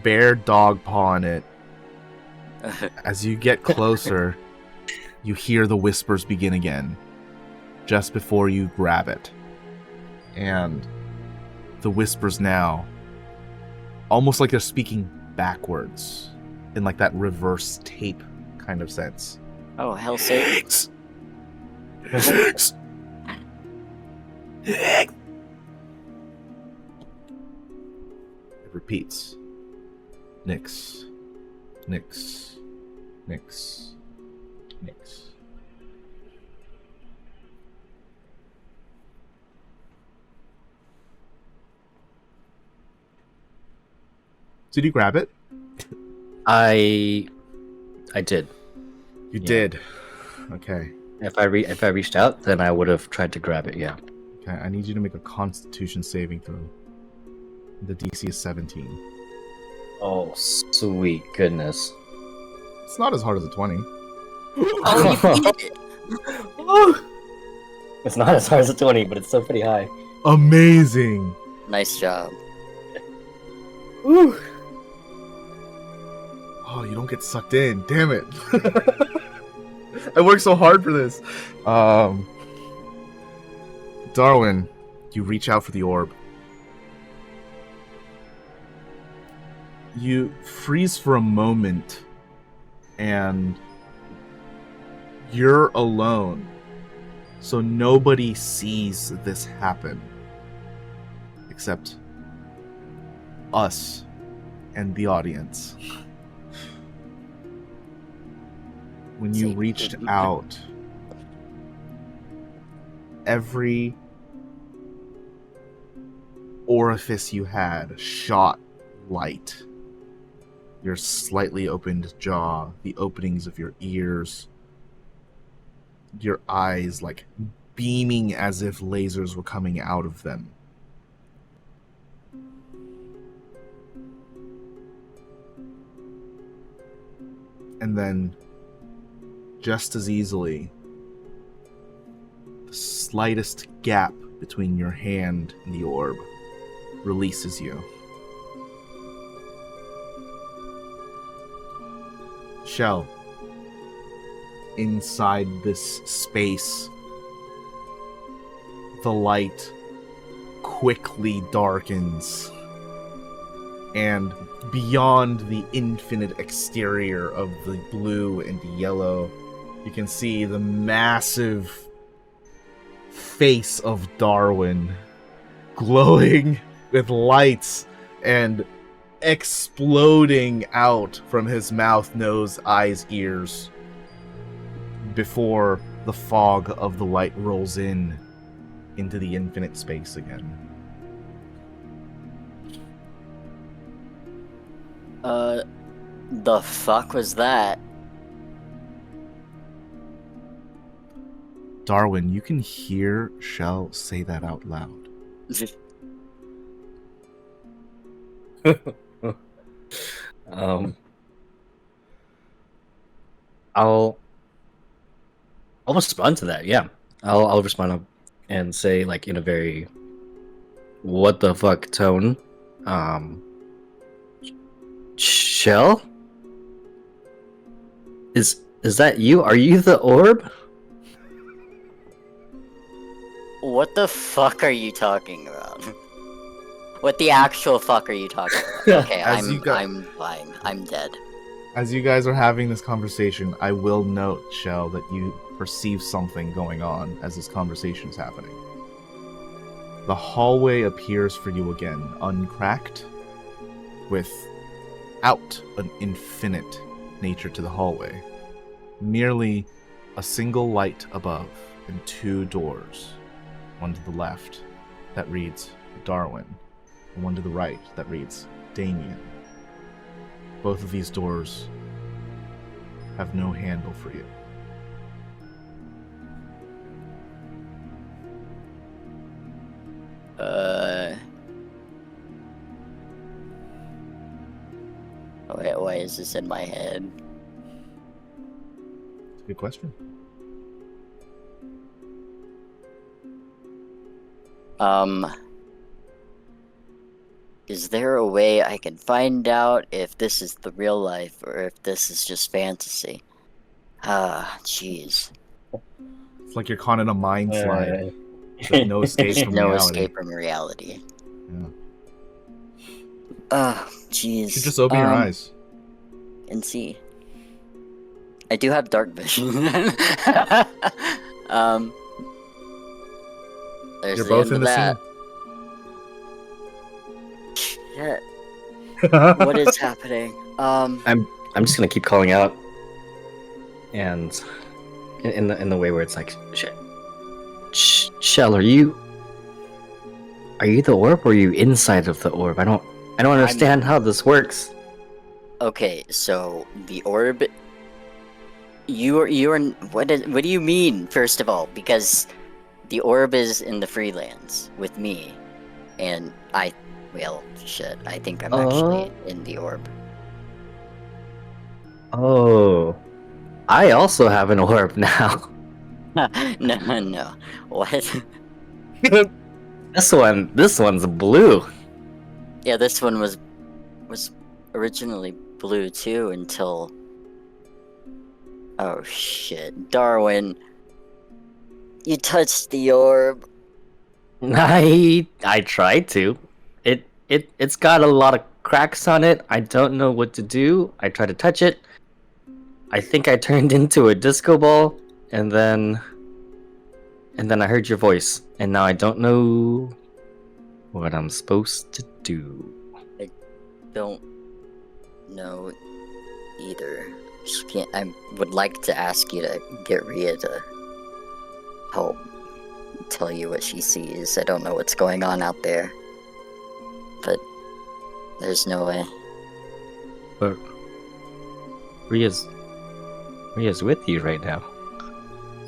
bare dog paw on it, as you get closer, you hear the whispers begin again. just before you grab it. And the whispers now, almost like they're speaking backwards, in like that reverse tape kind of sense.
Oh, hell sake.
Hicks! Hicks! Hicks! It repeats. Nix. Nix. Nix. Nix. Did you grab it?
I did.
You
Yeah.
did. Okay.
If I reached out, then I would have tried to grab it. Yeah.
Okay, I need you to make a Constitution saving throw. The DC is 17.
Oh, sweet goodness.
It's not as hard as a 20.
Oh, you beat it!
It's not as hard as a 20, but it's still pretty high.
Amazing!
Nice job.
Woo.
Oh, you don't get sucked in. Damn it. I worked so hard for this. Darwin, you reach out for the orb. You freeze for a moment, and you're alone. So nobody sees this happen. Except us and the audience. When you reached out, every orifice you had shot light. Your slightly opened jaw, the openings of your ears, your eyes like beaming as if lasers were coming out of them. And then, just as easily, the slightest gap between your hand and the orb releases you. Shell, inside this space, the light quickly darkens, and beyond the infinite exterior of the blue and yellow, you can see the massive face of Darwin glowing with lights and exploding out from his mouth, nose, eyes, ears before the fog of the light rolls in into the infinite space again.
The fuck was that?
Darwin, you can hear Shell say that out loud.
I'll respond to that. Yeah, I'll respond up and say, like, in a very what the fuck tone. Shell, is that you? Are you the orb?
What the fuck are you talking about? What the actual fuck are you talking about? Okay,
As you got-
I'm fine. I'm dead.
As you guys are having this conversation, I will note, Shell, that you perceive something going on as this conversation is happening. The hallway appears for you again, uncracked, without an infinite nature to the hallway. Merely a single light above and two doors. One to the left that reads Darwin, and one to the right that reads Damien. Both of these doors have no handle for you.
Why is this in my head?
It's a good question.
Is there a way I can find out if this is the real life or if this is just fantasy? Ah, jeez.
It's like you're caught in a mind slide.
Uh,
With no escape
There's
from
no
reality.
escape from reality.
Yeah.
Jeez.
You should just open your eyes.
And see. I do have dark vision. There's
You're
the
both
end
in
of
the
that. Shit.
scene.
What is happening?
I'm just gonna keep calling out, and in the way where it's like, Shell, are you the orb, or are you inside of the orb? I don't understand how this works.
Okay, so the orb. You're. What do you mean? First of all, because the orb is in the freelands with me, and well, shit. I think I'm actually in the orb.
Oh, I also have an orb now.
No. What?
This one's blue.
Yeah, this one was originally blue too until. Oh shit, Darwin! You touched the orb.
I tried to. It's got a lot of cracks on it. I don't know what to do. I tried to touch it. I think I turned into a disco ball, and then I heard your voice, and now I don't know what I'm supposed to do.
I don't know either. I would like to ask you to get Ryia to help tell you what she sees. I don't know what's going on out there, but there's no way.
But Rhea's with you right now.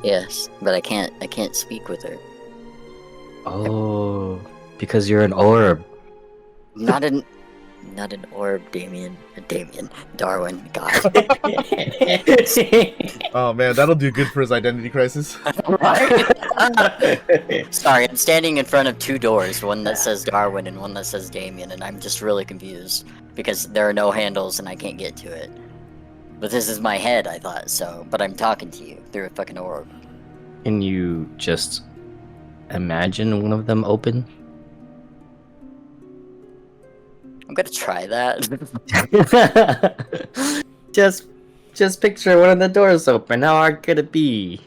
Yes, but I can't speak with her.
Oh, because you're an orb.
Not an orb, Darwin. God.
Oh man, that'll do good for his identity crisis.
Sorry, I'm standing in front of two doors, one that says Darwin and one that says Damien, and I'm just really confused because there are no handles and I can't get to it. But this is my head, I thought so. But I'm talking to you through a fucking orb.
Can you just imagine one of them open?
I'm gonna try that.
just picture one of the doors open. How hard could it be?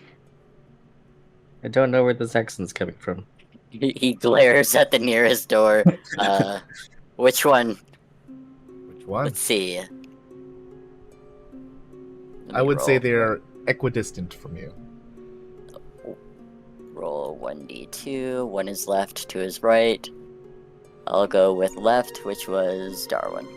I don't know where this accent's coming from.
He glares at the nearest door. Which one?
Which one?
Let's see. Let
I
me
would say
roll.
they're equidistant from you.
Roll 1d2. One is left, two is right. I'll go with left, which was Darwin.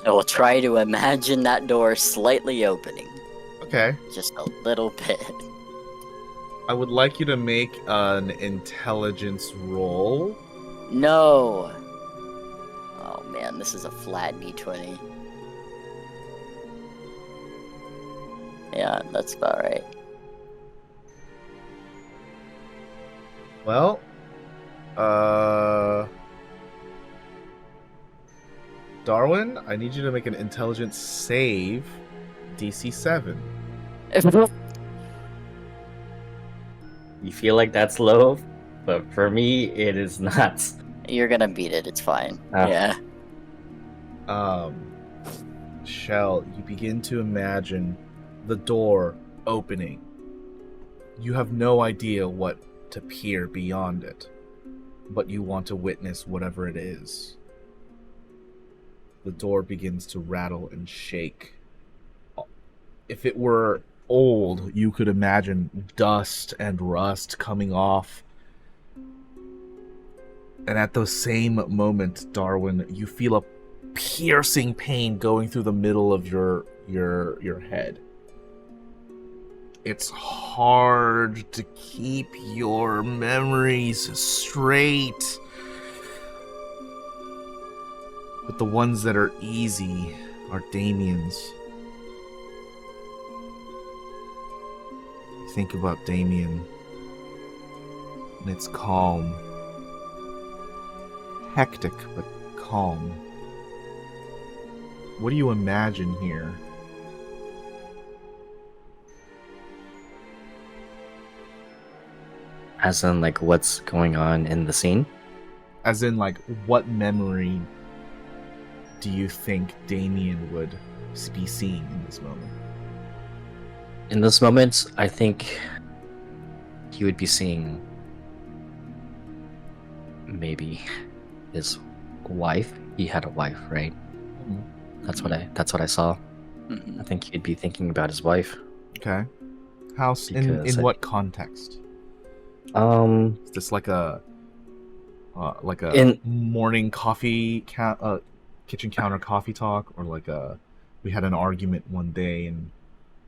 I will try to imagine that door slightly opening.
Okay.
Just a little bit.
I would like you to make an intelligence roll.
No! Oh man, this is a flat d20. Yeah, that's about right.
Well, Darwin, I need you to make an intelligence save, DC 7.
You feel like that's low, but for me, it is not.
You're gonna beat it, it's fine.
Oh.
Yeah.
Shell, you begin to imagine the door opening. You have no idea what to peer beyond it, but you want to witness whatever it is. The door begins to rattle and shake. If it were old, you could imagine dust and rust coming off. And at the same moment, Darwin, you feel a piercing pain going through the middle of your head. It's hard to keep your memories straight. But the ones that are easy are Damien's. You think about Damien, and it's calm. Hectic, but calm. What do you imagine here?
As in, like, what's going on in the scene?
As in, like, what memory do you think Damien would be seeing in this moment?
In this moment, I think he would be seeing maybe his wife. He had a wife, right? That's what I saw.
Mhm.
I think he'd be thinking about his wife.
Okay. How in
Because
what context?
Um,
Is this like a
In-
morning coffee kitchen counter coffee talk, or like we had an argument one day and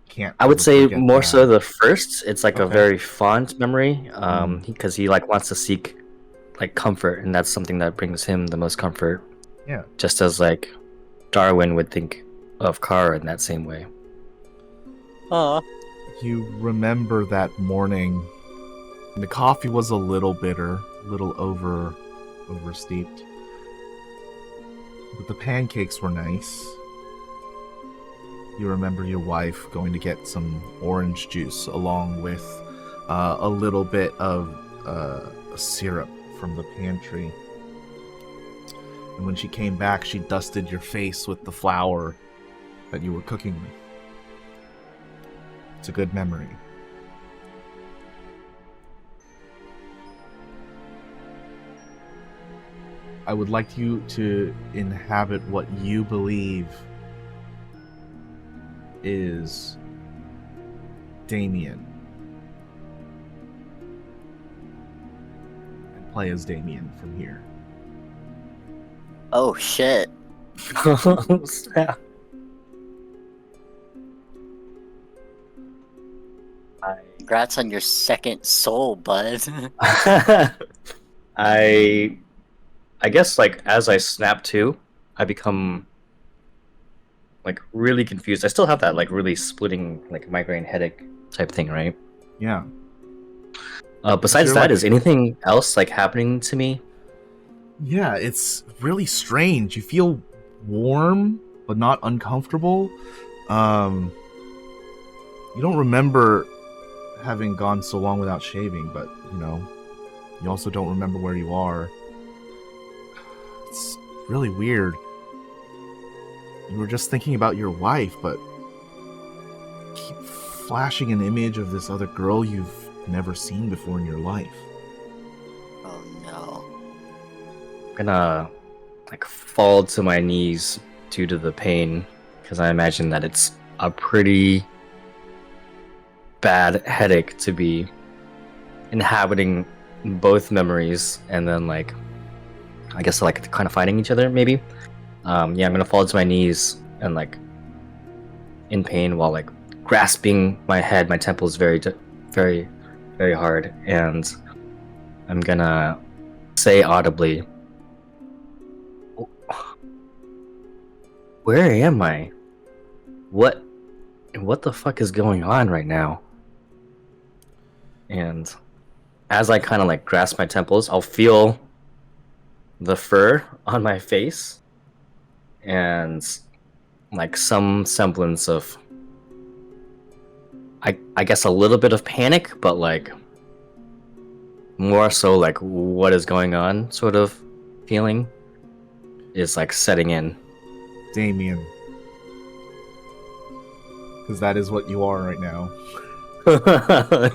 can't
I would
ever
say
forget
more
that?
so the first. It's like a
Okay.
very fond memory.
Mm.
Because he like wants to seek like comfort, and that's something that brings him the most comfort.
Yeah.
Just as like Darwin would think of Kara in that same way.
Aw.
You remember that morning. The coffee was a little bitter, a little oversteeped. But the pancakes were nice. You remember your wife going to get some orange juice along with a little bit of syrup from the pantry. And when she came back, she dusted your face with the flour that you were cooking with. It's a good memory. I would like you to inhabit what you believe is Damien. And play as Damien from here.
Oh shit.
Snap.
Congrats on your second soul, bud.
I guess like as I snap to, I become like really confused. I still have that like really splitting like migraine headache type thing, right?
Yeah.
Besides
You're
that,
like-
is anything else like happening to me?
Yeah, it's really strange. You feel warm, but not uncomfortable. You don't remember having gone so long without shaving, but, you know, you also don't remember where you are. It's really weird. You were just thinking about your wife, but keep flashing an image of this other girl you've never seen before in your life.
Oh no.
I'm gonna like fall to my knees due to the pain because I imagine that it's a pretty bad headache to be inhabiting both memories and then like I guess like kind of fighting each other maybe. Yeah, I'm gonna fall to my knees and like in pain while like grasping my head. My temple is very very hard, and I'm gonna say audibly, where am I? What the fuck is going on right now? And as I kind of like grasp my temples, I'll feel the fur on my face and like some semblance of I guess a little bit of panic, but like more so like what is going on sort of feeling is like setting in.
Damien. Because that is what you are right now.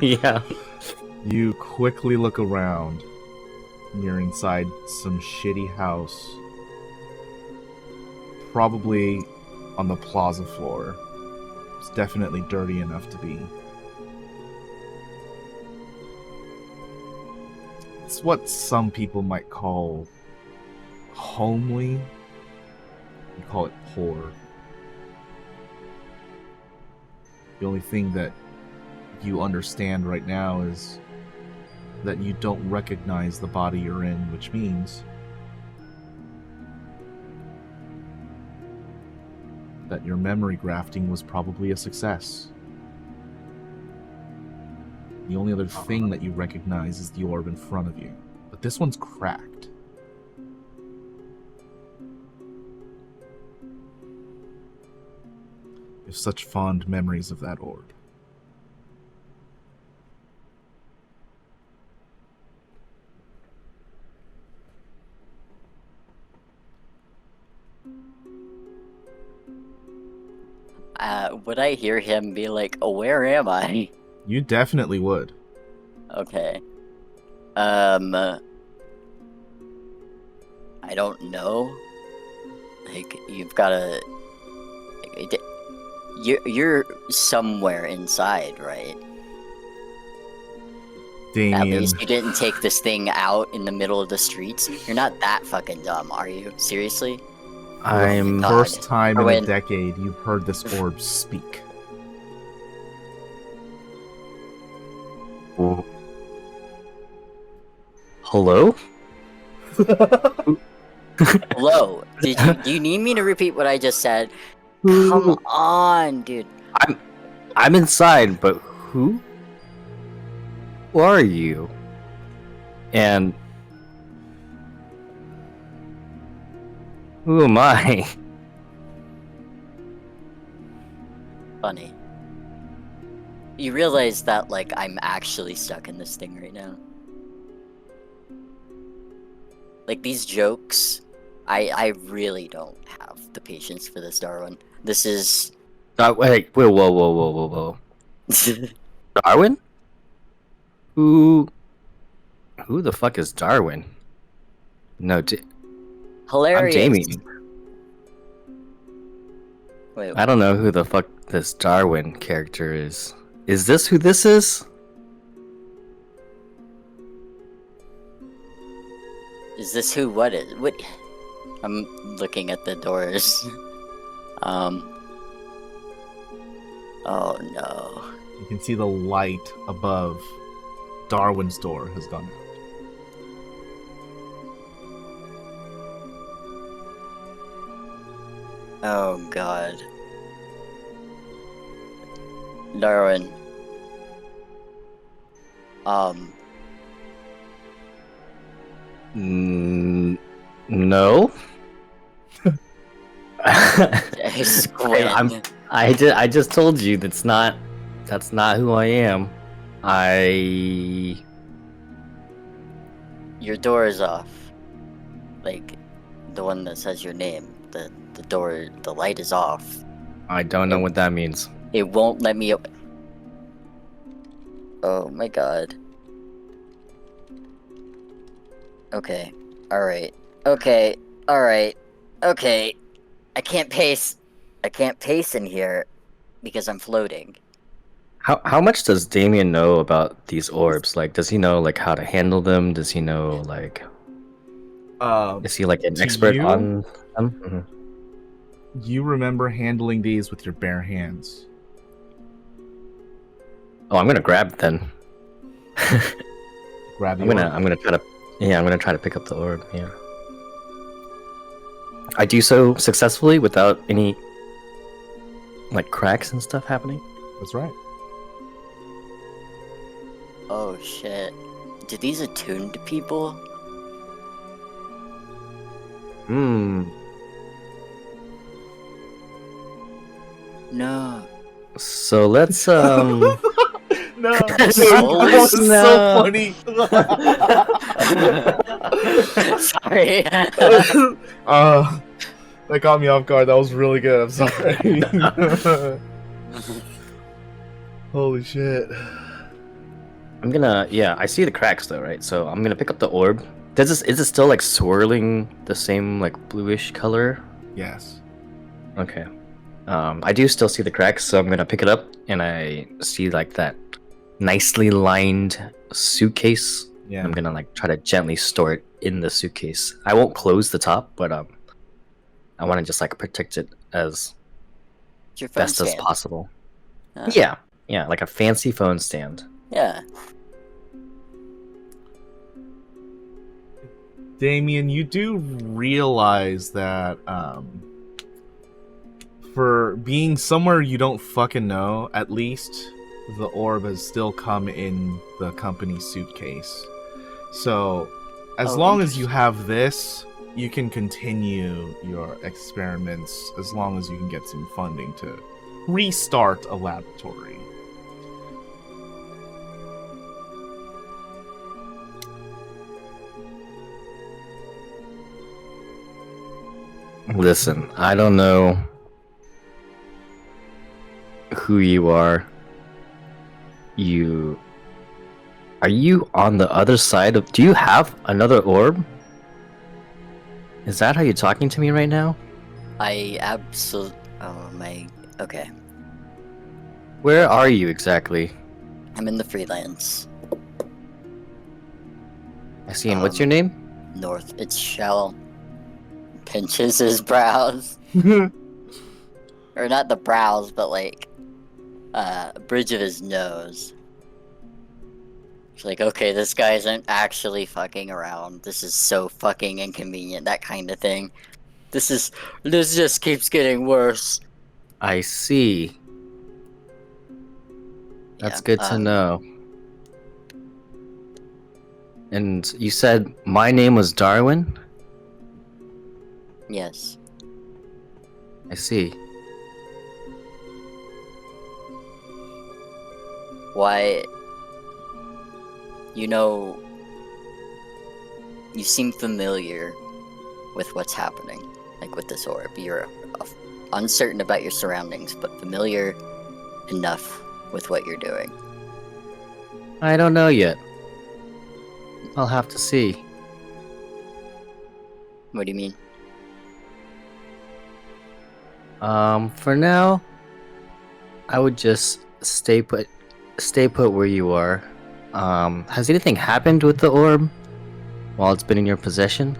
Yeah.
You quickly look around. You're inside some shitty house. Probably on the plaza floor. It's definitely dirty enough to be. It's what some people might call homely. You call it poor. The only thing that you understand right now is that you don't recognize the body you're in, which means that your memory grafting was probably a success. The only other thing that you recognize is the orb in front of you. But this one's cracked. You have such fond memories of that orb.
Would I hear him be like, "Oh, where am I?"
You definitely would.
Okay. I don't know. Like, you've gotta. You're somewhere inside, right? At
Damien.
least you didn't take this thing out in the middle of the streets. You're not that fucking dumb, are you? Seriously?
I'm
God.
First time in
Darwin.
a decade you've heard this orb speak.
Hello?
Hello. Do you need me to repeat what I just said? Come on, dude.
I'm inside, but who? Who are you? And who am I?
Funny. You realize that, like, I'm actually stuck in this thing right now. Like, these jokes, I really don't have the patience for this, Darwin. This is...
Wait, whoa. Darwin? Who the fuck is Darwin? No, I'm
hilarious.
Jamie.
Wait,
I don't know who the fuck this Darwin character is. Is this who this is?
is this who? What is? What? I'm looking at the doors. Oh no.
You can see the light above Darwin's door has gone out.
Oh god. Darwin.
No.
Squid.
I just told you that's not who I am.
Your door is off. Like, the one that says your name. The door, the light is off.
I don't know what that means.
It won't let me... Oh my god. Okay. Alright. Okay. Alright. Okay. I can't pace. I can't pace in here because I'm floating.
How much does Damien know about these orbs? Like, does he know like how to handle them? Does he know like? Is he like an
to
expert
you?
on them? Mhm.
You remember handling these with your bare hands.
Oh, I'm gonna grab it then.
Grab the
I'm
orb.
gonna try to. Yeah, I'm gonna try to pick up the orb. Yeah. I do so successfully without any like cracks and stuff happening.
That's right.
Oh shit. Do these attune to people?
Hmm.
No.
So let's
No, dude,
Souls?
that was so
No.
funny.
Sorry.
That got me off guard. That was really good. I'm sorry. Holy shit.
I'm gonna, yeah, I see the cracks though, right? So I'm gonna pick up the orb. Is it still like swirling the same like bluish color?
Yes.
Okay. I do still see the cracks, so I'm gonna pick it up, and I see like that nicely lined suitcase.
Yeah.
I'm gonna like try to gently store it in the suitcase. I won't close the top, but I want to just like protect it as
It's your phone
best as
stand.
possible.
Uh,
Yeah, like a fancy phone stand.
Yeah.
Damien, you do realize that for being somewhere you don't fucking know, at least the orb has still come in the company suitcase. So, as
Oh,
long as you have this, you can continue your experiments as long as you can get some funding to restart a laboratory.
Listen, I don't know who you are. Are you on the other side of... Do you have another orb? Is that how you're talking to me right now?
I absolutely. Oh my. Okay.
Where are you exactly?
I'm in the freelance.
I see. And what's your name?
North. It's Shell. Pinches his brows. Or not the brows, but like, bridge of his nose. It's like, okay, this guy isn't actually fucking around. This is so fucking inconvenient, that kind of thing. This just keeps getting worse.
I see. That's good to know. And you said my name was Darwin?
Yes.
I see.
Why? You know, you seem familiar with what's happening, like with this orb. You're uncertain about your surroundings, but familiar enough with what you're doing.
I don't know yet. I'll have to see.
What do you mean?
For now, I would just stay put where you are. Has anything happened with the orb while it's been in your possession?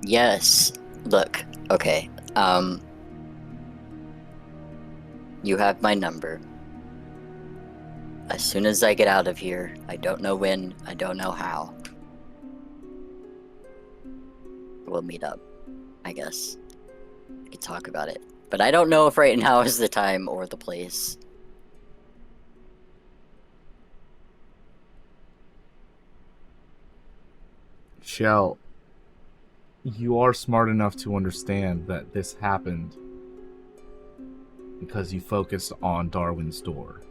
Yes. Look, okay. You have my number. As soon as I get out of here, I don't know when, I don't know how. We'll meet up, I guess. We can talk about it. But I don't know if right now is the time or the place.
Shell, you are smart enough to understand that this happened because you focused on Darwin's door.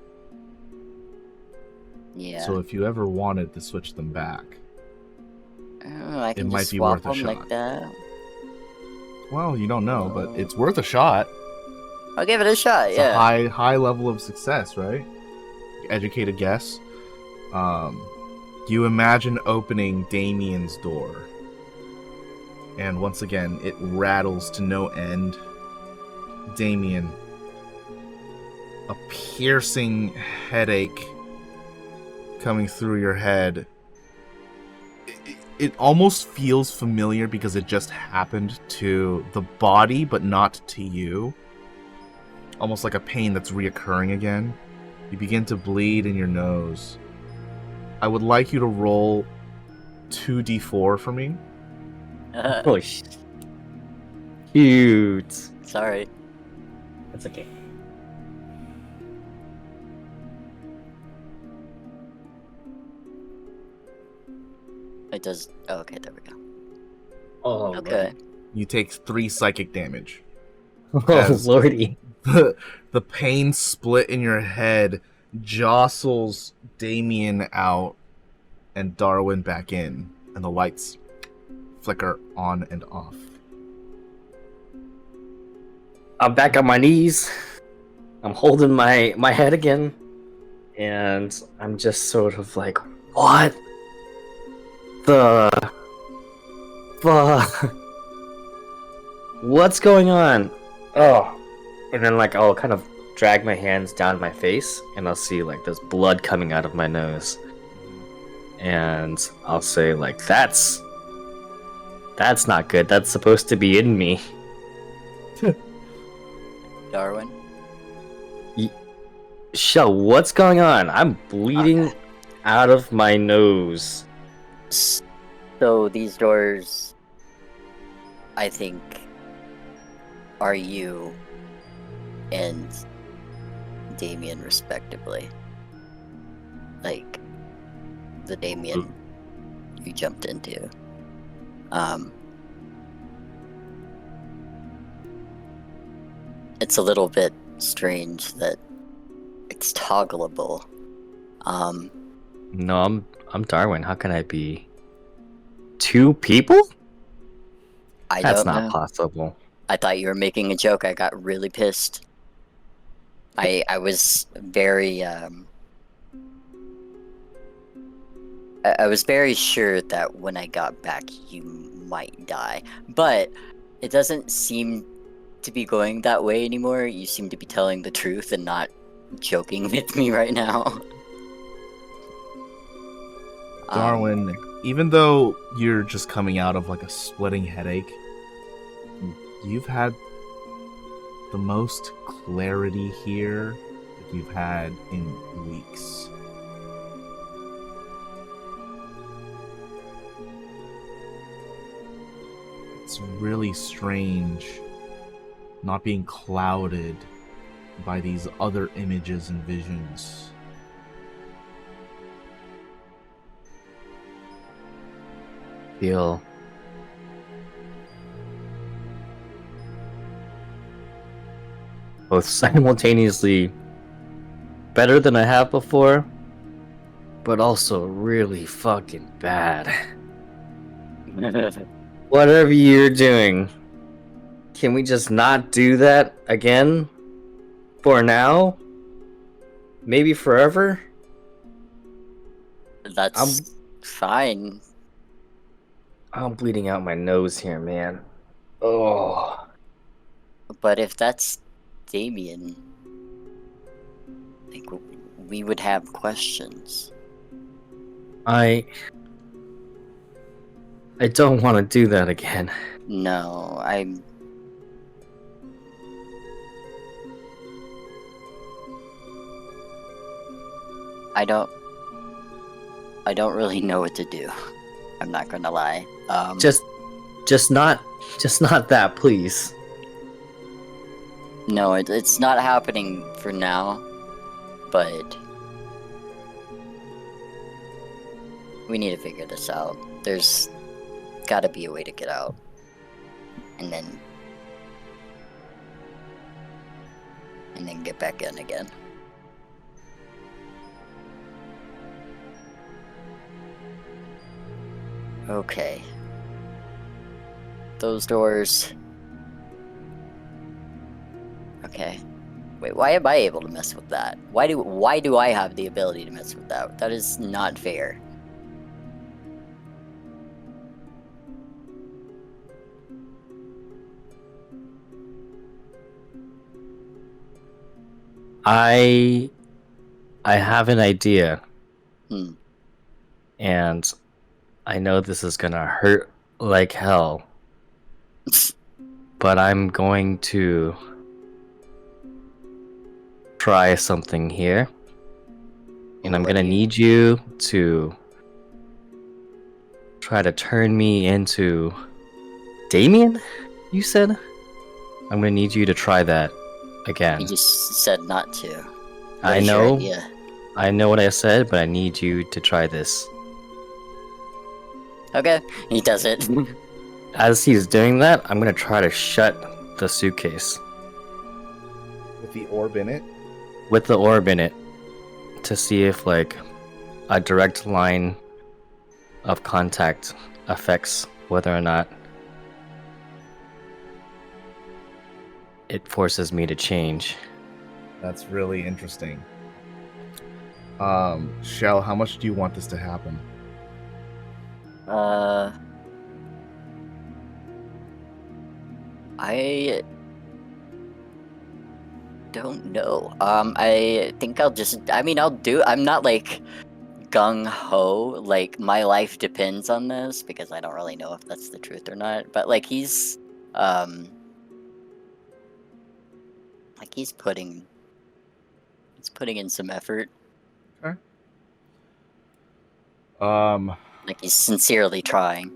Yeah.
So if you ever wanted to switch them back,
I can
it
just
might be
swap
worth a
them
shot.
like that.
Well, you don't know, but it's worth a shot.
I'll give it a shot,
It's
yeah.
a high level of success, right? Educated guess. You imagine opening Damien's door, and once again, it rattles to no end. Damien, a piercing headache coming through your head. It almost feels familiar because it just happened to the body, but not to you. Almost like a pain that's reoccurring again. You begin to bleed in your nose. I would like you to roll 2d4 for me.
Oh, cute.
Sorry.
That's okay.
It does. Oh, okay, there we go.
Oh,
Okay.
You take 3 psychic damage.
Oh,
As-
lordy.
The pain split in your head jostles Damien out and Darwin back in, and the lights flicker on and off.
I'm back on my knees. I'm holding my head again. And I'm just sort of like, what? What's going on? Oh. And then like I'll kind of drag my hands down my face and I'll see like there's blood coming out of my nose. And I'll say like, that's not good. That's supposed to be in me.
Darwin?
Shell, what's going on? I'm bleeding out of my nose.
So these doors, I think, are you and Damien respectively. Like, the Damien you jumped into. It's a little bit strange that it's toggleable.
No, I'm Darwin. How can I be 2 people?
I
That's
don't
not
know.
possible.
I thought you were making a joke. I got really pissed. I was very I was very sure that when I got back you might die, but it doesn't seem to be going that way anymore. You seem to be telling the truth and not joking with me right now.
Darwin, even though you're just coming out of like a splitting headache, you've had the most clarity here that you've had in weeks. It's really strange not being clouded by these other images and visions.
Feel both simultaneously better than I have before, but also really fucking bad. Whatever you're doing, can we just not do that again? For now? Maybe forever?
That's fine.
I'm bleeding out my nose here, man. Oh.
But if that's Damien, like we would have questions.
I don't want to do that again.
No, I don't really know what to do. I'm not gonna lie.
Just not that, please.
No, it's not happening for now, but we need to figure this out. There's gotta be a way to get out. And then get back in again. Okay. Those doors. Okay. Wait, why am I able to mess with that? Why do I have the ability to mess with that? That is not fair.
I have an idea.
Hmm.
And I know this is gonna hurt like hell. But I'm going to try something here. And I'm gonna need you to try to turn me into Damien, you said? I'm gonna need you to try that again.
You just said not to. What
I
is your
know.
idea?
I know what I said, but I need you to try this.
Okay, he does it.
As he's doing that, I'm gonna try to shut the suitcase
With the orb in it?
with the orb in it to see if like a direct line of contact affects whether or not it forces me to change.
That's really interesting. Shell, how much do you want this to happen?
I don't know. I think I'll just. I mean, I'll do. I'm not like gung ho. Like my life depends on this because I don't really know if that's the truth or not. But like he's putting in some effort.
Okay.
Like he's sincerely trying.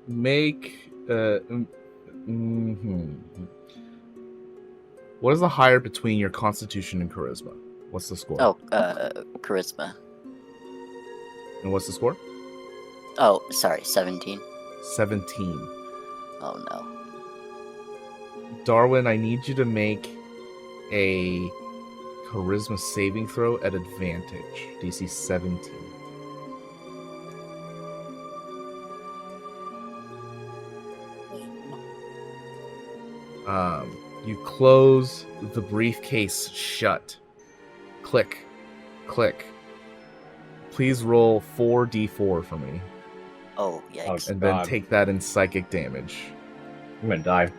Make What is the higher between your constitution and charisma? What's the score?
Oh, charisma.
And what's the score?
Oh, sorry, 17.
17.
Oh no.
Darwin, I need you to make a charisma saving throw at advantage. DC 17. You close the briefcase shut. Click. Click. Please roll 4d4 for me.
Oh, yikes.
And then
God.
take that in psychic damage.
I'm gonna die.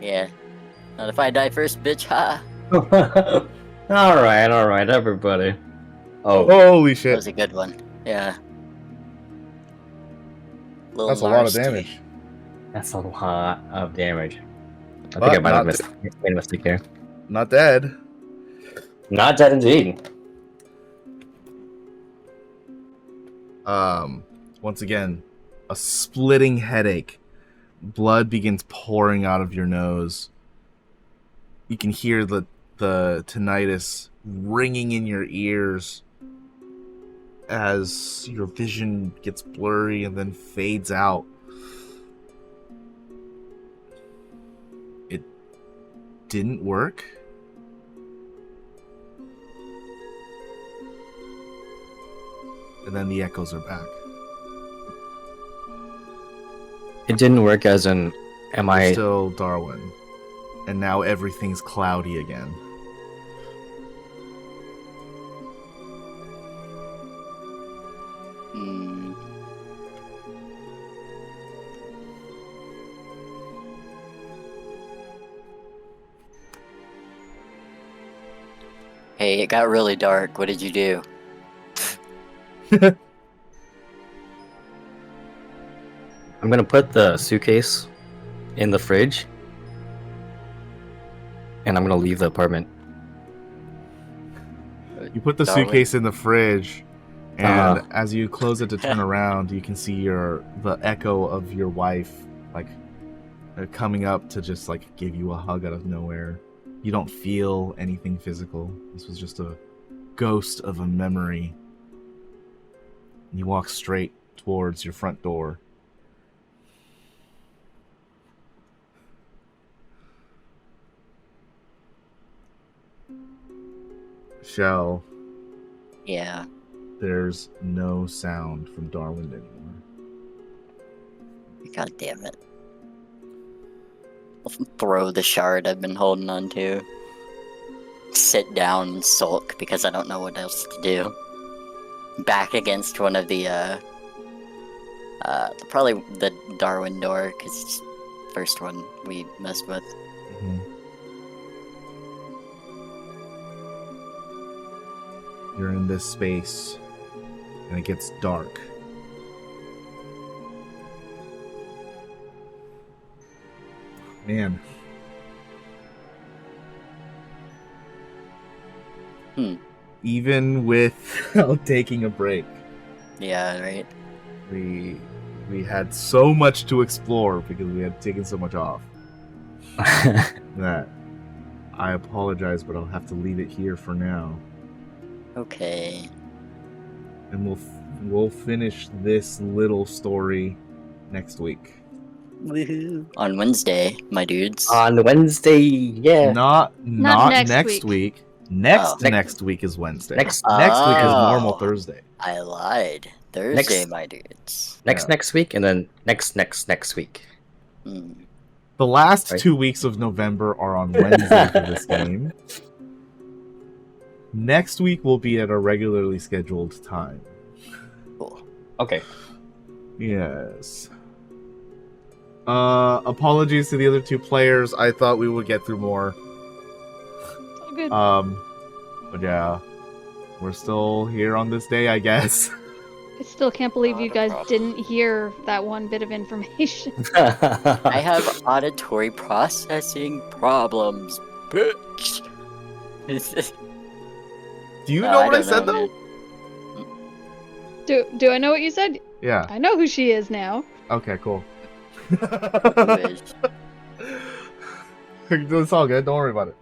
Yeah. Not if I die first, bitch, ha!
Alright, everybody. Oh,
Holy
That
shit.
was a good one. Yeah. Little
That's a lot of
nasty.
damage.
that's a lot of damage. I
But
think I might have
not
made a mistake there.
Not dead.
Not dead indeed.
Once again, a splitting headache. Blood begins pouring out of your nose. You can hear the tinnitus ringing in your ears as your vision gets blurry and then fades out. It didn't work. And then the echoes are back.
It didn't work as in, am
You're
I...
still Darwin. And now everything's cloudy again.
Hmm. Hey, it got really dark. What did you do?
I'm gonna put the suitcase in the fridge. And I'm gonna leave the apartment.
You put the
Darwin?
suitcase in the fridge, and
Uh-huh.
as you close it to turn around, you can see the echo of your wife, like coming up to just like give you a hug out of nowhere. You don't feel anything physical. This was just a ghost of a memory. You walk straight towards your front door. Shell,
Yeah.
there's no sound from Darwin anymore.
God damn it. I'll throw the shard I've been holding on to. Sit down and sulk because I don't know what else to do. Back against one of the, probably the Darwin door, because it's the first one we messed with.
Mhm. You're in this space, and it gets dark. Man. Even without taking a break,
Yeah, right?
we had so much to explore because we had taken so much off that I apologize, but I'll have to leave it here for now.
Okay.
And we'll finish this little story next week.
Woohoo. On Wednesday, my dudes.
On Wednesday, yeah.
Not
next
next
week.
week. Next
Oh.
next week is Wednesday.
Next-
Next week is normal
Oh.
Thursday.
I lied. Thursday, my dudes.
Next week, and then next week.
Hmm.
The last
Right.
2 weeks of November are on Wednesday for this game. Next week will be at a regularly scheduled time.
Cool.
Okay.
Yes. Apologies to the other two players. I thought we would get through more.
It's all good.
But yeah, we're still here on this day, I guess.
I still can't believe you
Not a
guys
problem.
didn't hear that one bit of information.
I have auditory processing problems, bitch.
Do you
No,
know
I
what I
don't
said
know,
though?
Do I know what you said?
Yeah.
I know who she is now.
Okay, cool.
Who is?
It's all good. Don't worry about it.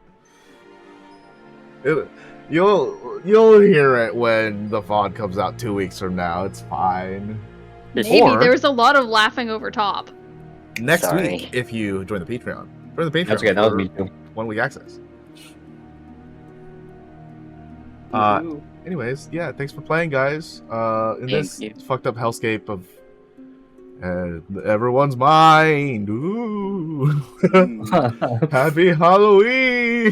You'll hear it when the VOD comes out 2 weeks from now. It's fine.
Maybe
Or-
there was a lot of laughing over top.
Next
Sorry.
week, if you join the Patreon. Join the Patreon.
That's okay, that was
for
me too.
1 week access. Anyways, yeah, thanks for playing, guys. In
Thank
this
you.
fucked up hellscape of And everyone's mind. Ooh. Happy Halloween.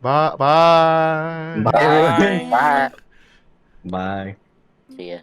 Bye.
Bye.
Bye.
Bye.
See ya.